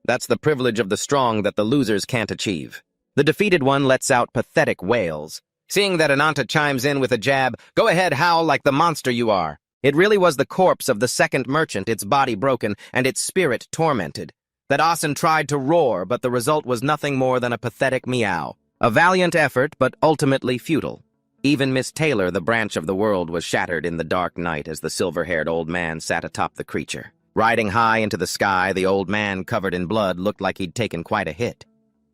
That's the privilege of the strong that the losers can't achieve. The defeated one lets out pathetic wails. Seeing that Ananta chimes in with a jab, "Go ahead, howl like the monster you are." It really was the corpse of the second merchant, its body broken and its spirit tormented. That Asen tried to roar, but the result was nothing more than a pathetic meow. A valiant effort, but ultimately futile. Even Miss Taylor, the branch of the world, was shattered in the dark night as the silver-haired old man sat atop the creature. Riding high into the sky, the old man, covered in blood, looked like he'd taken quite a hit.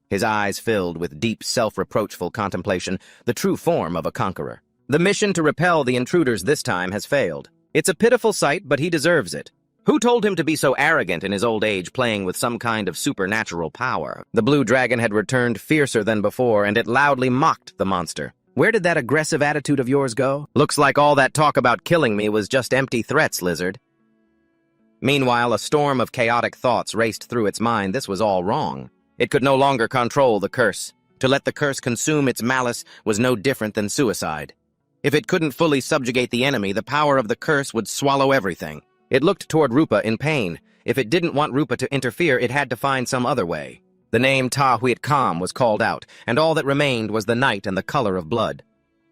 His eyes filled with deep, self-reproachful contemplation, the true form of a conqueror. The mission to repel the intruders this time has failed. It's a pitiful sight, but he deserves it. Who told him to be so arrogant in his old age, playing with some kind of supernatural power? The blue dragon had returned fiercer than before, and it loudly mocked the monster. "Where did that aggressive attitude of yours go? Looks like all that talk about killing me was just empty threats, lizard." Meanwhile, a storm of chaotic thoughts raced through its mind. This was all wrong. It could no longer control the curse. To let the curse consume its malice was no different than suicide. If it couldn't fully subjugate the enemy, the power of the curse would swallow everything. It looked toward Rupa in pain. If it didn't want Rupa to interfere, it had to find some other way. The name Ta Huit Kam was called out, and all that remained was the night and the color of blood.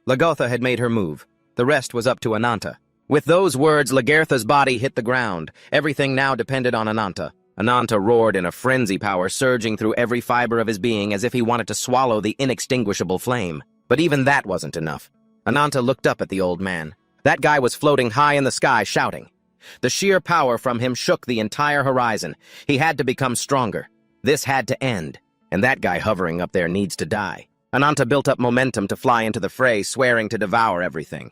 Lagertha had made her move. The rest was up to Ananta. With those words, Lagertha's body hit the ground. Everything now depended on Ananta. Ananta roared in a frenzy, power surging through every fiber of his being as if he wanted to swallow the inextinguishable flame. But even that wasn't enough. Ananta looked up at the old man. That guy was floating high in the sky, shouting. The sheer power from him shook the entire horizon. He had to become stronger. This had to end, and that guy hovering up there needs to die. Ananta built up momentum to fly into the fray, swearing to devour everything.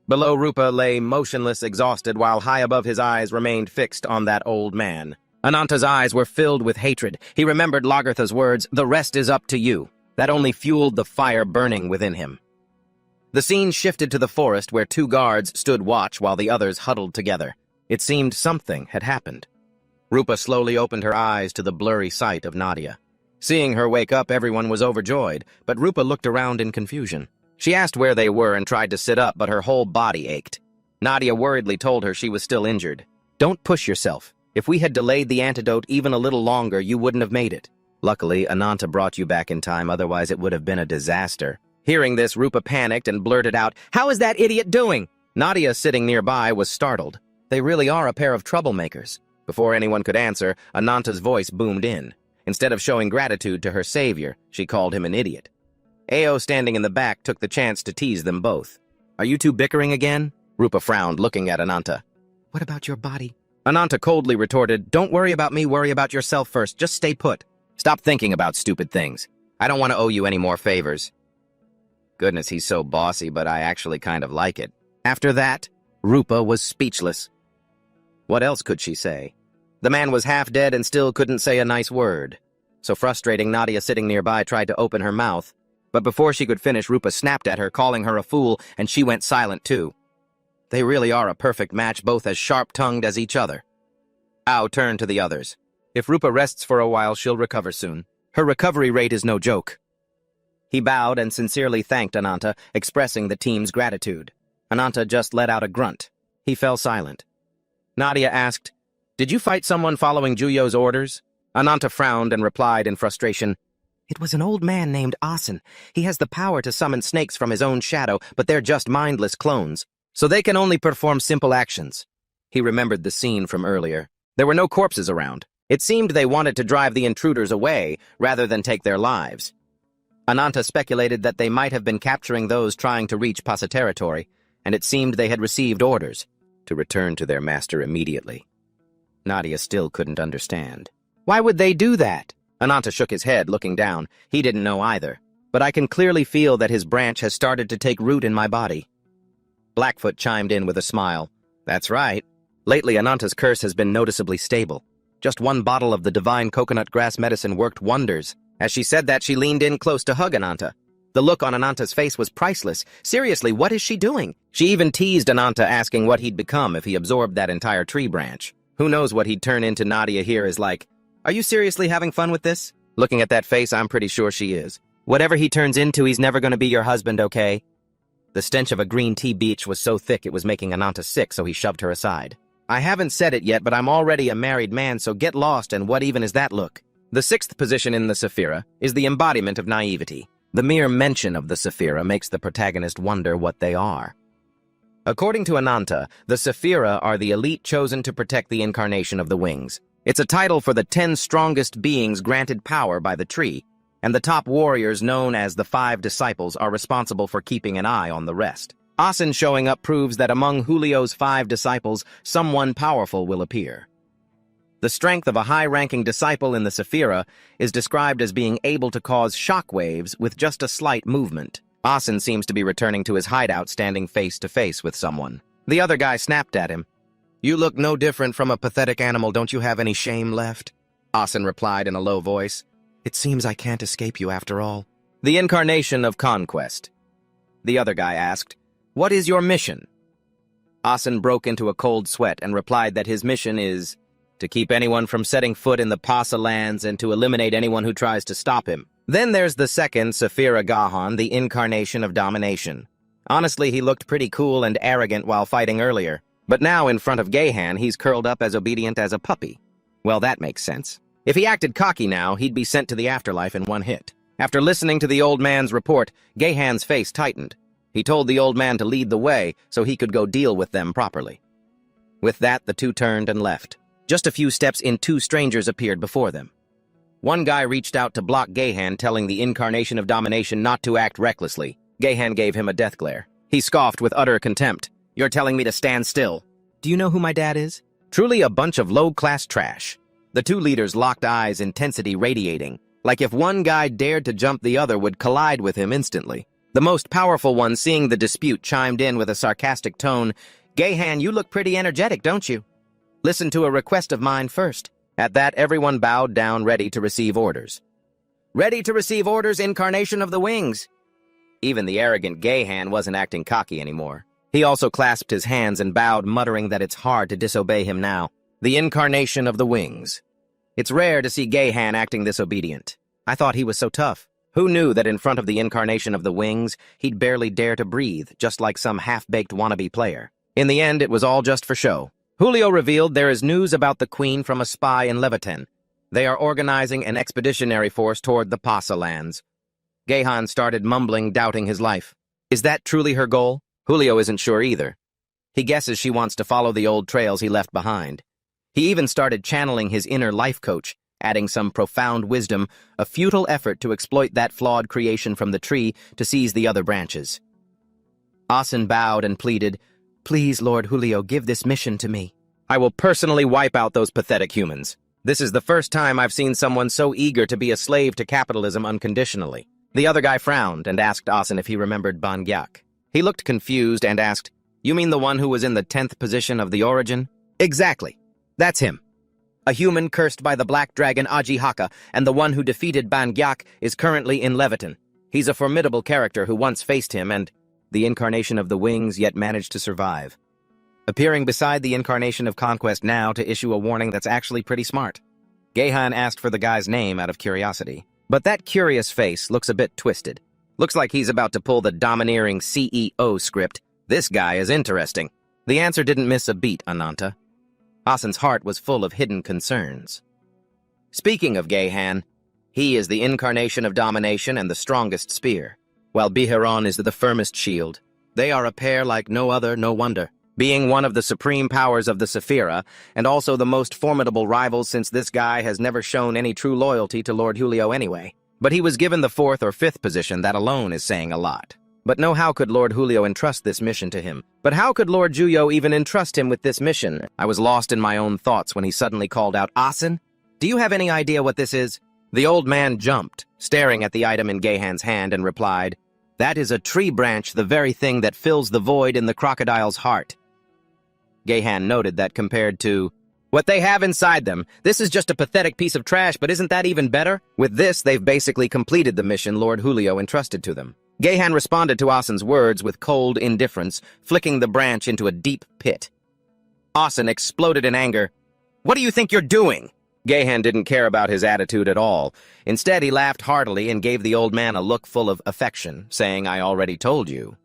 Below, Rupa lay motionless, exhausted, while high above his eyes remained fixed on that old man. Ananta's eyes were filled with hatred. He remembered Lagertha's words, "The rest is up to you." That only fueled the fire burning within him. The scene shifted to the forest where two guards stood watch while the others huddled together. It seemed something had happened. Rupa slowly opened her eyes to the blurry sight of Nadia. Seeing her wake up, everyone was overjoyed, but Rupa looked around in confusion. She asked where they were and tried to sit up, but her whole body ached. Nadia worriedly told her she was still injured. "Don't push yourself. If we had delayed the antidote even a little longer, you wouldn't have made it. Luckily, Ananta brought you back in time, otherwise it would have been a disaster." Hearing this, Rupa panicked and blurted out, "How is that idiot doing?" Nadia, sitting nearby, was startled. They really are a pair of troublemakers. Before anyone could answer, Ananta's voice boomed in. Instead of showing gratitude to her savior, she called him an idiot. Ao, standing in the back, took the chance to tease them both. "Are you two bickering again?" Rupa frowned, looking at Ananta. "What about your body?" Ananta coldly retorted, "Don't worry about me, worry about yourself first. Just stay put. Stop thinking about stupid things. I don't want to owe you any more favors." Goodness, he's so bossy, but I actually kind of like it. After that, Rupa was speechless. What else could she say? The man was half dead and still couldn't say a nice word. So frustrating, Nadia, sitting nearby, tried to open her mouth. But before she could finish, Rupa snapped at her, calling her a fool, and she went silent too. They really are a perfect match, both as sharp-tongued as each other. Ao turned to the others. If Rupa rests for a while, she'll recover soon. Her recovery rate is no joke. He bowed and sincerely thanked Ananta, expressing the team's gratitude. Ananta just let out a grunt. He fell silent. Nadia asked, "Did you fight someone following Juyo's orders?" Ananta frowned and replied in frustration, "It was an old man named Asen. He has the power to summon snakes from his own shadow, but they're just mindless clones, so they can only perform simple actions. He remembered the scene from earlier. There were no corpses around. It seemed they wanted to drive the intruders away rather than take their lives. Ananta speculated that they might have been capturing those trying to reach Pasa territory, and it seemed they had received orders to return to their master immediately. Nadia still couldn't understand. Why would they do that? Ananta shook his head, looking down. He didn't know either. But I can clearly feel that his branch has started to take root in my body. Blackfoot chimed in with a smile. That's right. Lately, Ananta's curse has been noticeably stable. Just one bottle of the divine coconut grass medicine worked wonders. As she said that, she leaned in close to hug Ananta. The look on Ananta's face was priceless. Seriously, what is she doing? She even teased Ananta, asking what he'd become if he absorbed that entire tree branch. Who knows what he'd turn into. Nadia here is like, are you seriously having fun with this? Looking at that face, I'm pretty sure she is. Whatever he turns into, he's never going to be your husband, okay? The stench of a green tea beach was so thick it was making Ananta sick, so he shoved her aside. I haven't said it yet, but I'm already a married man, so get lost, and what even is that look? The sixth position in the Sephira is the embodiment of naivety. The mere mention of the Sephira makes the protagonist wonder what they are. According to Ananta, the Sephira are the elite chosen to protect the incarnation of the wings. It's a title for the 10 strongest beings granted power by the tree, and the top warriors known as the 5 disciples are responsible for keeping an eye on the rest. Asen showing up proves that among Julio's 5 disciples, someone powerful will appear. The strength of a high-ranking disciple in the Sephira is described as being able to cause shockwaves with just a slight movement. Asen seems to be returning to his hideout, standing face-to-face with someone. The other guy snapped at him. You look no different from a pathetic animal. Don't you have any shame left? Asen replied in a low voice. It seems I can't escape you after all. The incarnation of conquest. The other guy asked, what is your mission? Asen broke into a cold sweat and replied that his mission is to keep anyone from setting foot in the Pasa lands and to eliminate anyone who tries to stop him. Then there's the second, Sephira Gahan, the incarnation of domination. Honestly, he looked pretty cool and arrogant while fighting earlier. But now, in front of Gahan, he's curled up as obedient as a puppy. Well, that makes sense. If he acted cocky now, he'd be sent to the afterlife in one hit. After listening to the old man's report, Gahan's face tightened. He told the old man to lead the way so he could go deal with them properly. With that, the two turned and left. Just a few steps in, 2 strangers appeared before them. One guy reached out to block Gahan, telling the incarnation of domination not to act recklessly. Gahan gave him a death glare. He scoffed with utter contempt. You're telling me to stand still. Do you know who my dad is? Truly a bunch of low-class trash. The 2 leaders locked eyes, intensity radiating. Like if one guy dared to jump, the other would collide with him instantly. The most powerful one, seeing the dispute, chimed in with a sarcastic tone. Gahan, you look pretty energetic, don't you? Listen to a request of mine first. At that, everyone bowed down, ready to receive orders. Ready to receive orders, incarnation of the wings. Even the arrogant Gahan wasn't acting cocky anymore. He also clasped his hands and bowed, muttering that it's hard to disobey him now. The incarnation of the wings. It's rare to see Gahan acting this obedient. I thought he was so tough. Who knew that in front of the incarnation of the wings, he'd barely dare to breathe, just like some half-baked wannabe player. In the end, it was all just for show. Julio revealed there is news about the Queen from a spy in Levitan. They are organizing an expeditionary force toward the Pasa lands. Gahan started mumbling, doubting his life. Is that truly her goal? Julio isn't sure either. He guesses she wants to follow the old trails he left behind. He even started channeling his inner life coach, adding some profound wisdom, a futile effort to exploit that flawed creation from the tree to seize the other branches. Asen bowed and pleaded, Please, Lord Julio, give this mission to me. I will personally wipe out those pathetic humans. This is the first time I've seen someone so eager to be a slave to capitalism unconditionally. The other guy frowned and asked Asen if he remembered Bangyak. He looked confused and asked, You mean the one who was in the 10th position of the origin? Exactly. That's him. A human cursed by the black dragon Ajihaka, and the one who defeated Bangyak is currently in Levitan. He's a formidable character who once faced him and the incarnation of the wings, yet managed to survive. Appearing beside the incarnation of conquest now to issue a warning that's actually pretty smart. Gahan asked for the guy's name out of curiosity. But that curious face looks a bit twisted. Looks like he's about to pull the domineering CEO script. This guy is interesting. The answer didn't miss a beat, Ananta. Asen's heart was full of hidden concerns. Speaking of Gahan, he is the incarnation of domination and the strongest spear, while Biharon is the firmest shield. They are a pair like no other, no wonder. being one of the supreme powers of the Sephira, and also the most formidable rivals since this guy has never shown any true loyalty to Lord Julio anyway. But he was given the 4th or 5th position. That alone is saying a lot. But no, how could Lord Julio entrust this mission to him? But how could Lord Julio even entrust him with this mission? I was lost in my own thoughts when he suddenly called out, "Asen, do you have any idea what this is?" The old man jumped, staring at the item in Gahan's hand, and replied, "That is a tree branch, the very thing that fills the void in the crocodile's heart." Gahan noted that compared to what they have inside them, this is just a pathetic piece of trash, but isn't that even better? With this, they've basically completed the mission Lord Julio entrusted to them. Gahan responded to Asen's words with cold indifference, flicking the branch into a deep pit. Asen exploded in anger. "What do you think you're doing?" Gahan didn't care about his attitude at all. Instead, he laughed heartily and gave the old man a look full of affection, saying, "I already told you.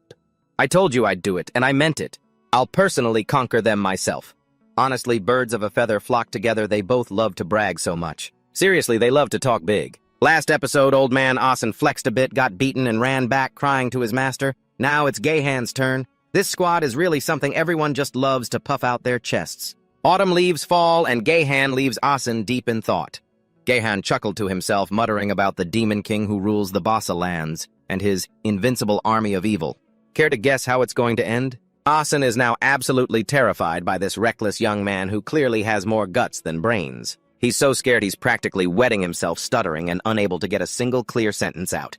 I told you I'd do it, and I meant it. I'll personally conquer them myself." Honestly, birds of a feather flock together. They both love to brag so much. Seriously, they love to talk big. Last episode, old man Asen flexed a bit, got beaten, and ran back crying to his master. Now it's Gahan's turn. This squad is really something. Everyone just loves to puff out their chests. Autumn leaves fall, and Gahan leaves Asen deep in thought. Gahan chuckled to himself, muttering about the demon king who rules the Bassa lands and his invincible army of evil. Care to guess how it's going to end? Asen is now absolutely terrified by this reckless young man who clearly has more guts than brains. He's so scared he's practically wetting himself, stuttering and unable to get a single clear sentence out.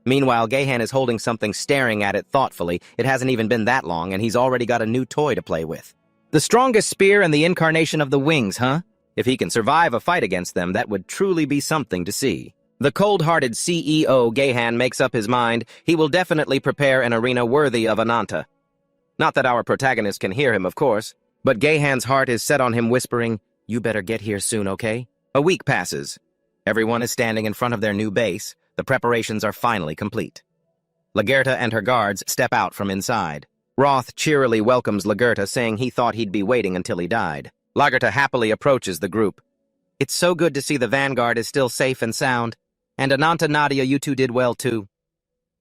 Meanwhile, Gahan is holding something, staring at it thoughtfully. It hasn't even been that long, and he's already got a new toy to play with. The strongest spear and the incarnation of the wings, huh? If he can survive a fight against them, that would truly be something to see. The cold-hearted CEO, Gahan, makes up his mind. He will definitely prepare an arena worthy of Ananta. Not that our protagonist can hear him, of course, but Gahan's heart is set on him, whispering, "You better get here soon, okay?" A week passes. Everyone is standing in front of their new base. The preparations are finally complete. Lagerta and her guards step out from inside. Roth cheerily welcomes Lagerta, saying he thought he'd be waiting until he died. Lagerta happily approaches the group. "It's so good to see the vanguard is still safe and sound. And Ananta, Nadia, you two did well too."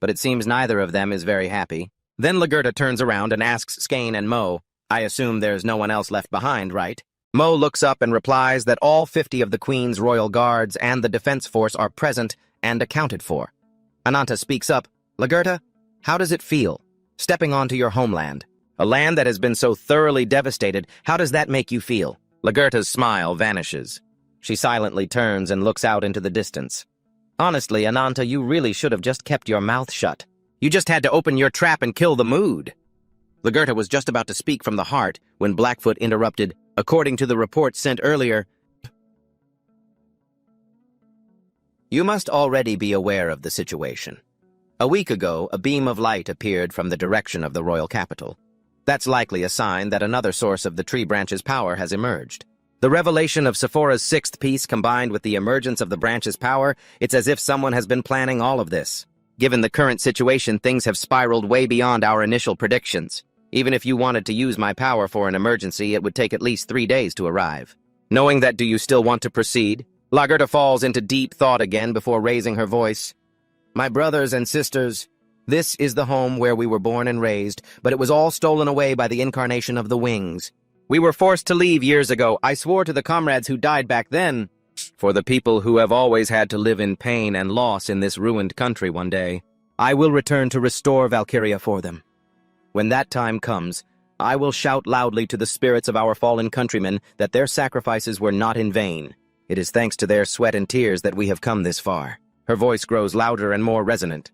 But it seems neither of them is very happy. Then Lagerta turns around and asks Skane and Mo, "I assume there's no one else left behind, right?" Mo looks up and replies that all 50 of the Queen's royal guards and the defense force are present and accounted for. Ananta speaks up, "Lagerta, how does it feel, stepping onto your homeland? A land that has been so thoroughly devastated, how does that make you feel?" Lagerta's smile vanishes. She silently turns and looks out into the distance. "Honestly, Ananta, you really should have just kept your mouth shut. You just had to open your trap and kill the mood." Lagerta was just about to speak from the heart when Blackfoot interrupted. "According to the report sent earlier, you must already be aware of the situation. A week ago, a beam of light appeared from the direction of the royal capital. That's likely a sign that another source of the tree branch's power has emerged. The revelation of Sephora's 6th piece combined with the emergence of the branch's power, it's as if someone has been planning all of this. Given the current situation, things have spiraled way beyond our initial predictions. Even if you wanted to use my power for an emergency, it would take at least 3 days to arrive. Knowing that, do you still want to proceed?" Lagerta falls into deep thought again before raising her voice. "My brothers and sisters, this is the home where we were born and raised, but it was all stolen away by the incarnation of the wings. We were forced to leave years ago. I swore to the comrades who died back then, for the people who have always had to live in pain and loss in this ruined country one day, I will return to restore Valkyria for them. When that time comes, I will shout loudly to the spirits of our fallen countrymen that their sacrifices were not in vain. It is thanks to their sweat and tears that we have come this far." Her voice grows louder and more resonant.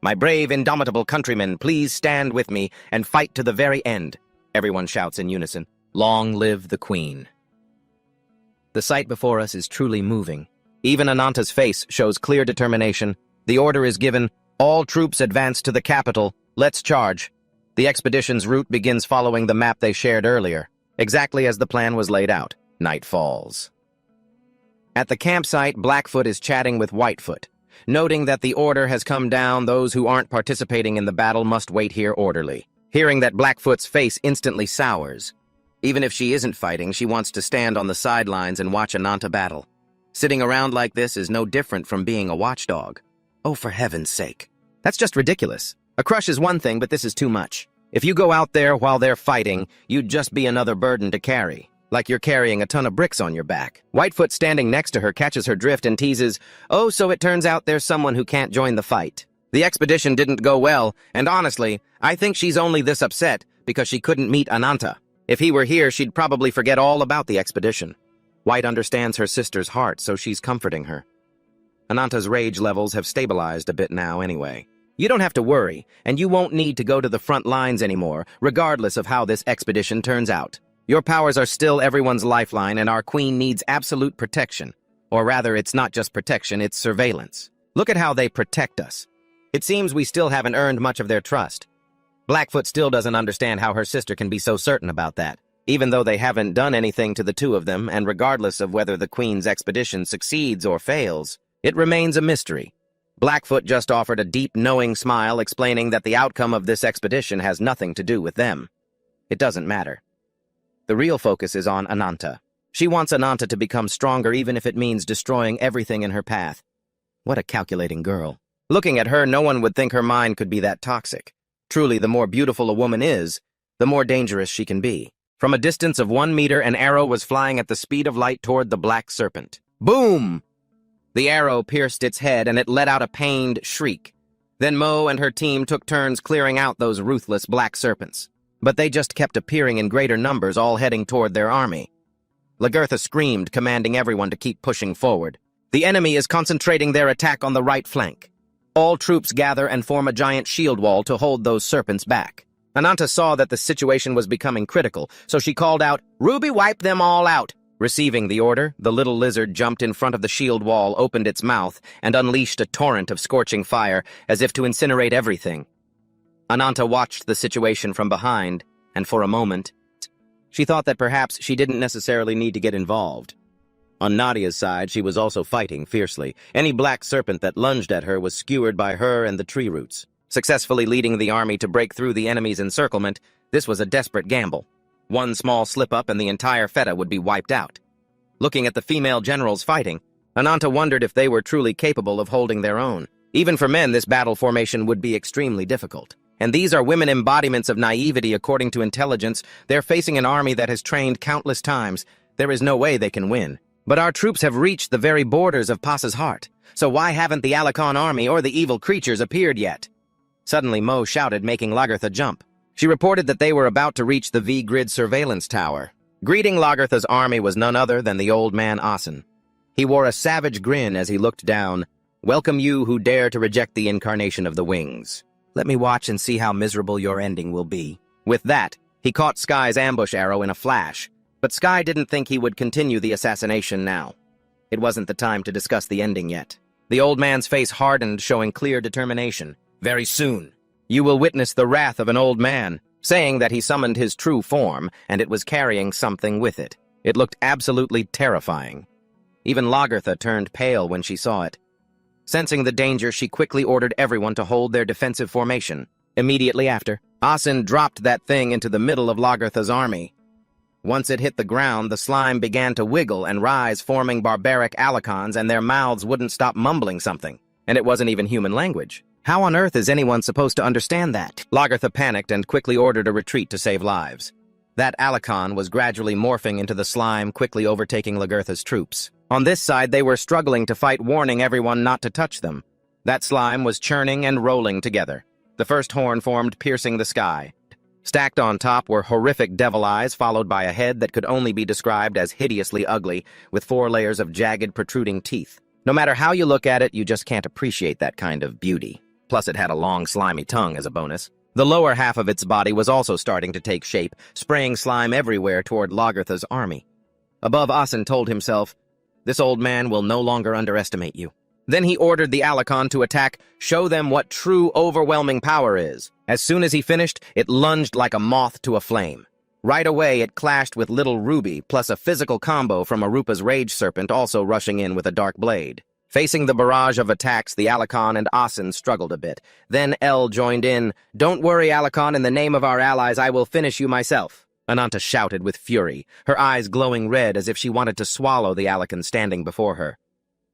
"My brave, indomitable countrymen, please stand with me and fight to the very end." Everyone shouts in unison, "Long live the Queen." The sight before us is truly moving. Even Ananta's face shows clear determination. The order is given, "All troops advance to the capital. Let's charge." The expedition's route begins following the map they shared earlier, exactly as the plan was laid out. Night falls. At the campsite, Blackfoot is chatting with Whitefoot. Noting that the order has come down, those who aren't participating in the battle must wait here orderly. Hearing that, Blackfoot's face instantly sours. Even if she isn't fighting, she wants to stand on the sidelines and watch Ananta battle. Sitting around like this is no different from being a watchdog. Oh, for heaven's sake. That's just ridiculous. A crush is one thing, but this is too much. If you go out there while they're fighting, you'd just be another burden to carry, like you're carrying a ton of bricks on your back. Whitefoot, standing next to her, catches her drift and teases, "Oh, so it turns out there's someone who can't join the fight." The expedition didn't go well, and honestly, I think she's only this upset because she couldn't meet Ananta. If he were here, she'd probably forget all about the expedition. White understands her sister's heart, so she's comforting her. Ananta's rage levels have stabilized a bit now anyway. You don't have to worry, and you won't need to go to the front lines anymore, regardless of how this expedition turns out. Your powers are still everyone's lifeline, and our queen needs absolute protection. Or rather, it's not just protection, it's surveillance. Look at how they protect us. It seems we still haven't earned much of their trust. Blackfoot still doesn't understand how her sister can be so certain about that, even though they haven't done anything to the two of them, and regardless of whether the queen's expedition succeeds or fails, it remains a mystery. Blackfoot just offered a deep, knowing smile, explaining that the outcome of this expedition has nothing to do with them. It doesn't matter. The real focus is on Ananta. She wants Ananta to become stronger even if it means destroying everything in her path. What a calculating girl. Looking at her, no one would think her mind could be that toxic. Truly, the more beautiful a woman is, the more dangerous she can be. From a distance of 1 meter, an arrow was flying at the speed of light toward the black serpent. Boom! The arrow pierced its head, and it let out a pained shriek. Then Mo and her team took turns clearing out those ruthless black serpents. But they just kept appearing in greater numbers, all heading toward their army. Lagertha screamed, commanding everyone to keep pushing forward. The enemy is concentrating their attack on the right flank. All troops gather and form a giant shield wall to hold those serpents back. Ananta saw that the situation was becoming critical, so she called out, "Ruby, wipe them all out!" Receiving the order, the little lizard jumped in front of the shield wall, opened its mouth, and unleashed a torrent of scorching fire, as if to incinerate everything. Ananta watched the situation from behind, and for a moment, she thought that perhaps she didn't necessarily need to get involved. On Nadia's side, she was also fighting fiercely. Any black serpent that lunged at her was skewered by her and the tree roots. Successfully leading the army to break through the enemy's encirclement, this was a desperate gamble. One small slip-up and the entire feta would be wiped out. Looking at the female generals fighting, Ananta wondered if they were truly capable of holding their own. Even for men, this battle formation would be extremely difficult. And these are women embodiments of naivety according to intelligence. They're facing an army that has trained countless times. There is no way they can win. But our troops have reached the very borders of Pasa's heart. So why haven't the Alicon army or the evil creatures appeared yet? Suddenly Mo shouted, making Lagertha jump. She reported that they were about to reach the V-Grid surveillance tower. Greeting Lagertha's army was none other than the old man Asen. He wore a savage grin as he looked down. "Welcome you who dare to reject the incarnation of the wings. Let me watch and see how miserable your ending will be." With that, he caught Sky's ambush arrow in a flash. But Sky didn't think he would continue the assassination now. It wasn't the time to discuss the ending yet. The old man's face hardened, showing clear determination. "Very soon, you will witness the wrath of an old man," saying that he summoned his true form, and it was carrying something with it. It looked absolutely terrifying. Even Lagertha turned pale when she saw it. Sensing the danger, she quickly ordered everyone to hold their defensive formation. Immediately after, Asen dropped that thing into the middle of Lagertha's army. Once it hit the ground, the slime began to wiggle and rise, forming barbaric alicons, and their mouths wouldn't stop mumbling something. And it wasn't even human language. How on earth is anyone supposed to understand that? Lagertha panicked and quickly ordered a retreat to save lives. That alicon was gradually morphing into the slime, quickly overtaking Lagertha's troops. On this side, they were struggling to fight, warning everyone not to touch them. That slime was churning and rolling together. The first horn formed, piercing the sky. Stacked on top were horrific devil eyes, followed by a head that could only be described as hideously ugly, with 4 layers of jagged, protruding teeth. No matter how you look at it, you just can't appreciate that kind of beauty. Plus, it had a long, slimy tongue as a bonus. The lower half of its body was also starting to take shape, spraying slime everywhere toward Lagertha's army. Above, Asen told himself, "This old man will no longer underestimate you." Then he ordered the Alicon to attack, show them what true overwhelming power is. As soon as he finished, it lunged like a moth to a flame. Right away, it clashed with Little Ruby, plus a physical combo from Arupa's Rage Serpent also rushing in with a dark blade. Facing the barrage of attacks, the Alicon and Asen struggled a bit. Then El joined in. "Don't worry, Alicon, in the name of our allies, I will finish you myself." Ananta shouted with fury, her eyes glowing red as if she wanted to swallow the Alicon standing before her.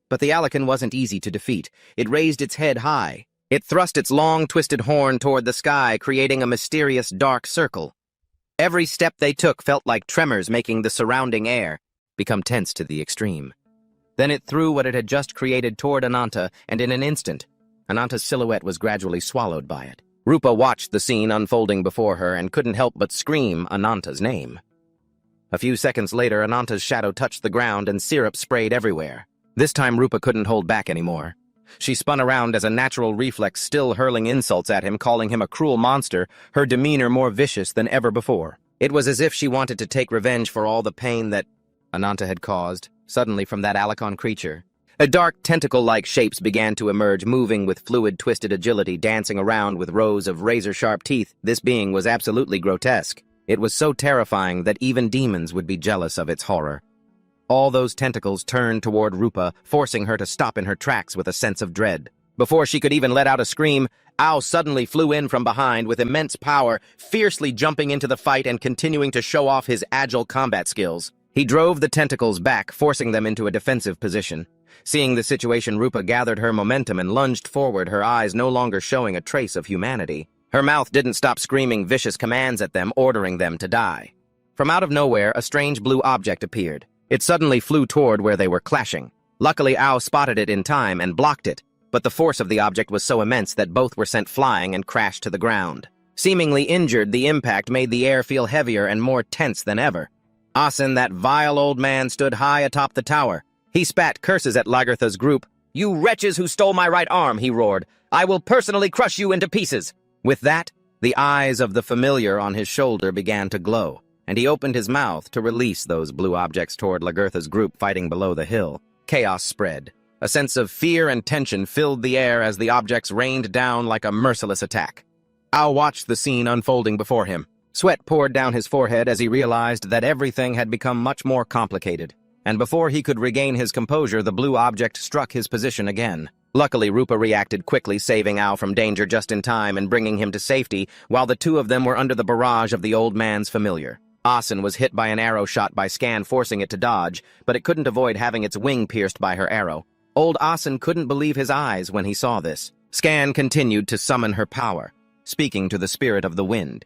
But the Alicon wasn't easy to defeat. It raised its head high. It thrust its long, twisted horn toward the sky, creating a mysterious, dark circle. Every step they took felt like tremors, making the surrounding air become tense to the extreme. Then it threw what it had just created toward Ananta, and in an instant, Ananta's silhouette was gradually swallowed by it. Rupa watched the scene unfolding before her and couldn't help but scream Ananta's name. A few seconds later, Ananta's shadow touched the ground and syrup sprayed everywhere. This time, Rupa couldn't hold back anymore. She spun around as a natural reflex, still hurling insults at him, calling him a cruel monster, her demeanor more vicious than ever before. It was as if she wanted to take revenge for all the pain that Ananta had caused, suddenly from that Alicon creature. A dark, tentacle-like shapes began to emerge, moving with fluid, twisted agility, dancing around with rows of razor-sharp teeth. This being was absolutely grotesque. It was so terrifying that even demons would be jealous of its horror. All those tentacles turned toward Rupa, forcing her to stop in her tracks with a sense of dread. Before she could even let out a scream, Ao suddenly flew in from behind with immense power, fiercely jumping into the fight and continuing to show off his agile combat skills. He drove the tentacles back, forcing them into a defensive position. Seeing the situation, Rupa gathered her momentum and lunged forward, her eyes no longer showing a trace of humanity. Her mouth didn't stop screaming vicious commands at them, ordering them to die. From out of nowhere, a strange blue object appeared. It suddenly flew toward where they were clashing. Luckily, Ao spotted it in time and blocked it, but the force of the object was so immense that both were sent flying and crashed to the ground. Seemingly injured, the impact made the air feel heavier and more tense than ever. Asen, that vile old man, stood high atop the tower. He spat curses at Lagertha's group. "You wretches who stole my right arm," he roared. "I will personally crush you into pieces." With that, the eyes of the familiar on his shoulder began to glow, and he opened his mouth to release those blue objects toward Lagertha's group fighting below the hill. Chaos spread. A sense of fear and tension filled the air as the objects rained down like a merciless attack. Ao watched the scene unfolding before him. Sweat poured down his forehead as he realized that everything had become much more complicated. And before he could regain his composure, the blue object struck his position again. Luckily, Rupa reacted quickly, saving Ao from danger just in time and bringing him to safety, while the two of them were under the barrage of the old man's familiar. Asen was hit by an arrow shot by Scan, forcing it to dodge, but it couldn't avoid having its wing pierced by her arrow. Old Asen couldn't believe his eyes when he saw this. Scan continued to summon her power, speaking to the spirit of the wind.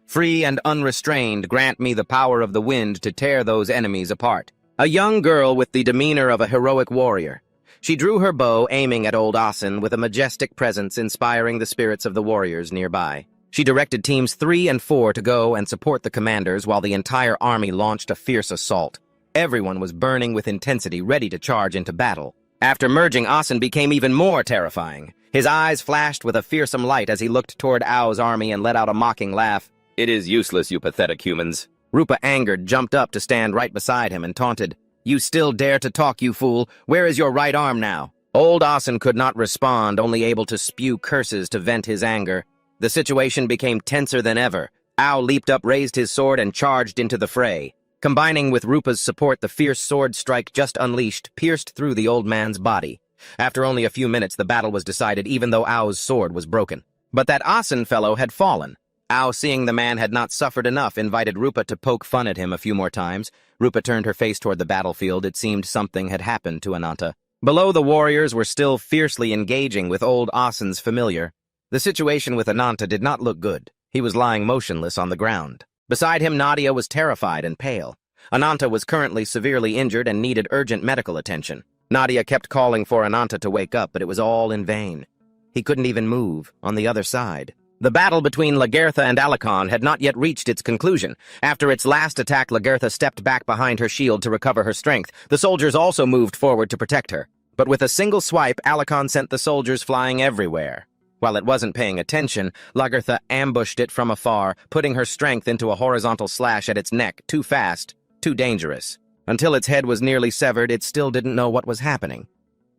"Free and unrestrained, grant me the power of the wind to tear those enemies apart." A young girl with the demeanor of a heroic warrior. She drew her bow, aiming at old Asen with a majestic presence, inspiring the spirits of the warriors nearby. She directed teams 3 and 4 to go and support the commanders while the entire army launched a fierce assault. Everyone was burning with intensity, ready to charge into battle. After merging, Asen became even more terrifying. His eyes flashed with a fearsome light as he looked toward Ao's army and let out a mocking laugh. "It is useless, you pathetic humans." Rupa, angered, jumped up to stand right beside him and taunted. "You still dare to talk, you fool? Where is your right arm now?" Old Asen could not respond, only able to spew curses to vent his anger. The situation became tenser than ever. Ao leaped up, raised his sword, and charged into the fray. Combining with Rupa's support, the fierce sword strike just unleashed pierced through the old man's body. After only a few minutes, the battle was decided, even though Ao's sword was broken. But that Asen fellow had fallen. Ao, seeing the man had not suffered enough, invited Rupa to poke fun at him a few more times. Rupa turned her face toward the battlefield. It seemed something had happened to Ananta. Below, the warriors were still fiercely engaging with old Asen's familiar. The situation with Ananta did not look good. He was lying motionless on the ground. Beside him, Nadia was terrified and pale. Ananta was currently severely injured and needed urgent medical attention. Nadia kept calling for Ananta to wake up, but it was all in vain. He couldn't even move on the other side. The battle between Lagertha and Alicon had not yet reached its conclusion. After its last attack, Lagertha stepped back behind her shield to recover her strength. The soldiers also moved forward to protect her. But with a single swipe, Alicon sent the soldiers flying everywhere. While it wasn't paying attention, Lagertha ambushed it from afar, putting her strength into a horizontal slash at its neck, too fast, too dangerous. Until its head was nearly severed, it still didn't know what was happening.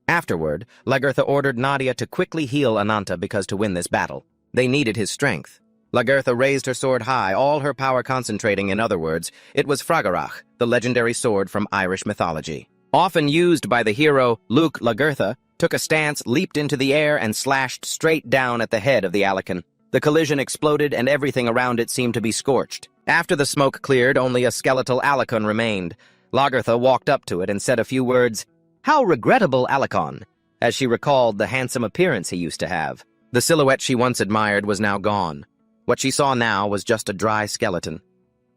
Afterward, Lagertha ordered Nadia to quickly heal Ananta because to win this battle, they needed his strength. Lagertha raised her sword high, all her power concentrating. In other words, it was Fragarach, the legendary sword from Irish mythology. Often used by the hero Luke, Lagertha took a stance, leaped into the air, and slashed straight down at the head of the Alicon. The collision exploded, and everything around it seemed to be scorched. After the smoke cleared, only a skeletal Alicon remained. Lagertha walked up to it and said a few words, "How regrettable, Alicon," as she recalled the handsome appearance he used to have. The silhouette she once admired was now gone. What she saw now was just a dry skeleton.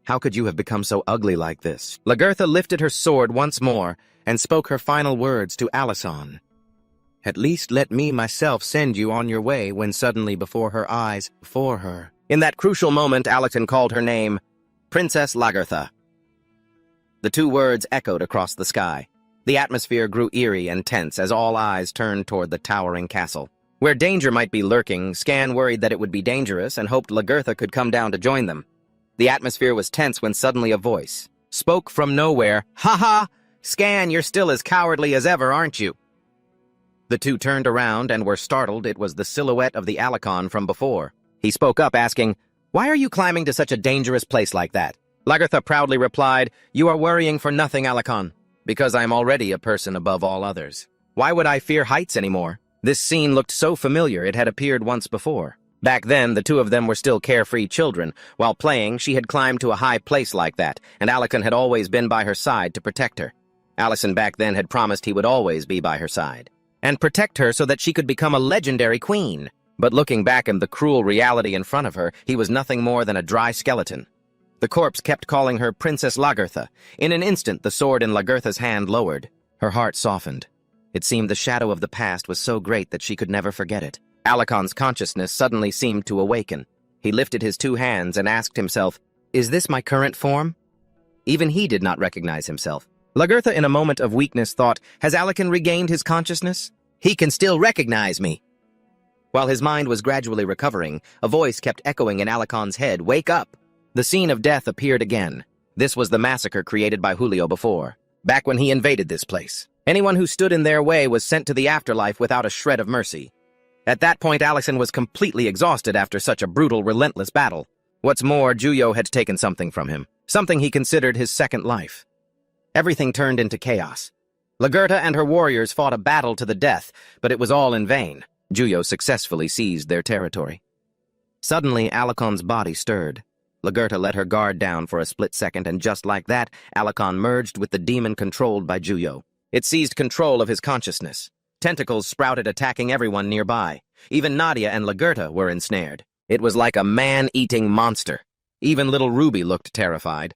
How could you have become so ugly like this? Lagertha lifted her sword once more and spoke her final words to Alison. At least let me myself send you on your way, when suddenly before her eyes, in that crucial moment, Alison called her name, Princess Lagertha. The two words echoed across the sky. The atmosphere grew eerie and tense as all eyes turned toward the towering castle. Where danger might be lurking, Scan worried that it would be dangerous and hoped Lagertha could come down to join them. The atmosphere was tense when suddenly a voice spoke from nowhere. "Ha ha! Scan, you're still as cowardly as ever, aren't you?" The two turned around and were startled. It was the silhouette of the Alicon from before. He spoke up, asking, "Why are you climbing to such a dangerous place like that?" Lagertha proudly replied, "You are worrying for nothing, Alicon, because I am already a person above all others. Why would I fear heights anymore?" This scene looked so familiar. It had appeared once before. Back then, the two of them were still carefree children. While playing, she had climbed to a high place like that, and Alicon had always been by her side to protect her. Alison back then had promised he would always be by her side and protect her so that she could become a legendary queen. But looking back at the cruel reality in front of her, he was nothing more than a dry skeleton. The corpse kept calling her Princess Lagertha. In an instant, the sword in Lagertha's hand lowered. Her heart softened. It seemed the shadow of the past was so great that she could never forget it. Alicon's consciousness suddenly seemed to awaken. He lifted his two hands and asked himself, "Is this my current form?" Even he did not recognize himself. Lagertha, in a moment of weakness, thought, "Has Alicon regained his consciousness? He can still recognize me." While his mind was gradually recovering, a voice kept echoing in Alicon's head, "Wake up!" The scene of death appeared again. This was the massacre created by Julio before, back when he invaded this place. Anyone who stood in their way was sent to the afterlife without a shred of mercy. At that point, Alison was completely exhausted after such a brutal, relentless battle. What's more, Juyo had taken something from him, something he considered his second life. Everything turned into chaos. Lagertha and her warriors fought a battle to the death, but it was all in vain. Juyo successfully seized their territory. Suddenly, Alicon's body stirred. Lagertha let her guard down for a split second, and just like that, Alicon merged with the demon controlled by Juyo. It seized control of his consciousness. Tentacles sprouted, attacking everyone nearby. Even Nadia and Lagertha were ensnared. It was like a man-eating monster. Even little Ruby looked terrified.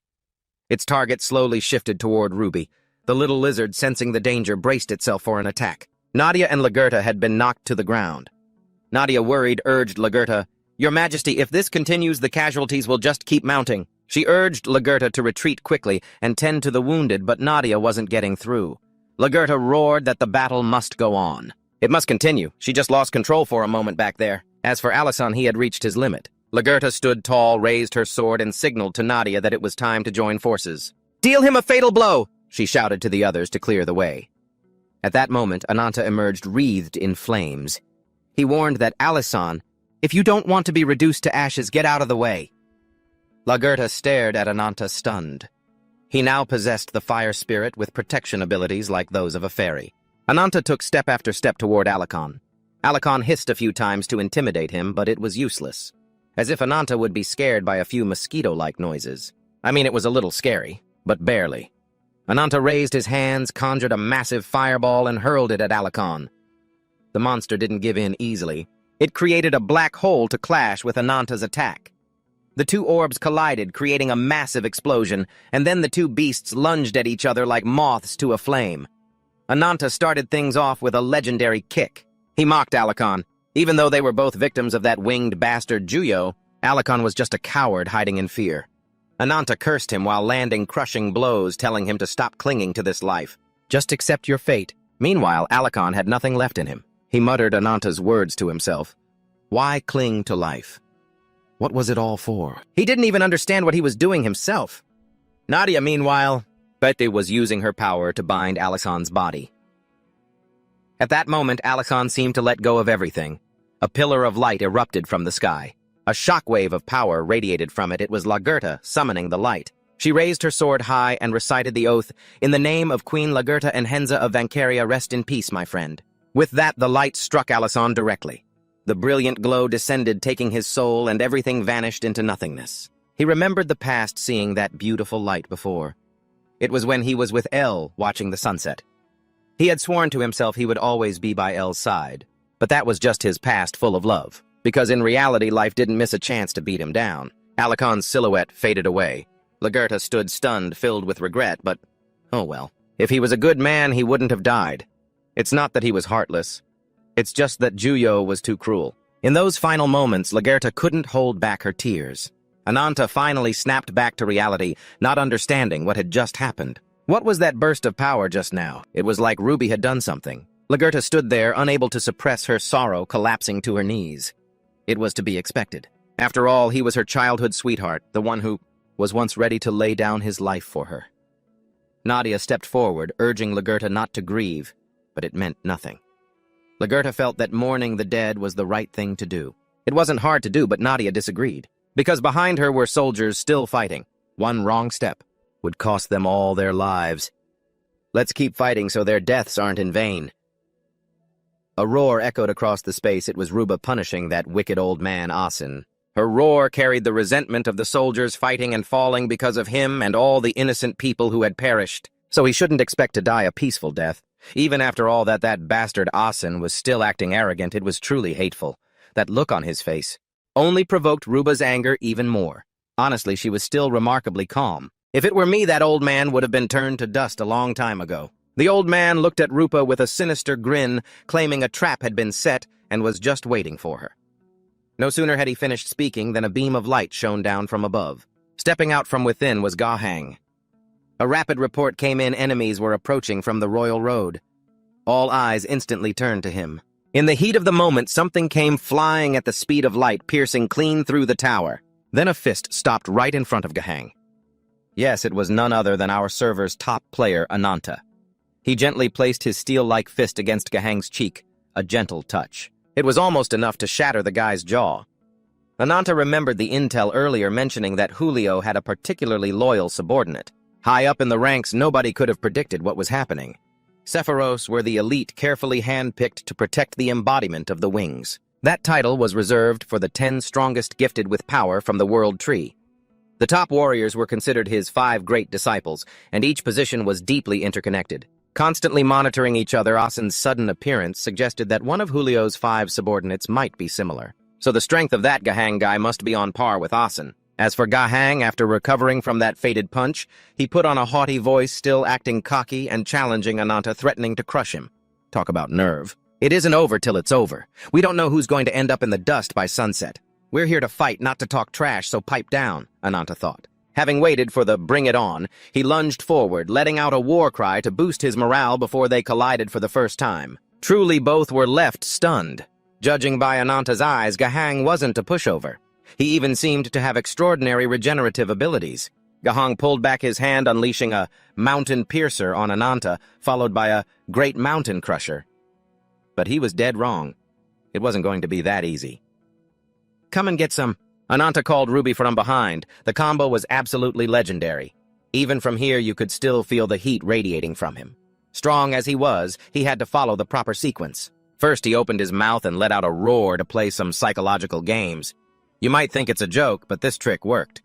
Its target slowly shifted toward Ruby. The little lizard, sensing the danger, braced itself for an attack. Nadia and Lagertha had been knocked to the ground. Nadia, worried, urged Lagertha, "Your Majesty, if this continues, the casualties will just keep mounting." She urged Lagertha to retreat quickly and tend to the wounded, but Nadia wasn't getting through. Lagertha roared that the battle must go on. It must continue. She just lost control for a moment back there. As for Alison, he had reached his limit. Lagertha stood tall, raised her sword, and signaled to Nadia that it was time to join forces. "Deal him a fatal blow!" she shouted to the others to clear the way. At that moment, Ananta emerged wreathed in flames. He warned that Alison, "If you don't want to be reduced to ashes, get out of the way." Lagertha stared at Ananta, stunned. He now possessed the fire spirit with protection abilities like those of a fairy. Ananta took step after step toward Alicon. Alicon hissed a few times to intimidate him, but it was useless. As if Ananta would be scared by a few mosquito-like noises. I mean, it was a little scary, but barely. Ananta raised his hands, conjured a massive fireball, and hurled it at Alicon. The monster didn't give in easily. It created a black hole to clash with Ananta's attack. The two orbs collided, creating a massive explosion, and then the two beasts lunged at each other like moths to a flame. Ananta started things off with a legendary kick. He mocked Alicon. Even though they were both victims of that winged bastard Juyo, Alicon was just a coward hiding in fear. Ananta cursed him while landing crushing blows, telling him to stop clinging to this life. Just accept your fate. Meanwhile, Alicon had nothing left in him. He muttered Ananta's words to himself. Why cling to life? What was it all for? He didn't even understand what he was doing himself. Nadia, meanwhile, Betty was using her power to bind Alicon's body. At that moment, Alicon seemed to let go of everything. A pillar of light erupted from the sky. A shockwave of power radiated from it. It was Lagertha summoning the light. She raised her sword high and recited the oath, "In the name of Queen Lagertha and Henza of Vancaria, rest in peace, my friend." With that, the light struck Alicon directly. The brilliant glow descended, taking his soul, and everything vanished into nothingness. He remembered the past, seeing that beautiful light before. It was when he was with Elle, watching the sunset. He had sworn to himself he would always be by Elle's side. But that was just his past full of love, because in reality life didn't miss a chance to beat him down. Alicon's silhouette faded away. Lagerta stood stunned, filled with regret, but oh well. If he was a good man, he wouldn't have died. It's not that he was heartless. It's just that Juyo was too cruel. In those final moments, Lagerta couldn't hold back her tears. Ananta finally snapped back to reality, not understanding what had just happened. What was that burst of power just now? It was like Ruby had done something. Lagerta stood there, unable to suppress her sorrow, collapsing to her knees. It was to be expected. After all, he was her childhood sweetheart, the one who was once ready to lay down his life for her. Nadia stepped forward, urging Lagerta not to grieve, but it meant nothing. Lagerta felt that mourning the dead was the right thing to do. It wasn't hard to do, but Nadia disagreed, because behind her were soldiers still fighting. One wrong step would cost them all their lives. Let's keep fighting so their deaths aren't in vain. A roar echoed across the space. It was Ruba punishing that wicked old man, Asin. Her roar carried the resentment of the soldiers fighting and falling because of him and all the innocent people who had perished. So he shouldn't expect to die a peaceful death. Even after all that bastard Asin was still acting arrogant, it was truly hateful. That look on his face only provoked Ruba's anger even more. Honestly, she was still remarkably calm. If it were me, that old man would have been turned to dust a long time ago. The old man looked at Rupa with a sinister grin, claiming a trap had been set and was just waiting for her. No sooner had he finished speaking than a beam of light shone down from above. Stepping out from within was Gahang. A rapid report came in. Enemies were approaching from the Royal Road. All eyes instantly turned to him. In the heat of the moment, something came flying at the speed of light, piercing clean through the tower. Then a fist stopped right in front of Gahang. Yes, it was none other than our server's top player, Ananta. He gently placed his steel-like fist against Gahang's cheek, a gentle touch. It was almost enough to shatter the guy's jaw. Ananta remembered the intel earlier mentioning that Julio had a particularly loyal subordinate. High up in the ranks, nobody could have predicted what was happening. Sephiros were the elite carefully handpicked to protect the embodiment of the wings. That title was reserved for the 10 strongest gifted with power from the World Tree. The top warriors were considered his 5 great disciples, and each position was deeply interconnected. Constantly monitoring each other, Asin's sudden appearance suggested that one of Julio's 5 subordinates might be similar. So the strength of that Gahang guy must be on par with Asin. As for Gahang, after recovering from that fated punch, he put on a haughty voice, still acting cocky and challenging Ananta, threatening to crush him. Talk about nerve. It isn't over till it's over. We don't know who's going to end up in the dust by sunset. We're here to fight, not to talk trash, so pipe down, Ananta thought. Having waited for the bring it on, he lunged forward, letting out a war cry to boost his morale before they collided for the first time. Truly, both were left stunned. Judging by Ananta's eyes, Gahang wasn't a pushover. He even seemed to have extraordinary regenerative abilities. Gahang pulled back his hand, unleashing a mountain piercer on Ananta, followed by a great mountain crusher. But he was dead wrong. It wasn't going to be that easy. Come and get some. Ananta called Ruby from behind. The combo was absolutely legendary. Even from here, you could still feel the heat radiating from him. Strong as he was, he had to follow the proper sequence. First, he opened his mouth and let out a roar to play some psychological games. You might think it's a joke, but this trick worked.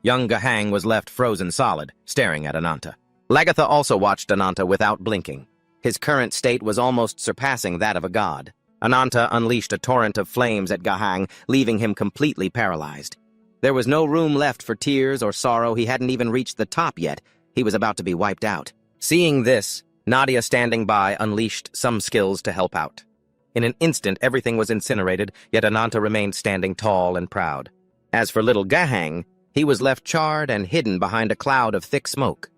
Young Gahang was left frozen solid, staring at Ananta. Lagatha also watched Ananta without blinking. His current state was almost surpassing that of a god. Ananta unleashed a torrent of flames at Gahang, leaving him completely paralyzed. There was no room left for tears or sorrow. He hadn't even reached the top yet. He was about to be wiped out. Seeing this, Nadia, standing by, unleashed some skills to help out. In an instant, everything was incinerated, yet Ananta remained standing tall and proud. As for little Gahang, he was left charred and hidden behind a cloud of thick smoke.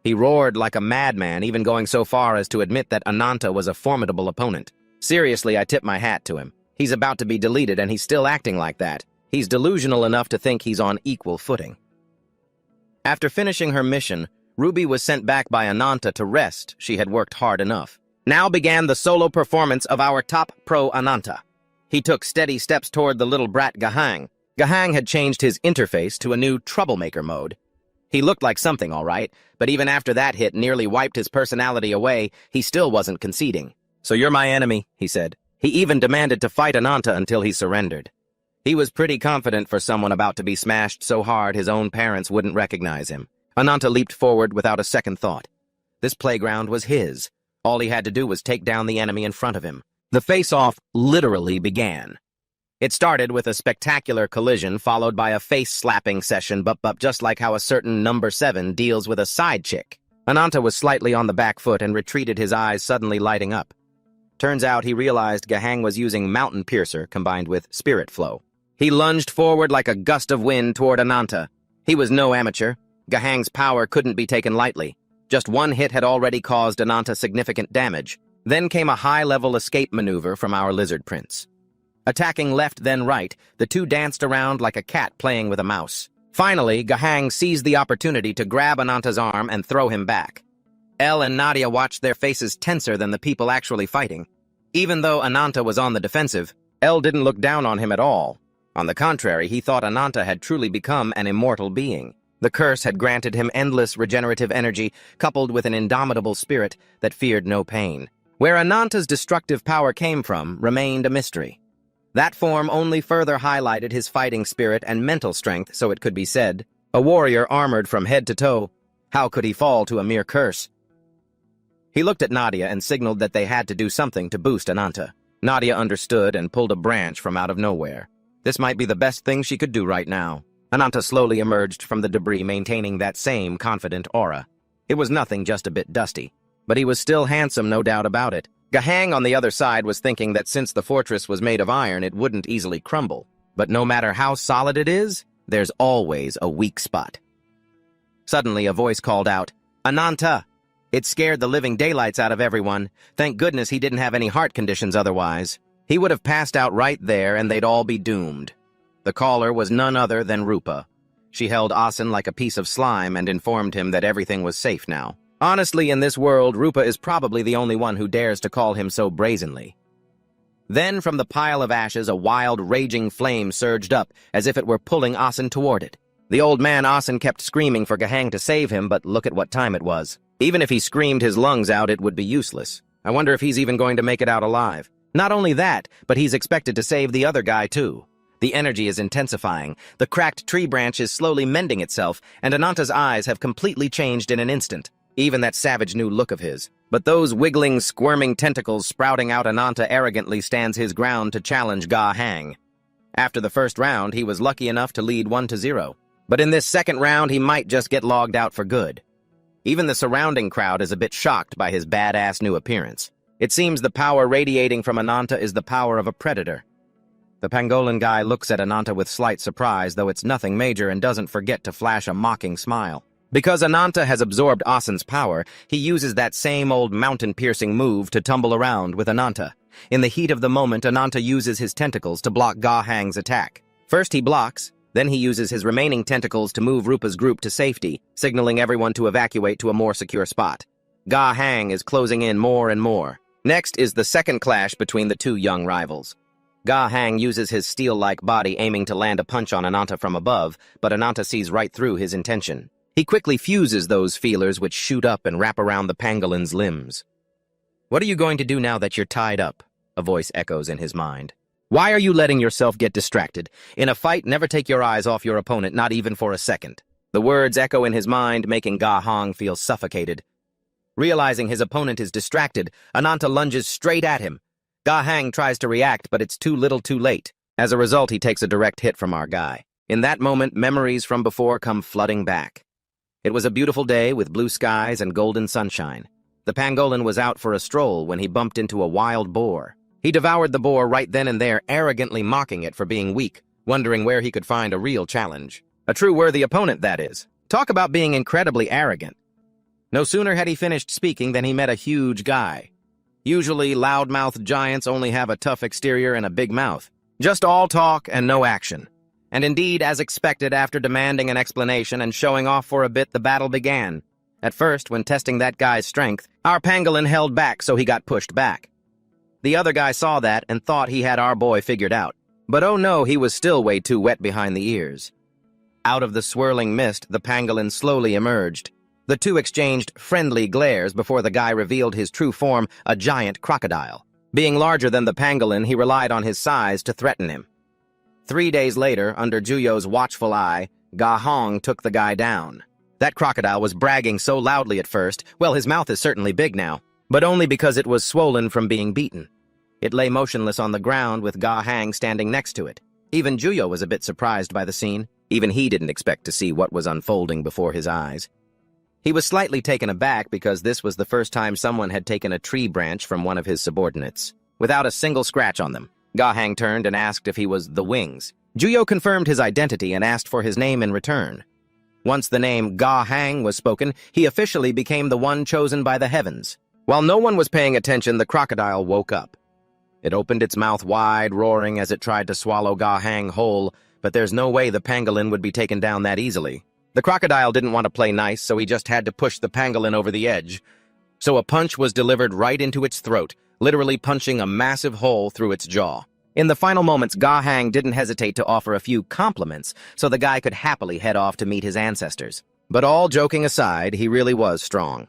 He roared like a madman, even going so far as to admit that Ananta was a formidable opponent. Seriously, I tip my hat to him. He's about to be deleted, and he's still acting like that. He's delusional enough to think he's on equal footing. After finishing her mission, Ruby was sent back by Ananta to rest. She had worked hard enough. Now began the solo performance of our top pro Ananta. He took steady steps toward the little brat Gahang. Gahang had changed his interface to a new troublemaker mode. He looked like something, all right, but even after that hit nearly wiped his personality away, he still wasn't conceding. "So you're my enemy," he said. He even demanded to fight Ananta until he surrendered. He was pretty confident for someone about to be smashed so hard his own parents wouldn't recognize him. Ananta leaped forward without a second thought. This playground was his. All he had to do was take down the enemy in front of him. The face-off literally began. It started with a spectacular collision followed by a face-slapping session, but just like how a certain number 7 deals with a side chick. Ananta was slightly on the back foot and retreated, his eyes suddenly lighting up. Turns out he realized Gahang was using Mountain Piercer combined with Spirit Flow. He lunged forward like a gust of wind toward Ananta. He was no amateur. Gahang's power couldn't be taken lightly. Just one hit had already caused Ananta significant damage. Then came a high-level escape maneuver from our lizard prince. Attacking left then right, the two danced around like a cat playing with a mouse. Finally, Gahang seized the opportunity to grab Ananta's arm and throw him back. Elle and Nadia watched, their faces tenser than the people actually fighting. Even though Ananta was on the defensive, Elle didn't look down on him at all. On the contrary, he thought Ananta had truly become an immortal being. The curse had granted him endless regenerative energy, coupled with an indomitable spirit that feared no pain. Where Ananta's destructive power came from remained a mystery. That form only further highlighted his fighting spirit and mental strength, so it could be said. A warrior armored from head to toe. How could he fall to a mere curse? He looked at Nadia and signaled that they had to do something to boost Ananta. Nadia understood and pulled a branch from out of nowhere. This might be the best thing she could do right now. Ananta slowly emerged from the debris, maintaining that same confident aura. It was nothing, just a bit dusty. But he was still handsome, no doubt about it. Gahang on the other side was thinking that since the fortress was made of iron, it wouldn't easily crumble. But no matter how solid it is, there's always a weak spot. Suddenly, a voice called out, "Ananta!" It scared the living daylights out of everyone. Thank goodness he didn't have any heart conditions otherwise. He would have passed out right there and they'd all be doomed. The caller was none other than Rupa. She held Asen like a piece of slime and informed him that everything was safe now. Honestly, in this world, Rupa is probably the only one who dares to call him so brazenly. Then, from the pile of ashes, a wild, raging flame surged up, as if it were pulling Asen toward it. The old man Asen kept screaming for Gahang to save him, but look at what time it was. Even if he screamed his lungs out, it would be useless. I wonder if he's even going to make it out alive. Not only that, but he's expected to save the other guy, too. The energy is intensifying, the cracked tree branch is slowly mending itself, and Ananta's eyes have completely changed in an instant. Even that savage new look of his. But those wiggling, squirming tentacles sprouting out, Ananta arrogantly stands his ground to challenge Gahang. After the first round, he was lucky enough to lead 1-0. But in this second round, he might just get logged out for good. Even the surrounding crowd is a bit shocked by his badass new appearance. It seems the power radiating from Ananta is the power of a predator. The Pangolin guy looks at Ananta with slight surprise, though it's nothing major, and doesn't forget to flash a mocking smile. Because Ananta has absorbed Asen's power, he uses that same old mountain-piercing move to tumble around with Ananta. In the heat of the moment, Ananta uses his tentacles to block Gahang's attack. First he blocks, then he uses his remaining tentacles to move Rupa's group to safety, signaling everyone to evacuate to a more secure spot. Gahang is closing in more and more. Next is the second clash between the two young rivals. Gahang uses his steel-like body, aiming to land a punch on Ananta from above, but Ananta sees right through his intention. He quickly fuses those feelers which shoot up and wrap around the pangolin's limbs. "What are you going to do now that you're tied up?" a voice echoes in his mind. "Why are you letting yourself get distracted? In a fight, never take your eyes off your opponent, not even for a second." The words echo in his mind, making Gahang feel suffocated. Realizing his opponent is distracted, Ananta lunges straight at him. Gahang tries to react, but it's too little too late. As a result, he takes a direct hit from our guy. In that moment, memories from before come flooding back. It was a beautiful day with blue skies and golden sunshine. The pangolin was out for a stroll when he bumped into a wild boar. He devoured the boar right then and there, arrogantly mocking it for being weak, wondering where he could find a real challenge. A true worthy opponent, that is. Talk about being incredibly arrogant. No sooner had he finished speaking than he met a huge guy. Usually, loudmouthed giants only have a tough exterior and a big mouth. Just all talk and no action. And indeed, as expected, after demanding an explanation and showing off for a bit, the battle began. At first, when testing that guy's strength, our pangolin held back, so he got pushed back. The other guy saw that and thought he had our boy figured out. But oh no, he was still way too wet behind the ears. Out of the swirling mist, the pangolin slowly emerged. The two exchanged friendly glares before the guy revealed his true form, a giant crocodile. Being larger than the pangolin, he relied on his size to threaten him. 3 days later, under Juyo's watchful eye, Gahang took the guy down. That crocodile was bragging so loudly at first, well, his mouth is certainly big now, but only because it was swollen from being beaten. It lay motionless on the ground with Ga Hang standing next to it. Even Juyo was a bit surprised by the scene. Even he didn't expect to see what was unfolding before his eyes. He was slightly taken aback because this was the first time someone had taken a tree branch from one of his subordinates, without a single scratch on them. Ga Hang turned and asked if he was the Wings. Juyo confirmed his identity and asked for his name in return. Once the name Ga Hang was spoken, he officially became the one chosen by the heavens. While no one was paying attention, the crocodile woke up. It opened its mouth wide, roaring as it tried to swallow Ga Hang whole, but there's no way the pangolin would be taken down that easily. The crocodile didn't want to play nice, so he just had to push the pangolin over the edge. So a punch was delivered right into its throat, literally punching a massive hole through its jaw. In the final moments, Ga Hang didn't hesitate to offer a few compliments so the guy could happily head off to meet his ancestors. But all joking aside, he really was strong.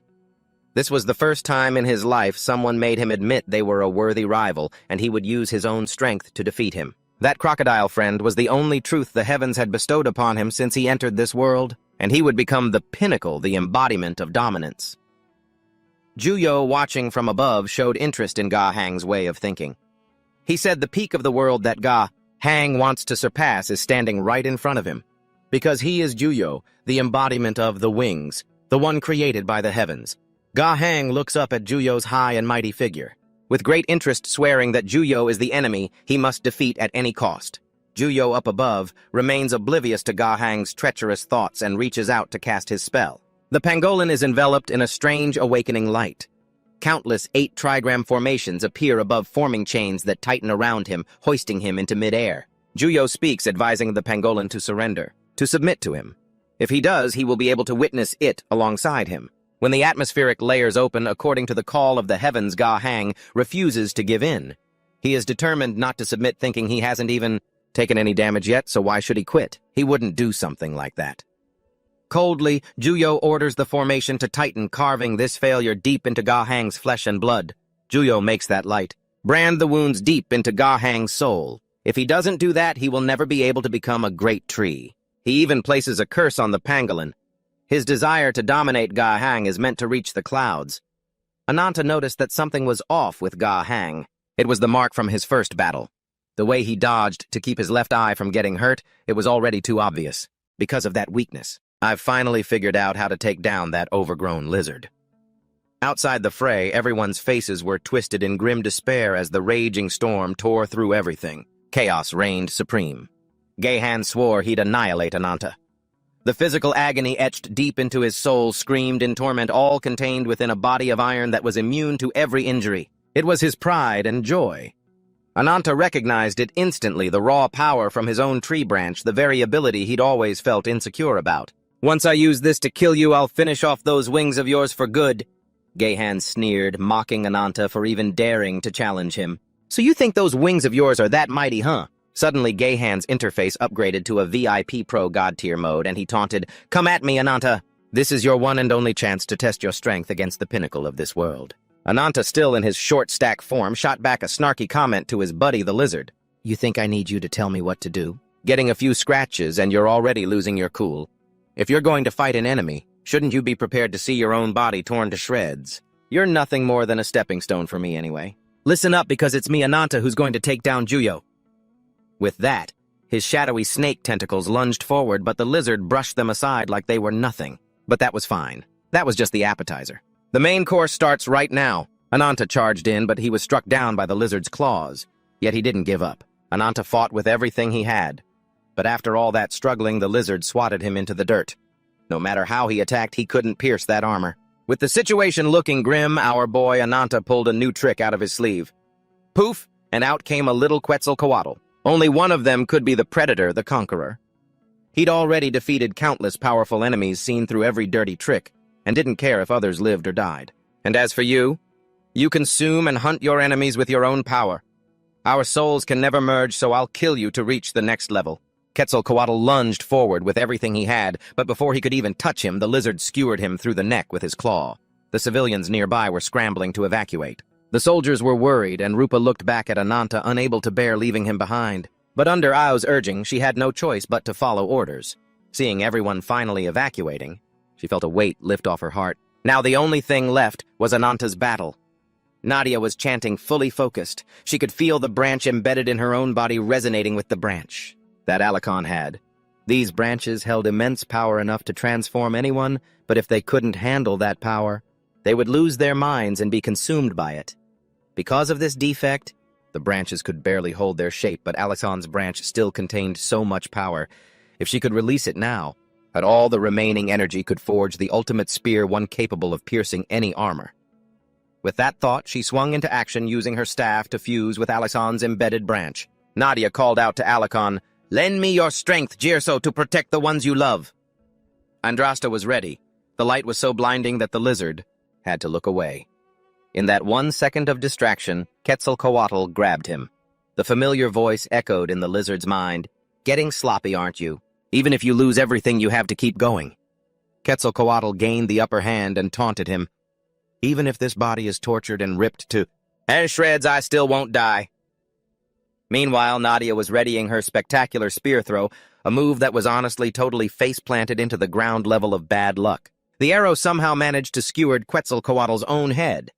This was the first time in his life someone made him admit they were a worthy rival, and he would use his own strength to defeat him. That crocodile friend was the only truth the heavens had bestowed upon him since he entered this world, and he would become the pinnacle, the embodiment of dominance. Juyo, watching from above, showed interest in Ga Hang's way of thinking. He said the peak of the world that Ga Hang wants to surpass is standing right in front of him, because he is Juyo, the embodiment of the Wings, the one created by the heavens. Ga Hang looks up at Juyo's high and mighty figure, with great interest swearing that Juyo is the enemy he must defeat at any cost. Juyo up above remains oblivious to Ga Hang's treacherous thoughts and reaches out to cast his spell. The pangolin is enveloped in a strange awakening light. Countless 8-trigram formations appear above forming chains that tighten around him, hoisting him into midair. Juyo speaks, advising the pangolin to surrender, to submit to him. If he does, he will be able to witness it alongside him. When the atmospheric layers open according to the call of the heavens, Ga Hang refuses to give in. He is determined not to submit, thinking he hasn't even taken any damage yet, so why should he quit? He wouldn't do something like that. Coldly, Juyo orders the formation to tighten, carving this failure deep into Ga Hang's flesh and blood. Juyo makes that light. Brand the wounds deep into Ga Hang's soul. If he doesn't do that, he will never be able to become a great tree. He even places a curse on the pangolin. His desire to dominate Ga Hang is meant to reach the clouds. Ananta noticed that something was off with Ga Hang. It was the mark from his first battle. The way he dodged to keep his left eye from getting hurt, it was already too obvious. Because of that weakness, I've finally figured out how to take down that overgrown lizard. Outside the fray, everyone's faces were twisted in grim despair as the raging storm tore through everything. Chaos reigned supreme. Gahan swore he'd annihilate Ananta. The physical agony etched deep into his soul screamed in torment, all contained within a body of iron that was immune to every injury. It was his pride and joy. Ananta recognized it instantly, the raw power from his own tree branch, the very ability he'd always felt insecure about. "Once I use this to kill you, I'll finish off those wings of yours for good," Gahan sneered, mocking Ananta for even daring to challenge him. "So you think those wings of yours are that mighty, huh?" Suddenly, Gahan's interface upgraded to a VIP Pro God-tier mode, and he taunted, "Come at me, Ananta! This is your one and only chance to test your strength against the pinnacle of this world." Ananta, still in his short-stack form, shot back a snarky comment to his buddy, the lizard. "You think I need you to tell me what to do? Getting a few scratches, and you're already losing your cool. If you're going to fight an enemy, shouldn't you be prepared to see your own body torn to shreds? You're nothing more than a stepping stone for me anyway. Listen up, because it's me, Ananta, who's going to take down Juyo." With that, his shadowy snake tentacles lunged forward, but the lizard brushed them aside like they were nothing. But that was fine. That was just the appetizer. The main course starts right now. Ananta charged in, but he was struck down by the lizard's claws. Yet he didn't give up. Ananta fought with everything he had. But after all that struggling, the lizard swatted him into the dirt. No matter how he attacked, he couldn't pierce that armor. With the situation looking grim, our boy Ananta pulled a new trick out of his sleeve. Poof, and out came a little Quetzalcoatl. Only one of them could be the predator, the conqueror. He'd already defeated countless powerful enemies seen through every dirty trick, and didn't care if others lived or died. And as for you, you consume and hunt your enemies with your own power. Our souls can never merge, so I'll kill you to reach the next level. Quetzalcoatl lunged forward with everything he had, but before he could even touch him, the lizard skewered him through the neck with his claw. The civilians nearby were scrambling to evacuate. The soldiers were worried, and Rupa looked back at Ananta, unable to bear leaving him behind. But under Ao's urging, she had no choice but to follow orders. Seeing everyone finally evacuating, she felt a weight lift off her heart. Now the only thing left was Ananta's battle. Nadia was chanting, fully focused. She could feel the branch embedded in her own body resonating with the branch that Alicon had. These branches held immense power enough to transform anyone, but if they couldn't handle that power, they would lose their minds and be consumed by it. Because of this defect, the branches could barely hold their shape, but Alicon's branch still contained so much power. If she could release it now, had all the remaining energy could forge the ultimate spear, one capable of piercing any armor. With that thought, she swung into action using her staff to fuse with Alicon's embedded branch. Nadia called out to Alicon, "Lend me your strength, Girso, to protect the ones you love." Andrasta was ready. The light was so blinding that the lizard had to look away. In that 1 second of distraction, Quetzalcoatl grabbed him. The familiar voice echoed in the lizard's mind, "Getting sloppy, aren't you? Even if you lose everything, you have to keep going." Quetzalcoatl gained the upper hand and taunted him. "Even if this body is tortured and ripped to shreds, I still won't die." Meanwhile, Nadia was readying her spectacular spear throw, a move that was honestly totally face-planted into the ground level of bad luck. The arrow somehow managed to skewer Quetzalcoatl's own head.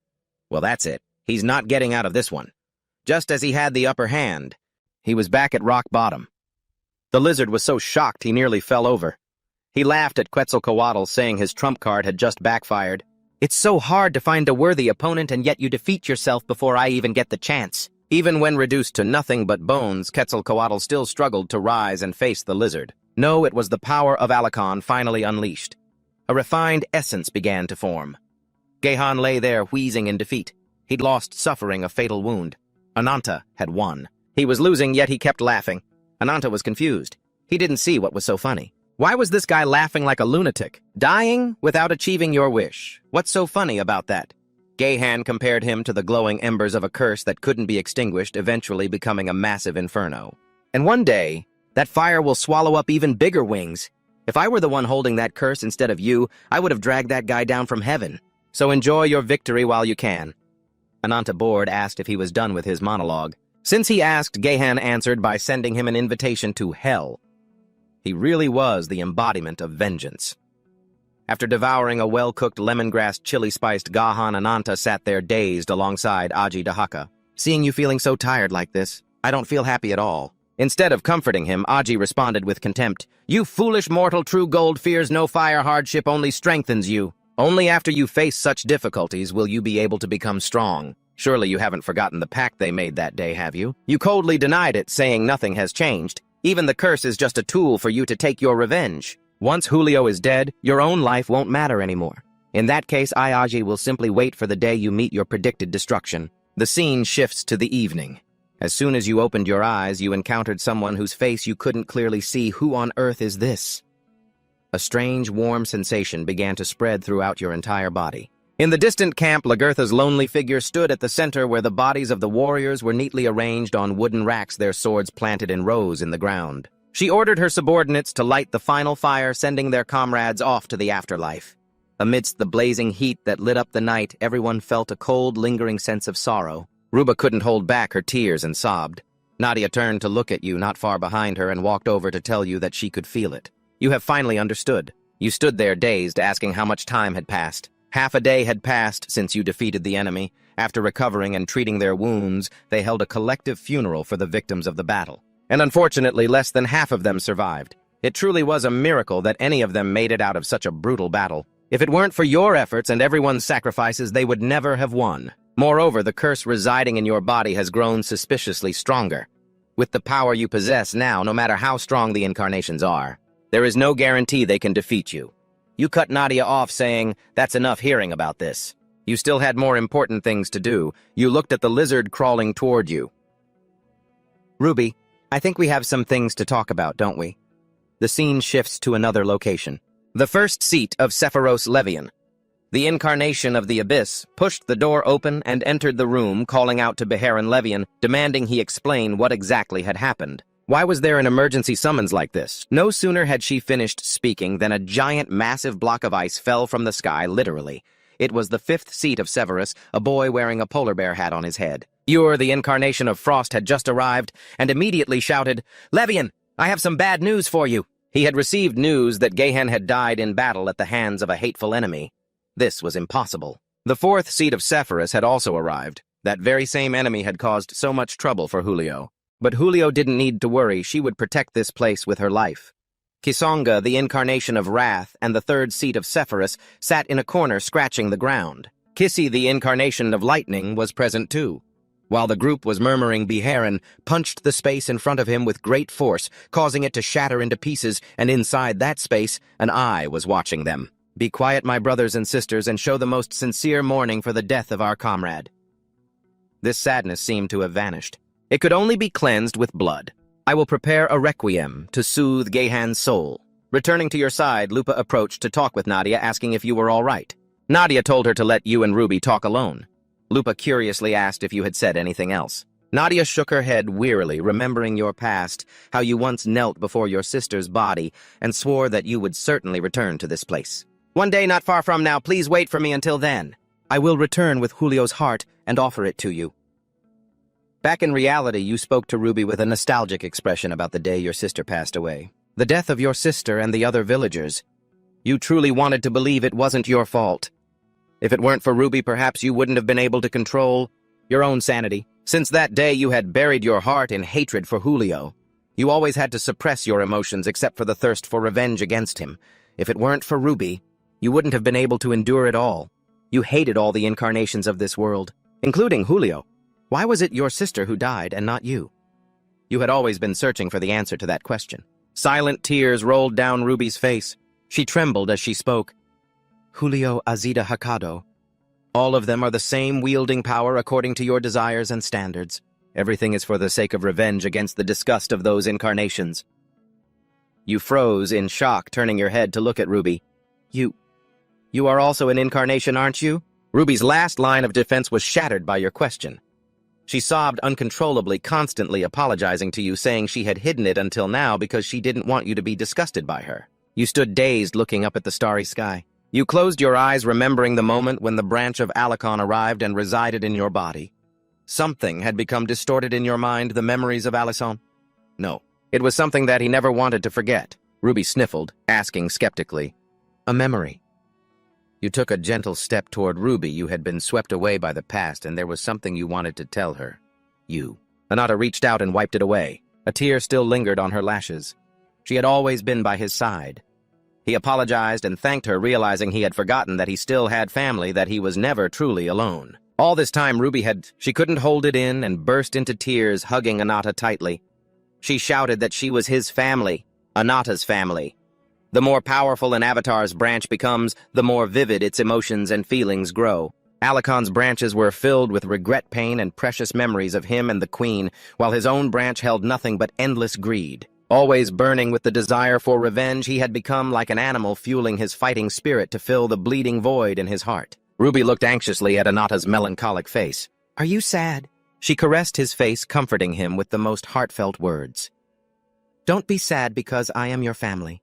Well, that's it. He's not getting out of this one. Just as he had the upper hand, he was back at rock bottom. The lizard was so shocked he nearly fell over. He laughed at Quetzalcoatl, saying his trump card had just backfired. "It's so hard to find a worthy opponent, and yet you defeat yourself before I even get the chance." Even when reduced to nothing but bones, Quetzalcoatl still struggled to rise and face the lizard. No, it was the power of Alicon finally unleashed. A refined essence began to form. Gehan lay there wheezing in defeat. He'd lost, suffering a fatal wound. Ananta had won. He was losing, yet he kept laughing. Ananta was confused. He didn't see what was so funny. Why was this guy laughing like a lunatic? Dying without achieving your wish. What's so funny about that? Gehan compared him to the glowing embers of a curse that couldn't be extinguished, eventually becoming a massive inferno. And one day, that fire will swallow up even bigger wings. If I were the one holding that curse instead of you, I would have dragged that guy down from heaven. So enjoy your victory while you can. Ananta, bored, asked if he was done with his monologue. Since he asked, Gehan answered by sending him an invitation to hell. He really was the embodiment of vengeance. After devouring a well-cooked lemongrass chili-spiced Gahan, Ananta sat there dazed alongside Aji Dahaka. "Seeing you feeling so tired like this, I don't feel happy at all." Instead of comforting him, Aji responded with contempt, "You foolish mortal, true gold fears no fire, hardship only strengthens you. Only after you face such difficulties will you be able to become strong. Surely you haven't forgotten the pact they made that day, have you? You coldly denied it, saying nothing has changed. Even the curse is just a tool for you to take your revenge. Once Julio is dead, your own life won't matter anymore. In that case, Aji will simply wait for the day you meet your predicted destruction." The scene shifts to the evening. As soon as you opened your eyes, you encountered someone whose face you couldn't clearly see. Who on earth is this? A strange, warm sensation began to spread throughout your entire body. In the distant camp, Lagertha's lonely figure stood at the center where the bodies of the warriors were neatly arranged on wooden racks, their swords planted in rows in the ground. She ordered her subordinates to light the final fire, sending their comrades off to the afterlife. Amidst the blazing heat that lit up the night, everyone felt a cold, lingering sense of sorrow. Ruba couldn't hold back her tears and sobbed. Nadia turned to look at you not far behind her and walked over to tell you that she could feel it. You have finally understood. You stood there dazed, asking how much time had passed. Half a day had passed since you defeated the enemy. After recovering and treating their wounds, they held a collective funeral for the victims of the battle. And unfortunately, less than half of them survived. It truly was a miracle that any of them made it out of such a brutal battle. If it weren't for your efforts and everyone's sacrifices, they would never have won. Moreover, the curse residing in your body has grown suspiciously stronger. With the power you possess now, no matter how strong the incarnations are, there is no guarantee they can defeat you. You cut Nadia off, saying, "That's enough hearing about this." You still had more important things to do. You looked at the lizard crawling toward you. "Ruby, I think we have some things to talk about, don't we?" The scene shifts to another location. The first seat of Sephiros Levian. The incarnation of the Abyss pushed the door open and entered the room, calling out to Beharan Levian, demanding he explain what exactly had happened. Why was there an emergency summons like this? No sooner had she finished speaking than a giant, massive block of ice fell from the sky, literally. It was the fifth seat of Severus, a boy wearing a polar bear hat on his head. Ur, the incarnation of Frost, had just arrived and immediately shouted, "Levian, I have some bad news for you." He had received news that Gehan had died in battle at the hands of a hateful enemy. This was impossible. The fourth seat of Sepphoris had also arrived. That very same enemy had caused so much trouble for Julio. But Julio didn't need to worry, she would protect this place with her life. Kisonga, the incarnation of wrath, and the third seat of Sepphoris, sat in a corner scratching the ground. Kissy, the incarnation of lightning, was present too. While the group was murmuring, Beharan punched the space in front of him with great force, causing it to shatter into pieces, and inside that space, an eye was watching them. Be quiet, my brothers and sisters, and show the most sincere mourning for the death of our comrade. This sadness seemed to have vanished. It could only be cleansed with blood. I will prepare a requiem to soothe Gehan's soul. Returning to your side, Lupa approached to talk with Nadia, asking if you were all right. Nadia told her to let you and Ruby talk alone. Lupa curiously asked if you had said anything else. Nadia shook her head wearily, remembering your past, how you once knelt before your sister's body and swore that you would certainly return to this place. One day not far from now, please wait for me until then. I will return with Julio's heart and offer it to you. Back in reality, you spoke to Ruby with a nostalgic expression about the day your sister passed away. The death of your sister and the other villagers. You truly wanted to believe it wasn't your fault. If it weren't for Ruby, perhaps you wouldn't have been able to control your own sanity. Since that day, you had buried your heart in hatred for Julio. You always had to suppress your emotions except for the thirst for revenge against him. If it weren't for Ruby, you wouldn't have been able to endure it all. You hated all the incarnations of this world, including Julio. Why was it your sister who died and not you? You had always been searching for the answer to that question. Silent tears rolled down Ruby's face. She trembled as she spoke. Julio Azida Hakado. All of them are the same wielding power according to your desires and standards. Everything is for the sake of revenge against the disgust of those incarnations. You froze in shock, turning your head to look at Ruby. You are also an incarnation, aren't you? Ruby's last line of defense was shattered by your question. She sobbed uncontrollably, constantly apologizing to you, saying she had hidden it until now because she didn't want you to be disgusted by her. You stood dazed, looking up at the starry sky. You closed your eyes, remembering the moment when the branch of Alicon arrived and resided in your body. Something had become distorted in your mind, the memories of Alicon? No, it was something that he never wanted to forget. Ruby sniffled, asking skeptically, a memory. You took a gentle step toward Ruby. You had been swept away by the past, and there was something you wanted to tell her. Anata reached out and wiped it away. A tear still lingered on her lashes. She had always been by his side. He apologized and thanked her, realizing he had forgotten that he still had family, that he was never truly alone. All this time, she couldn't hold it in and burst into tears, hugging Anata tightly. She shouted that she was his family, Anata's family. The more powerful an avatar's branch becomes, the more vivid its emotions and feelings grow. Alicon's branches were filled with regret, pain, and precious memories of him and the queen, while his own branch held nothing but endless greed. Always burning with the desire for revenge, he had become like an animal fueling his fighting spirit to fill the bleeding void in his heart. Ruby looked anxiously at Anata's melancholic face. Are you sad? She caressed his face, comforting him with the most heartfelt words. Don't be sad because I am your family.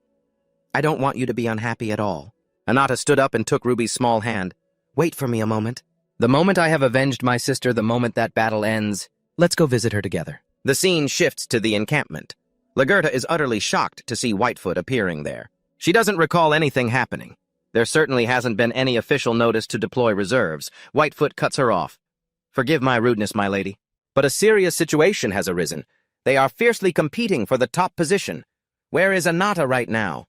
I don't want you to be unhappy at all. Anata stood up and took Ruby's small hand. Wait for me a moment. The moment I have avenged my sister, the moment that battle ends, let's go visit her together. The scene shifts to the encampment. Lagerta is utterly shocked to see Whitefoot appearing there. She doesn't recall anything happening. There certainly hasn't been any official notice to deploy reserves. Whitefoot cuts her off. Forgive my rudeness, my lady, but a serious situation has arisen. They are fiercely competing for the top position. Where is Anata right now?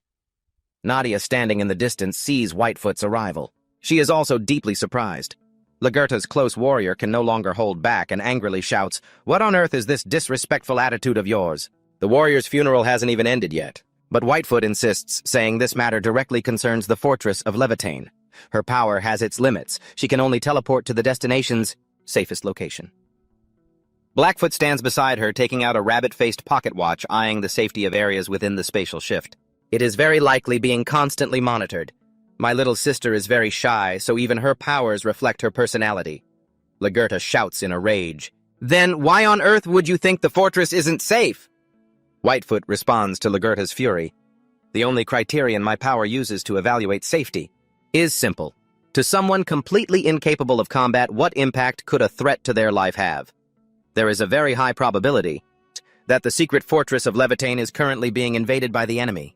Nadia, standing in the distance, sees Whitefoot's arrival. She is also deeply surprised. Lagerta's close warrior can no longer hold back and angrily shouts, What on earth is this disrespectful attitude of yours? The warrior's funeral hasn't even ended yet, but Whitefoot insists, saying this matter directly concerns the fortress of Levitane. Her power has its limits. She can only teleport to the destination's safest location. Blackfoot stands beside her, taking out a rabbit-faced pocket watch, eyeing the safety of areas within the spatial shift. It is very likely being constantly monitored. My little sister is very shy, so even her powers reflect her personality. Lagerta shouts in a rage. Then why on earth would you think the fortress isn't safe? Whitefoot responds to Lagerta's fury. The only criterion my power uses to evaluate safety is simple. To someone completely incapable of combat, what impact could a threat to their life have? There is a very high probability that the secret fortress of Levitane is currently being invaded by the enemy.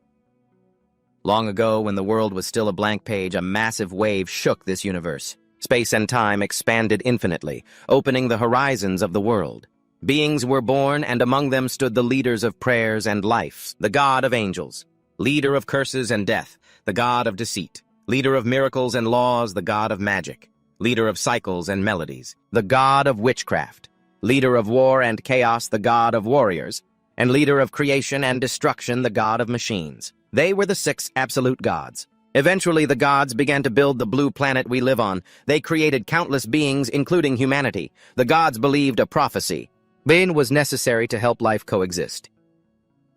Long ago, when the world was still a blank page, a massive wave shook this universe. Space and time expanded infinitely, opening the horizons of the world. Beings were born, and among them stood the leaders of prayers and life, the god of angels, leader of curses and death, the god of deceit, leader of miracles and laws, the god of magic, leader of cycles and melodies, the god of witchcraft, leader of war and chaos, the god of warriors, and leader of creation and destruction, the god of machines. They were the 6 absolute gods. Eventually, the gods began to build the blue planet we live on. They created countless beings, including humanity. The gods believed a prophecy. Pain was necessary to help life coexist.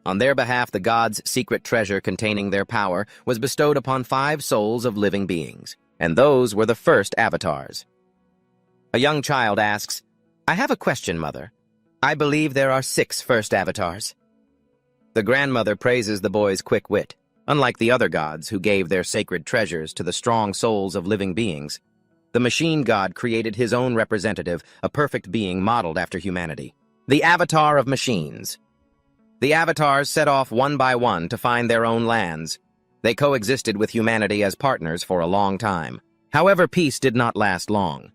On their behalf, the gods' secret treasure containing their power was bestowed upon 5 souls of living beings, and those were the first avatars. A young child asks, "I have a question, Mother. I believe there are 6 first avatars." The grandmother praises the boy's quick wit. Unlike the other gods who gave their sacred treasures to the strong souls of living beings, the machine god created his own representative, a perfect being modeled after humanity. The avatar of machines. The avatars set off one by one to find their own lands. They coexisted with humanity as partners for a long time. However, peace did not last long.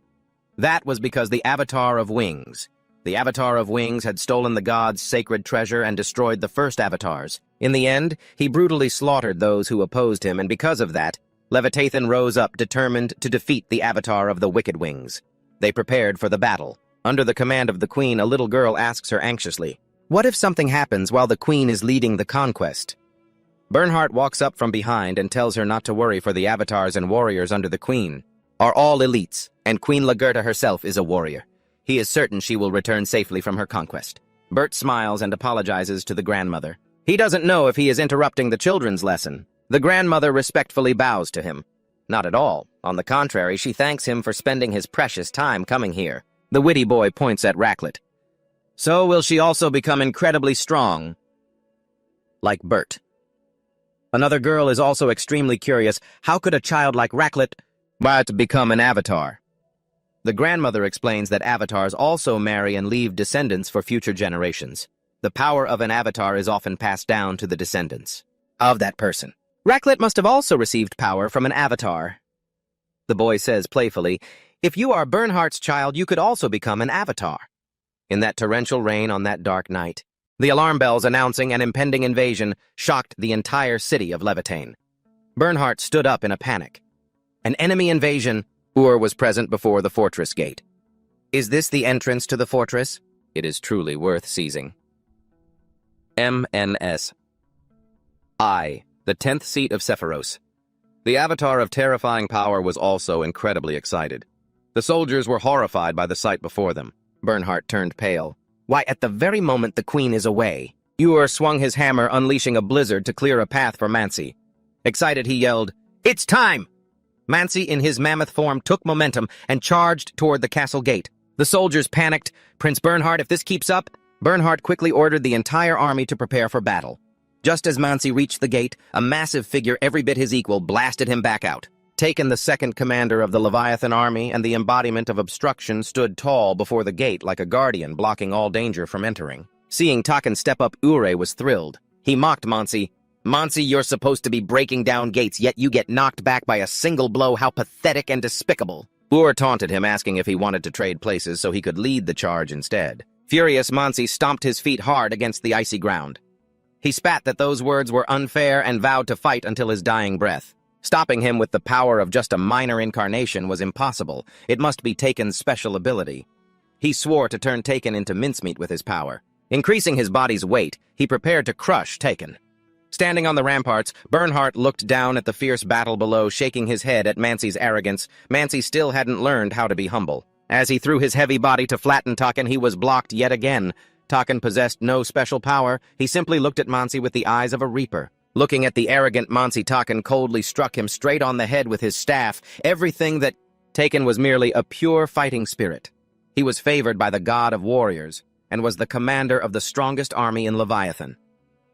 That was because the avatar of wings. The avatar of wings had stolen the gods' sacred treasure and destroyed the first avatars. In the end, he brutally slaughtered those who opposed him, and because of that, Levitathan rose up determined to defeat the avatar of the wicked wings. They prepared for the battle. Under the command of the queen, a little girl asks her anxiously, "What if something happens while the queen is leading the conquest?" Bernhardt walks up from behind and tells her not to worry, for the avatars and warriors under the queen are all elites, and Queen Lagerta herself is a warrior. He is certain she will return safely from her conquest. Bert smiles and apologizes to the grandmother. He doesn't know if he is interrupting the children's lesson. The grandmother respectfully bows to him. Not at all. On the contrary, she thanks him for spending his precious time coming here. The witty boy points at Raclet. So will she also become incredibly strong, like Bert. Another girl is also extremely curious. How could a child like Raclet become an avatar? The grandmother explains that avatars also marry and leave descendants for future generations. The power of an avatar is often passed down to the descendants of that person. Raclet must have also received power from an avatar. The boy says playfully, "If you are Bernhardt's child, you could also become an avatar." In that torrential rain on that dark night, the alarm bells announcing an impending invasion shocked the entire city of Levitain. Bernhardt stood up in a panic. An enemy invasion. Ur was present before the fortress gate. Is this the entrance to the fortress? It is truly worth seizing. MNS. The 10th seat of Sephiros. The avatar of terrifying power was also incredibly excited. The soldiers were horrified by the sight before them. Bernhardt turned pale. Why, at the very moment the queen is away, Ur swung his hammer, unleashing a blizzard to clear a path for Mansi. Excited, he yelled, "It's time!" Mansi, in his mammoth form, took momentum and charged toward the castle gate. The soldiers panicked. Prince Bernhardt, if this keeps up... Bernhardt quickly ordered the entire army to prepare for battle. Just as Mansi reached the gate, a massive figure every bit his equal blasted him back out. Taken, the second commander of the Leviathan army and the embodiment of obstruction, stood tall before the gate like a guardian, blocking all danger from entering. Seeing Taken step up, Ure was thrilled. He mocked Mansi. "Mansi, you're supposed to be breaking down gates, yet you get knocked back by a single blow. How pathetic and despicable." Ur taunted him, asking if he wanted to trade places so he could lead the charge instead. Furious, Mansi stomped his feet hard against the icy ground. He spat that those words were unfair and vowed to fight until his dying breath. Stopping him with the power of just a minor incarnation was impossible. It must be Taken's special ability. He swore to turn Taken into mincemeat with his power. Increasing his body's weight, he prepared to crush Taken. Standing on the ramparts, Bernhardt looked down at the fierce battle below, shaking his head at Mansi's arrogance. Mansi still hadn't learned how to be humble. As he threw his heavy body to flatten Taken, he was blocked yet again. Taken possessed no special power. He simply looked at Mansi with the eyes of a reaper. Looking at the arrogant Mansi, Taken coldly struck him straight on the head with his staff. Everything that Taken was merely a pure fighting spirit. He was favored by the god of warriors, and was the commander of the strongest army in Leviathan.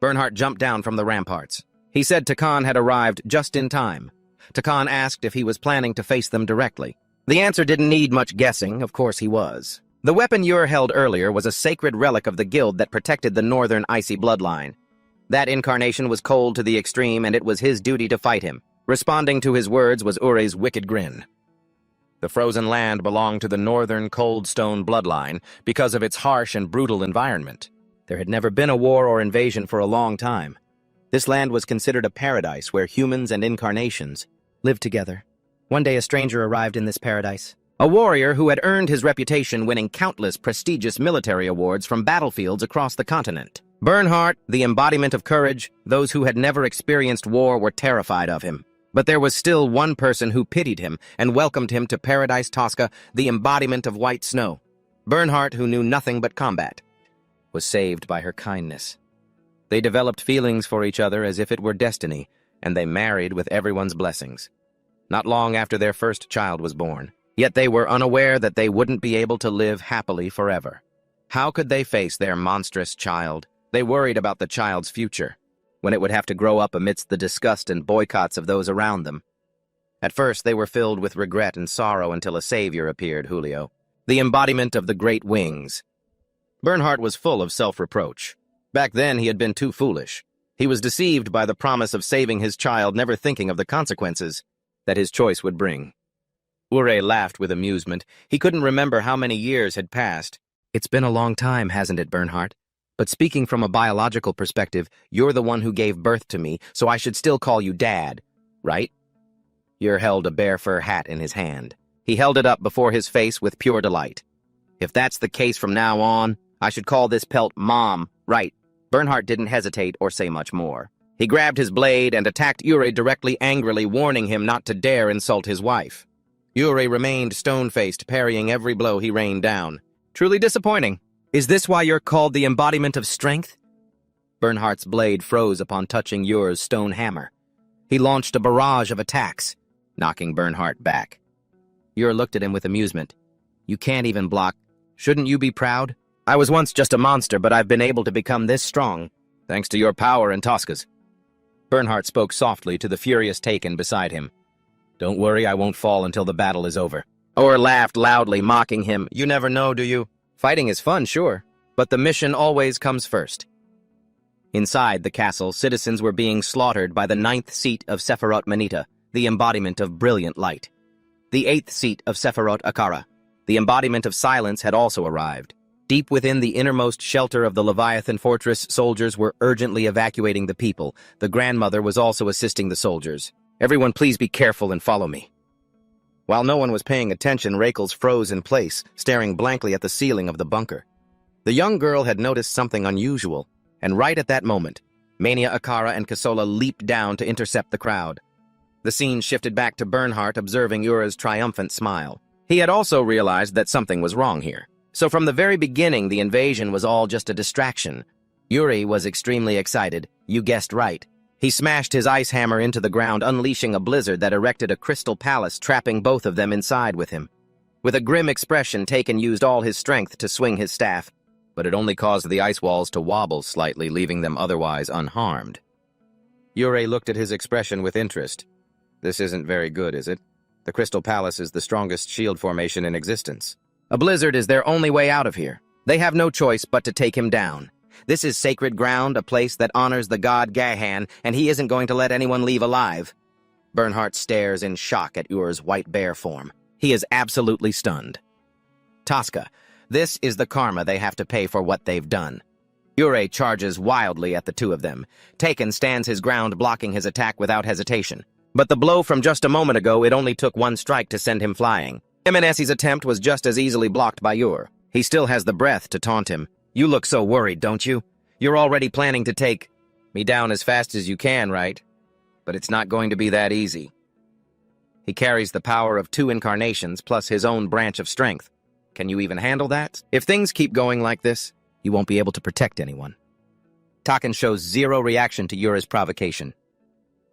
Bernhardt jumped down from the ramparts. He said Takan had arrived just in time. Takan asked if he was planning to face them directly. The answer didn't need much guessing. Of course he was. The weapon Ur held earlier was a sacred relic of the guild that protected the northern icy bloodline. That incarnation was cold to the extreme, and it was his duty to fight him. Responding to his words was Ure's wicked grin. The frozen land belonged to the northern cold stone bloodline because of its harsh and brutal environment. There had never been a war or invasion for a long time. This land was considered a paradise where humans and incarnations lived together. One day a stranger arrived in this paradise. A warrior who had earned his reputation winning countless prestigious military awards from battlefields across the continent. Bernhardt, the embodiment of courage, those who had never experienced war were terrified of him. But there was still one person who pitied him and welcomed him to Paradise Tosca, the embodiment of white snow. Bernhardt, who knew nothing but combat, was saved by her kindness. They developed feelings for each other as if it were destiny, and they married with everyone's blessings. Not long after their first child was born, yet they were unaware that they wouldn't be able to live happily forever. How could they face their monstrous child? They worried about the child's future, when it would have to grow up amidst the disgust and boycotts of those around them. At first, they were filled with regret and sorrow until a savior appeared, Julio, the embodiment of the great wings. Bernhardt was full of self-reproach. Back then, he had been too foolish. He was deceived by the promise of saving his child, never thinking of the consequences that his choice would bring. Ure laughed with amusement. He couldn't remember how many years had passed. It's been a long time, hasn't it, Bernhardt? But speaking from a biological perspective, you're the one who gave birth to me, so I should still call you Dad, right? Ure held a bear fur hat in his hand. He held it up before his face with pure delight. If that's the case from now on, I should call this pelt Mom, right? Bernhardt didn't hesitate or say much more. He grabbed his blade and attacked Ure directly, angrily warning him not to dare insult his wife. Ure remained stone-faced, parrying every blow he rained down. Truly disappointing. Is this why you're called the embodiment of strength? Bernhardt's blade froze upon touching Ure's stone hammer. He launched a barrage of attacks, knocking Bernhardt back. Ure looked at him with amusement. You can't even block. Shouldn't you be proud? I was once just a monster, but I've been able to become this strong, thanks to your power and Tosca's. Bernhardt spoke softly to the furious Taken beside him. Don't worry, I won't fall until the battle is over. Ure laughed loudly, mocking him. You never know, do you? Fighting is fun, sure, but the mission always comes first. Inside the castle, citizens were being slaughtered by the 9th seat of Sephiroth Manita, the embodiment of brilliant light. The 8th seat of Sephiroth Akara, the embodiment of silence, had also arrived. Deep within the innermost shelter of the Leviathan fortress, soldiers were urgently evacuating the people. The grandmother was also assisting the soldiers. Everyone please be careful and follow me. While no one was paying attention, Rakels froze in place, staring blankly at the ceiling of the bunker. The young girl had noticed something unusual, and right at that moment, Mania, Akara, and Kasola leaped down to intercept the crowd. The scene shifted back to Bernhardt, observing Ure's triumphant smile. He had also realized that something was wrong here. So from the very beginning, the invasion was all just a distraction. Ure was extremely excited. You guessed right. He smashed his ice hammer into the ground, unleashing a blizzard that erected a crystal palace, trapping both of them inside with him. With a grim expression, Taken used all his strength to swing his staff, but it only caused the ice walls to wobble slightly, leaving them otherwise unharmed. Ure looked at his expression with interest. This isn't very good, is it? The Crystal Palace is the strongest shield formation in existence. A blizzard is their only way out of here. They have no choice but to take him down. This is sacred ground, a place that honors the god Gahan, and he isn't going to let anyone leave alive. Bernhardt stares in shock at Ure's white bear form. He is absolutely stunned. Tosca, this is the karma they have to pay for what they've done. Ure charges wildly at the two of them. Taken stands his ground, blocking his attack without hesitation. But the blow from just a moment ago, it only took one strike to send him flying. MNS's attempt was just as easily blocked by Ure. He still has the breath to taunt him. You look so worried, don't you? You're already planning to take me down as fast as you can, right? But it's not going to be that easy. He carries the power of 2 incarnations plus his own branch of strength. Can you even handle that? If things keep going like this, you won't be able to protect anyone. Taken shows zero reaction to Ure's provocation.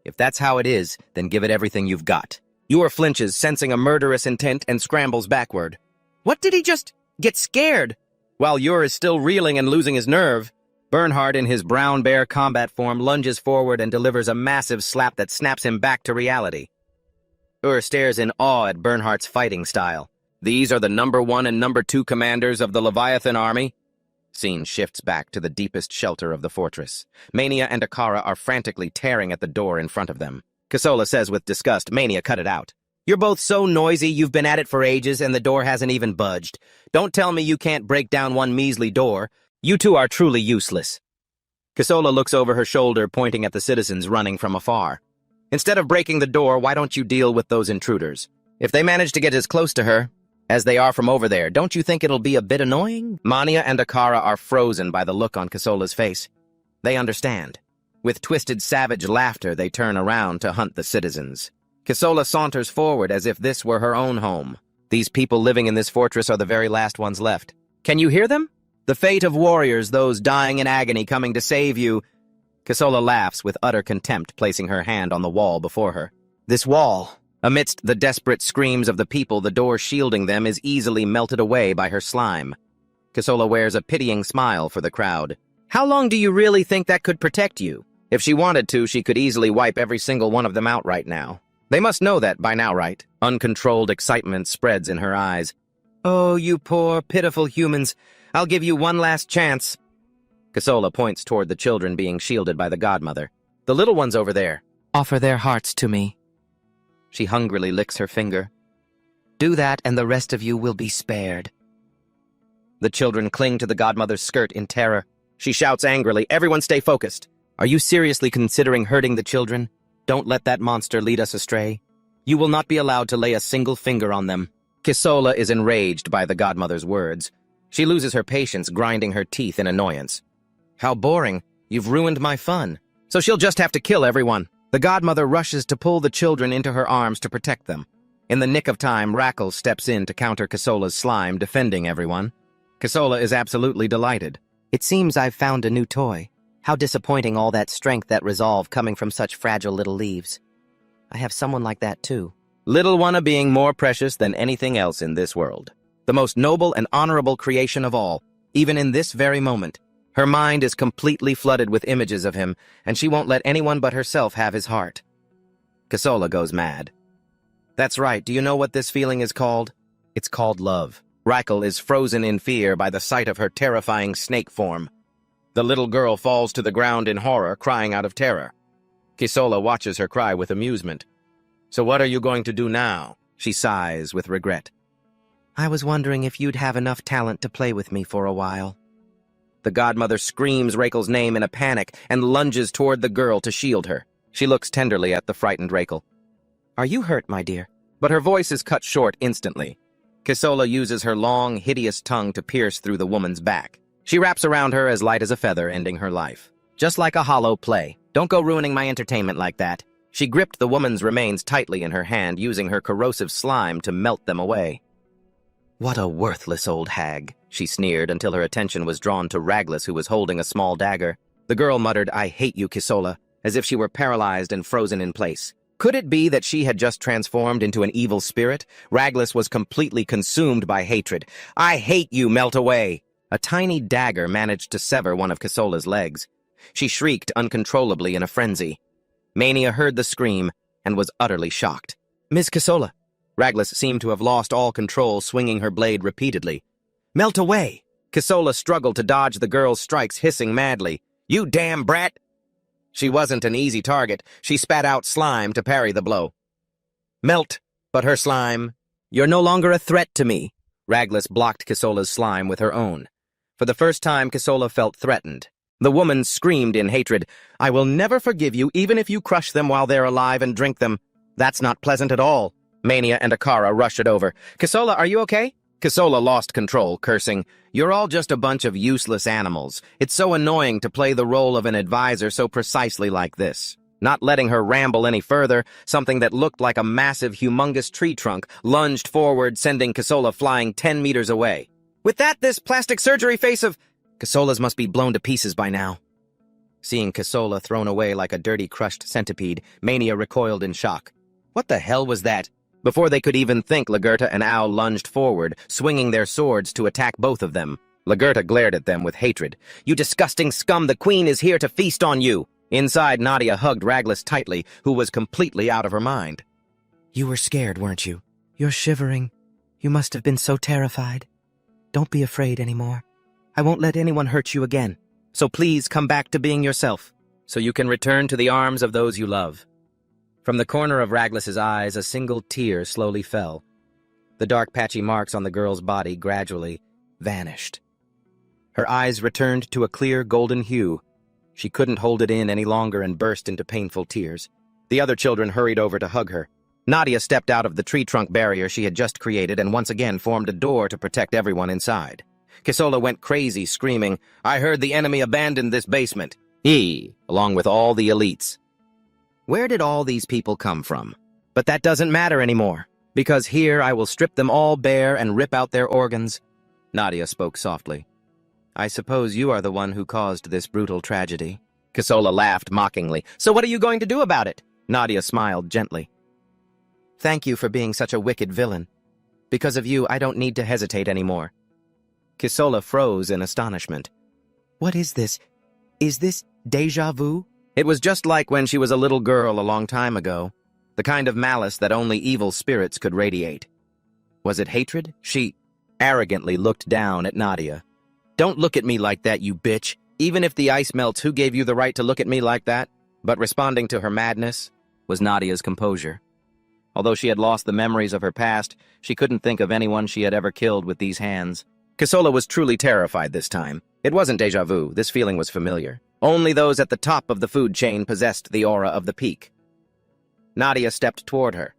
If that's how it is, then give it everything you've got. Ure flinches, sensing a murderous intent, and scrambles backward. What did he just get scared? While Ure is still reeling and losing his nerve, Bernhardt, in his brown bear combat form, lunges forward and delivers a massive slap that snaps him back to reality. Ure stares in awe at Bernhardt's fighting style. These are the number 1 and number 2 commanders of the Leviathan army? Scene shifts back to the deepest shelter of the fortress. Mania and Akara are frantically tearing at the door in front of them. Kasola says with disgust, Mania, cut it out. You're both so noisy you've been at it for ages and the door hasn't even budged. Don't tell me you can't break down one measly door. You two are truly useless. Kisola looks over her shoulder, pointing at the citizens running from afar. Instead of breaking the door, why don't you deal with those intruders? If they manage to get as close to her as they are from over there, don't you think it'll be a bit annoying? Manya and Akara are frozen by the look on Kisola's face. They understand. With twisted savage laughter, they turn around to hunt the citizens. Kisola saunters forward as if this were her own home. These people living in this fortress are the very last ones left. Can you hear them? The fate of warriors, those dying in agony coming to save you. Kisola laughs with utter contempt, placing her hand on the wall before her. This wall, amidst the desperate screams of the people, the door shielding them, is easily melted away by her slime. Kisola wears a pitying smile for the crowd. How long do you really think that could protect you? If she wanted to, she could easily wipe every single one of them out right now. They must know that by now, right? Uncontrolled excitement spreads in her eyes. Oh, you poor, pitiful humans. I'll give you one last chance. Kisola points toward the children being shielded by the godmother. The little ones over there. Offer their hearts to me. She hungrily licks her finger. Do that and the rest of you will be spared. The children cling to the godmother's skirt in terror. She shouts angrily, everyone stay focused. Are you seriously considering hurting the children? Don't let that monster lead us astray. You will not be allowed to lay a single finger on them. Kisola is enraged by the godmother's words. She loses her patience, grinding her teeth in annoyance. How boring. You've ruined my fun. So she'll just have to kill everyone. The godmother rushes to pull the children into her arms to protect them. In the nick of time, Rackle steps in to counter Kisola's slime, defending everyone. Kisola is absolutely delighted. It seems I've found a new toy. How disappointing all that strength, that resolve coming from such fragile little leaves. I have someone like that too. Little one being more precious than anything else in this world. The most noble and honorable creation of all, even in this very moment. Her mind is completely flooded with images of him, and she won't let anyone but herself have his heart. Kisola goes mad. That's right, do you know what this feeling is called? It's called love. Rackle is frozen in fear by the sight of her terrifying snake form. The little girl falls to the ground in horror, crying out of terror. Kisola watches her cry with amusement. So what are you going to do now? She sighs with regret. I was wondering if you'd have enough talent to play with me for a while. The godmother screams Rackle's name in a panic and lunges toward the girl to shield her. She looks tenderly at the frightened Rackle. Are you hurt, my dear? But her voice is cut short instantly. Kisola uses her long, hideous tongue to pierce through the woman's back. She wraps around her as light as a feather, ending her life. Just like a hollow play. Don't go ruining my entertainment like that. She gripped the woman's remains tightly in her hand, using her corrosive slime to melt them away. What a worthless old hag, she sneered until her attention was drawn to Raglis, who was holding a small dagger. The girl muttered, I hate you, Kisola, as if she were paralyzed and frozen in place. Could it be that she had just transformed into an evil spirit? Raglis was completely consumed by hatred. I hate you, melt away! A tiny dagger managed to sever one of Kisola's legs. She shrieked uncontrollably in a frenzy. Mania heard the scream and was utterly shocked. Miss Kisola! Raglis seemed to have lost all control, swinging her blade repeatedly. Melt away! Kisola struggled to dodge the girl's strikes, hissing madly. You damn brat! She wasn't an easy target. She spat out slime to parry the blow. Melt! But her slime. You're no longer a threat to me. Raglis blocked Kisola's slime with her own. For the first time, Kisola felt threatened. The woman screamed in hatred, I will never forgive you, even if you crush them while they're alive and drink them. That's not pleasant at all. Mania and Akara rushed it over. Kisola, are you okay? Kisola lost control, cursing, You're all just a bunch of useless animals. It's so annoying to play the role of an advisor so precisely like this. Not letting her ramble any further, something that looked like a massive, humongous tree trunk lunged forward, sending Kisola flying 10 meters away. With that, this plastic surgery face of... Kisola's must be blown to pieces by now. Seeing Kisola thrown away like a dirty, crushed centipede, Mania recoiled in shock. What the hell was that? Before they could even think, Lagerta and Ao lunged forward, swinging their swords to attack both of them. Lagerta glared at them with hatred. You disgusting scum, the queen is here to feast on you! Inside, Nadia hugged Raglis tightly, who was completely out of her mind. You were scared, weren't you? You're shivering. You must have been so terrified. Don't be afraid anymore. I won't let anyone hurt you again. So please come back to being yourself, so you can return to the arms of those you love. From the corner of Raglis's eyes, a single tear slowly fell. The dark patchy marks on the girl's body gradually vanished. Her eyes returned to a clear golden hue. She couldn't hold it in any longer and burst into painful tears. The other children hurried over to hug her. Nadia stepped out of the tree trunk barrier she had just created and once again formed a door to protect everyone inside. Kisola went crazy, screaming, "I heard the enemy abandoned this basement." Along with all the elites. Where did all these people come from? But that doesn't matter anymore, because here I will strip them all bare and rip out their organs. Nadia spoke softly. "I suppose you are the one who caused this brutal tragedy." Kisola laughed mockingly. "So what are you going to do about it?" Nadia smiled gently. "Thank you for being such a wicked villain. Because of you, I don't need to hesitate anymore." Kisola froze in astonishment. "What is this? Is this déjà vu?" It was just like when she was a little girl a long time ago, the kind of malice that only evil spirits could radiate. Was it hatred? She arrogantly looked down at Nadia. "Don't look at me like that, you bitch. Even if the ice melts, who gave you the right to look at me like that?" But responding to her madness was Nadia's composure. Although she had lost the memories of her past, she couldn't think of anyone she had ever killed with these hands. Kisola was truly terrified this time. It wasn't déjà vu, this feeling was familiar. Only those at the top of the food chain possessed the aura of the peak. Nadia stepped toward her.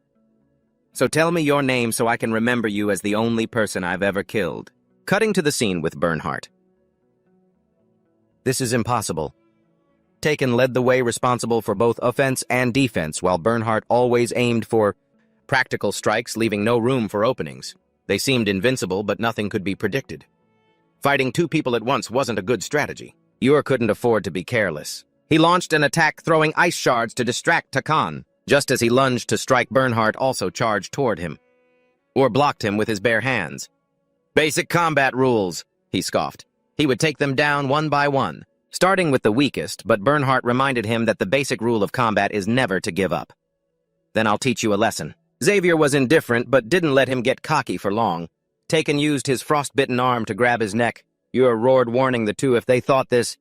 "So tell me your name so I can remember you as the only person I've ever killed." Cutting to the scene with Bernhardt. This is impossible. Taken led the way, responsible for both offense and defense, while Bernhardt always aimed for practical strikes, leaving no room for openings. They seemed invincible, but nothing could be predicted. Fighting two people at once wasn't a good strategy. Ur couldn't afford to be careless. He launched an attack, throwing ice shards to distract Takan. Just as he lunged to strike, Bernhardt also charged toward him. Ur blocked him with his bare hands. "Basic combat rules," he scoffed. He would take them down one by one, starting with the weakest, but Bernhardt reminded him that the basic rule of combat is never to give up. "Then I'll teach you a lesson." Xavier was indifferent, but didn't let him get cocky for long. Taken used his frostbitten arm to grab his neck. Ur roared, warning the two if they thought this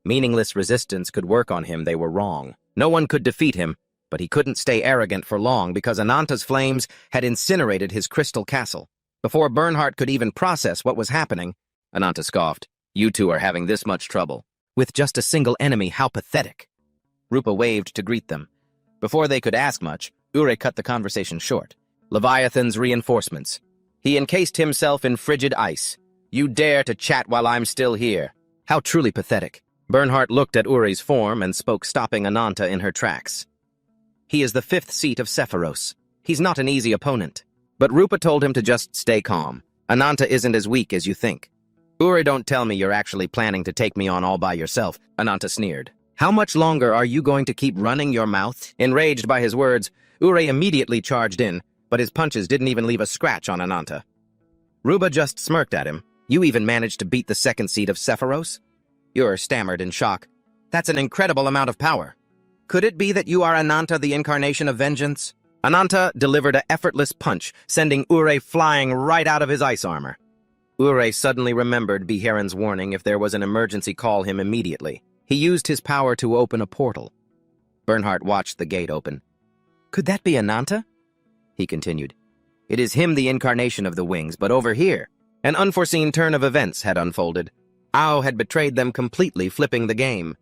meaningless resistance could work on him, they were wrong. No one could defeat him, but he couldn't stay arrogant for long because Ananta's flames had incinerated his crystal castle. Before Bernhardt could even process what was happening, Ananta scoffed. "You two are having this much trouble. With just a single enemy, how pathetic." Rupa waved to greet them. Before they could ask much, Ure cut the conversation short. "Leviathan's reinforcements. He encased himself in frigid ice. You dare to chat while I'm still here. How truly pathetic." Bernhardt looked at Ure's form and spoke, stopping Ananta in her tracks. "He is the 5th seat of Sephiros. He's not an easy opponent." But Rupa told him to just stay calm. "Ananta isn't as weak as you think." "Ure, don't tell me you're actually planning to take me on all by yourself," Ananta sneered. "How much longer are you going to keep running your mouth?" Enraged by his words, Ure immediately charged in, but his punches didn't even leave a scratch on Ananta. Rupa just smirked at him. "You even managed to beat the 2nd seed of Sephiros?" Ure stammered in shock. "That's an incredible amount of power. Could it be that you are Ananta, the incarnation of vengeance?" Ananta delivered an effortless punch, sending Ure flying right out of his ice armor. Ure suddenly remembered Beheron's warning: if there was an emergency, call him immediately. He used his power to open a portal. Bernhardt watched the gate open. "Could that be Ananta?" he continued. "It is him, the incarnation of the wings, but over here." An unforeseen turn of events had unfolded. Ao had betrayed them completely, flipping the game.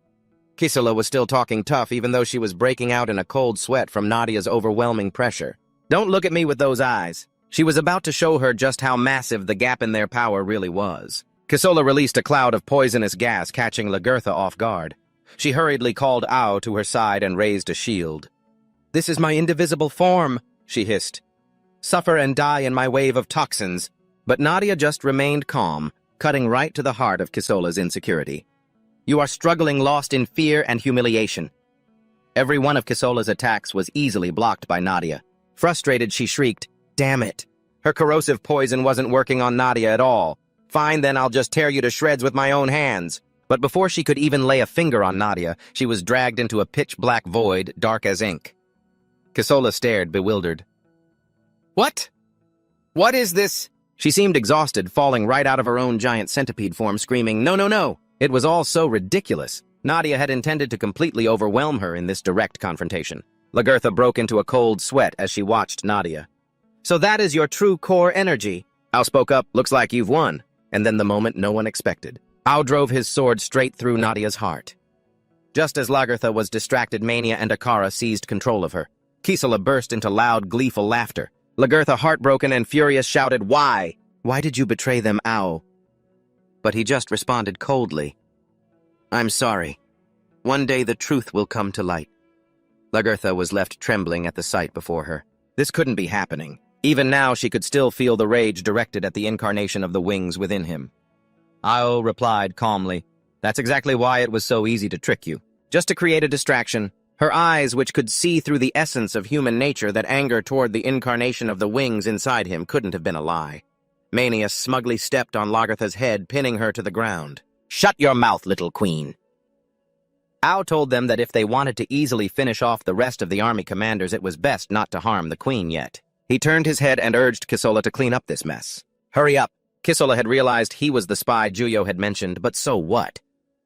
Kisola was still talking tough, even though she was breaking out in a cold sweat from Nadia's overwhelming pressure. "Don't look at me with those eyes." She was about to show her just how massive the gap in their power really was. Kisola released a cloud of poisonous gas, catching Lagertha off guard. She hurriedly called Ao to her side and raised a shield. "This is my indivisible form," she hissed. "Suffer and die in my wave of toxins." But Nadia just remained calm, cutting right to the heart of Kisola's insecurity. "You are struggling, lost in fear and humiliation." Every one of Kisola's attacks was easily blocked by Nadia. Frustrated, she shrieked, "Damn it! Her corrosive poison wasn't working on Nadia at all. Fine, then I'll just tear you to shreds with my own hands." But before she could even lay a finger on Nadia, she was dragged into a pitch-black void, dark as ink. Kisola stared, bewildered. "What? What is this?" She seemed exhausted, falling right out of her own giant centipede form, screaming, "No, no, no!" It was all so ridiculous. Nadia had intended to completely overwhelm her in this direct confrontation. Lagertha broke into a cold sweat as she watched Nadia. "So that is your true core energy." Ao spoke up, "Looks like you've won." And then the moment no one expected. Ao drove his sword straight through Nadia's heart. Just as Lagertha was distracted, Mania and Akara seized control of her. Kisela burst into loud, gleeful laughter. Lagertha, heartbroken and furious, shouted, "Why? Why did you betray them, Ao?" But he just responded coldly, "I'm sorry. One day the truth will come to light." Lagertha was left trembling at the sight before her. This couldn't be happening. Even now she could still feel the rage directed at the incarnation of the wings within him. Ao replied calmly, "That's exactly why it was so easy to trick you. Just to create a distraction. Her eyes, which could see through the essence of human nature that anger toward the incarnation of the wings inside him, couldn't have been a lie." Mania smugly stepped on Lagertha's head, pinning her to the ground. "Shut your mouth, little queen." Ao told them that if they wanted to easily finish off the rest of the army commanders, it was best not to harm the queen yet. He turned his head and urged Kisela to clean up this mess. "Hurry up." Kisela had realized he was the spy Juyo had mentioned, but so what?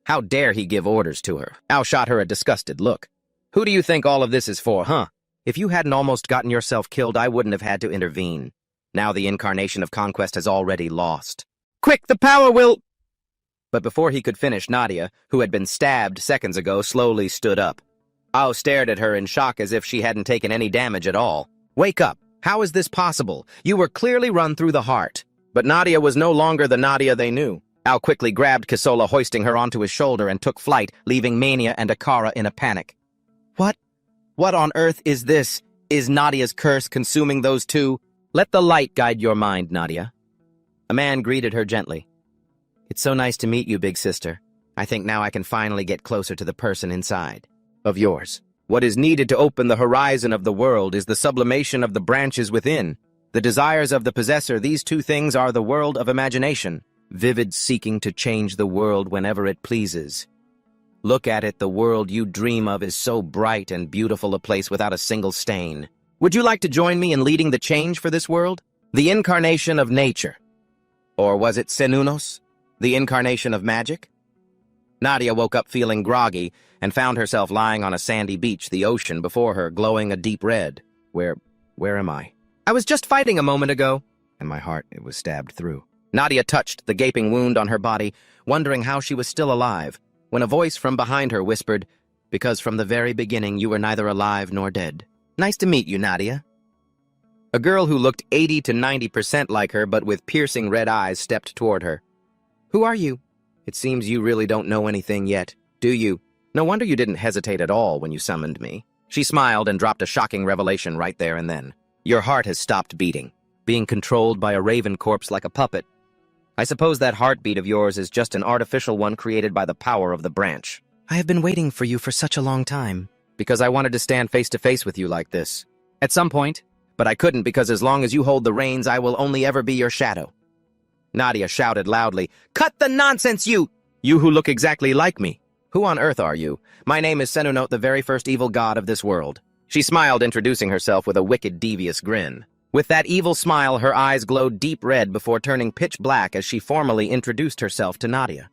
How dare he give orders to her? Ao shot her a disgusted look. "Who do you think all of this is for, huh? If you hadn't almost gotten yourself killed, I wouldn't have had to intervene. Now the incarnation of conquest has already lost. Quick, the power will—" But before he could finish, Nadia, who had been stabbed seconds ago, slowly stood up. Ao stared at her in shock as if she hadn't taken any damage at all. "Wake up! How is this possible? You were clearly run through the heart." But Nadia was no longer the Nadia they knew. Ao quickly grabbed Kisela, hoisting her onto his shoulder, and took flight, leaving Mania and Akara in a panic. What? What on earth is this? Is Nadia's curse consuming those two? Let the light guide your mind, Nadia. A man greeted her gently. "It's so nice to meet you, big sister. I think now I can finally get closer to the person inside of yours. What is needed to open the horizon of the world is the sublimation of the branches within. The desires of the possessor, these two things are the world of imagination, vivid seeking to change the world whenever it pleases. Look at it, the world you dream of is so bright and beautiful a place without a single stain. Would you like to join me in leading the change for this world? The incarnation of nature. Or was it Senunos, the incarnation of magic?" Nadia woke up feeling groggy and found herself lying on a sandy beach, the ocean before her glowing a deep red. Where am I? "I was just fighting a moment ago." And my heart, it was stabbed through. Nadia touched the gaping wound on her body, wondering how she was still alive, when a voice from behind her whispered, "Because from the very beginning you were neither alive nor dead. Nice to meet you, Nadia." A girl who looked 80 to 90% like her, but with piercing red eyes, stepped toward her. "Who are you? It seems you really don't know anything yet, do you? No wonder you didn't hesitate at all when you summoned me." She smiled and dropped a shocking revelation right there and then. "Your heart has stopped beating, being controlled by a raven corpse like a puppet. I suppose that heartbeat of yours is just an artificial one created by the power of the branch. I have been waiting for you for such a long time, because I wanted to stand face to face with you like this. At some point, but I couldn't because as long as you hold the reins, I will only ever be your shadow." Nadia shouted loudly, "Cut the nonsense, you who look exactly like me. Who on earth are you? My name is Senunot, the very first evil god of this world." She smiled, introducing herself with a wicked, devious grin. With that evil smile, her eyes glowed deep red before turning pitch black as she formally introduced herself to Nadia.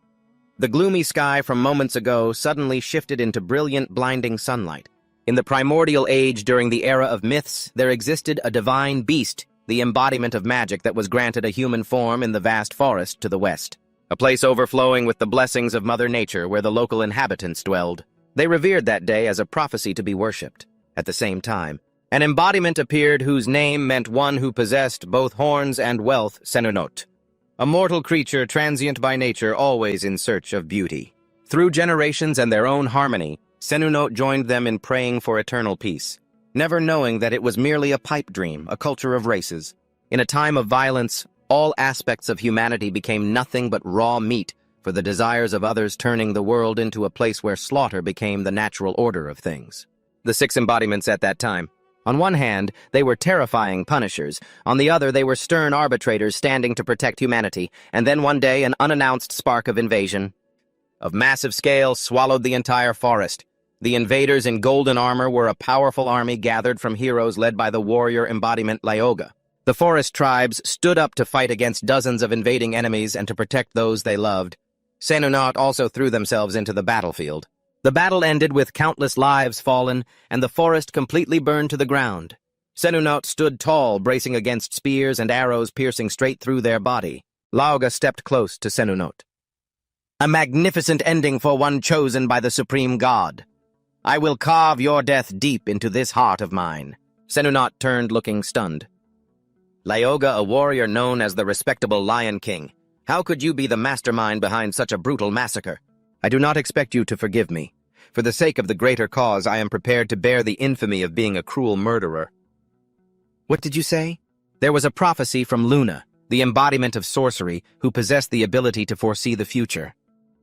The gloomy sky from moments ago suddenly shifted into brilliant, blinding sunlight. In the primordial age during the era of myths, there existed a divine beast, the embodiment of magic that was granted a human form in the vast forest to the west. A place overflowing with the blessings of Mother Nature where the local inhabitants dwelled. They revered that day as a prophecy to be worshipped. At the same time, an embodiment appeared whose name meant one who possessed both horns and wealth, Senunot. A mortal creature transient by nature, always in search of beauty. Through generations and their own harmony, Senunot joined them in praying for eternal peace, never knowing that it was merely a pipe dream, a culture of races. In a time of violence, all aspects of humanity became nothing but raw meat for the desires of others, turning the world into a place where slaughter became the natural order of things. The 6 embodiments at that time. On one hand, they were terrifying punishers. On the other, they were stern arbitrators standing to protect humanity. And then one day, an unannounced spark of invasion, of massive scale, swallowed the entire forest. The invaders in golden armor were a powerful army gathered from heroes led by the warrior embodiment Lyoga. The forest tribes stood up to fight against dozens of invading enemies and to protect those they loved. Senunot also threw themselves into the battlefield. The battle ended with countless lives fallen and the forest completely burned to the ground. Senunot stood tall, bracing against spears and arrows piercing straight through their body. Lauga stepped close to Senunot. A magnificent ending for one chosen by the supreme god. I will carve your death deep into this heart of mine. Senunot turned, looking stunned. Laoga, a warrior known as the respectable Lion King. How could you be the mastermind behind such a brutal massacre? I do not expect you to forgive me. For the sake of the greater cause, I am prepared to bear the infamy of being a cruel murderer. What did you say? There was a prophecy from Luna, the embodiment of sorcery, who possessed the ability to foresee the future.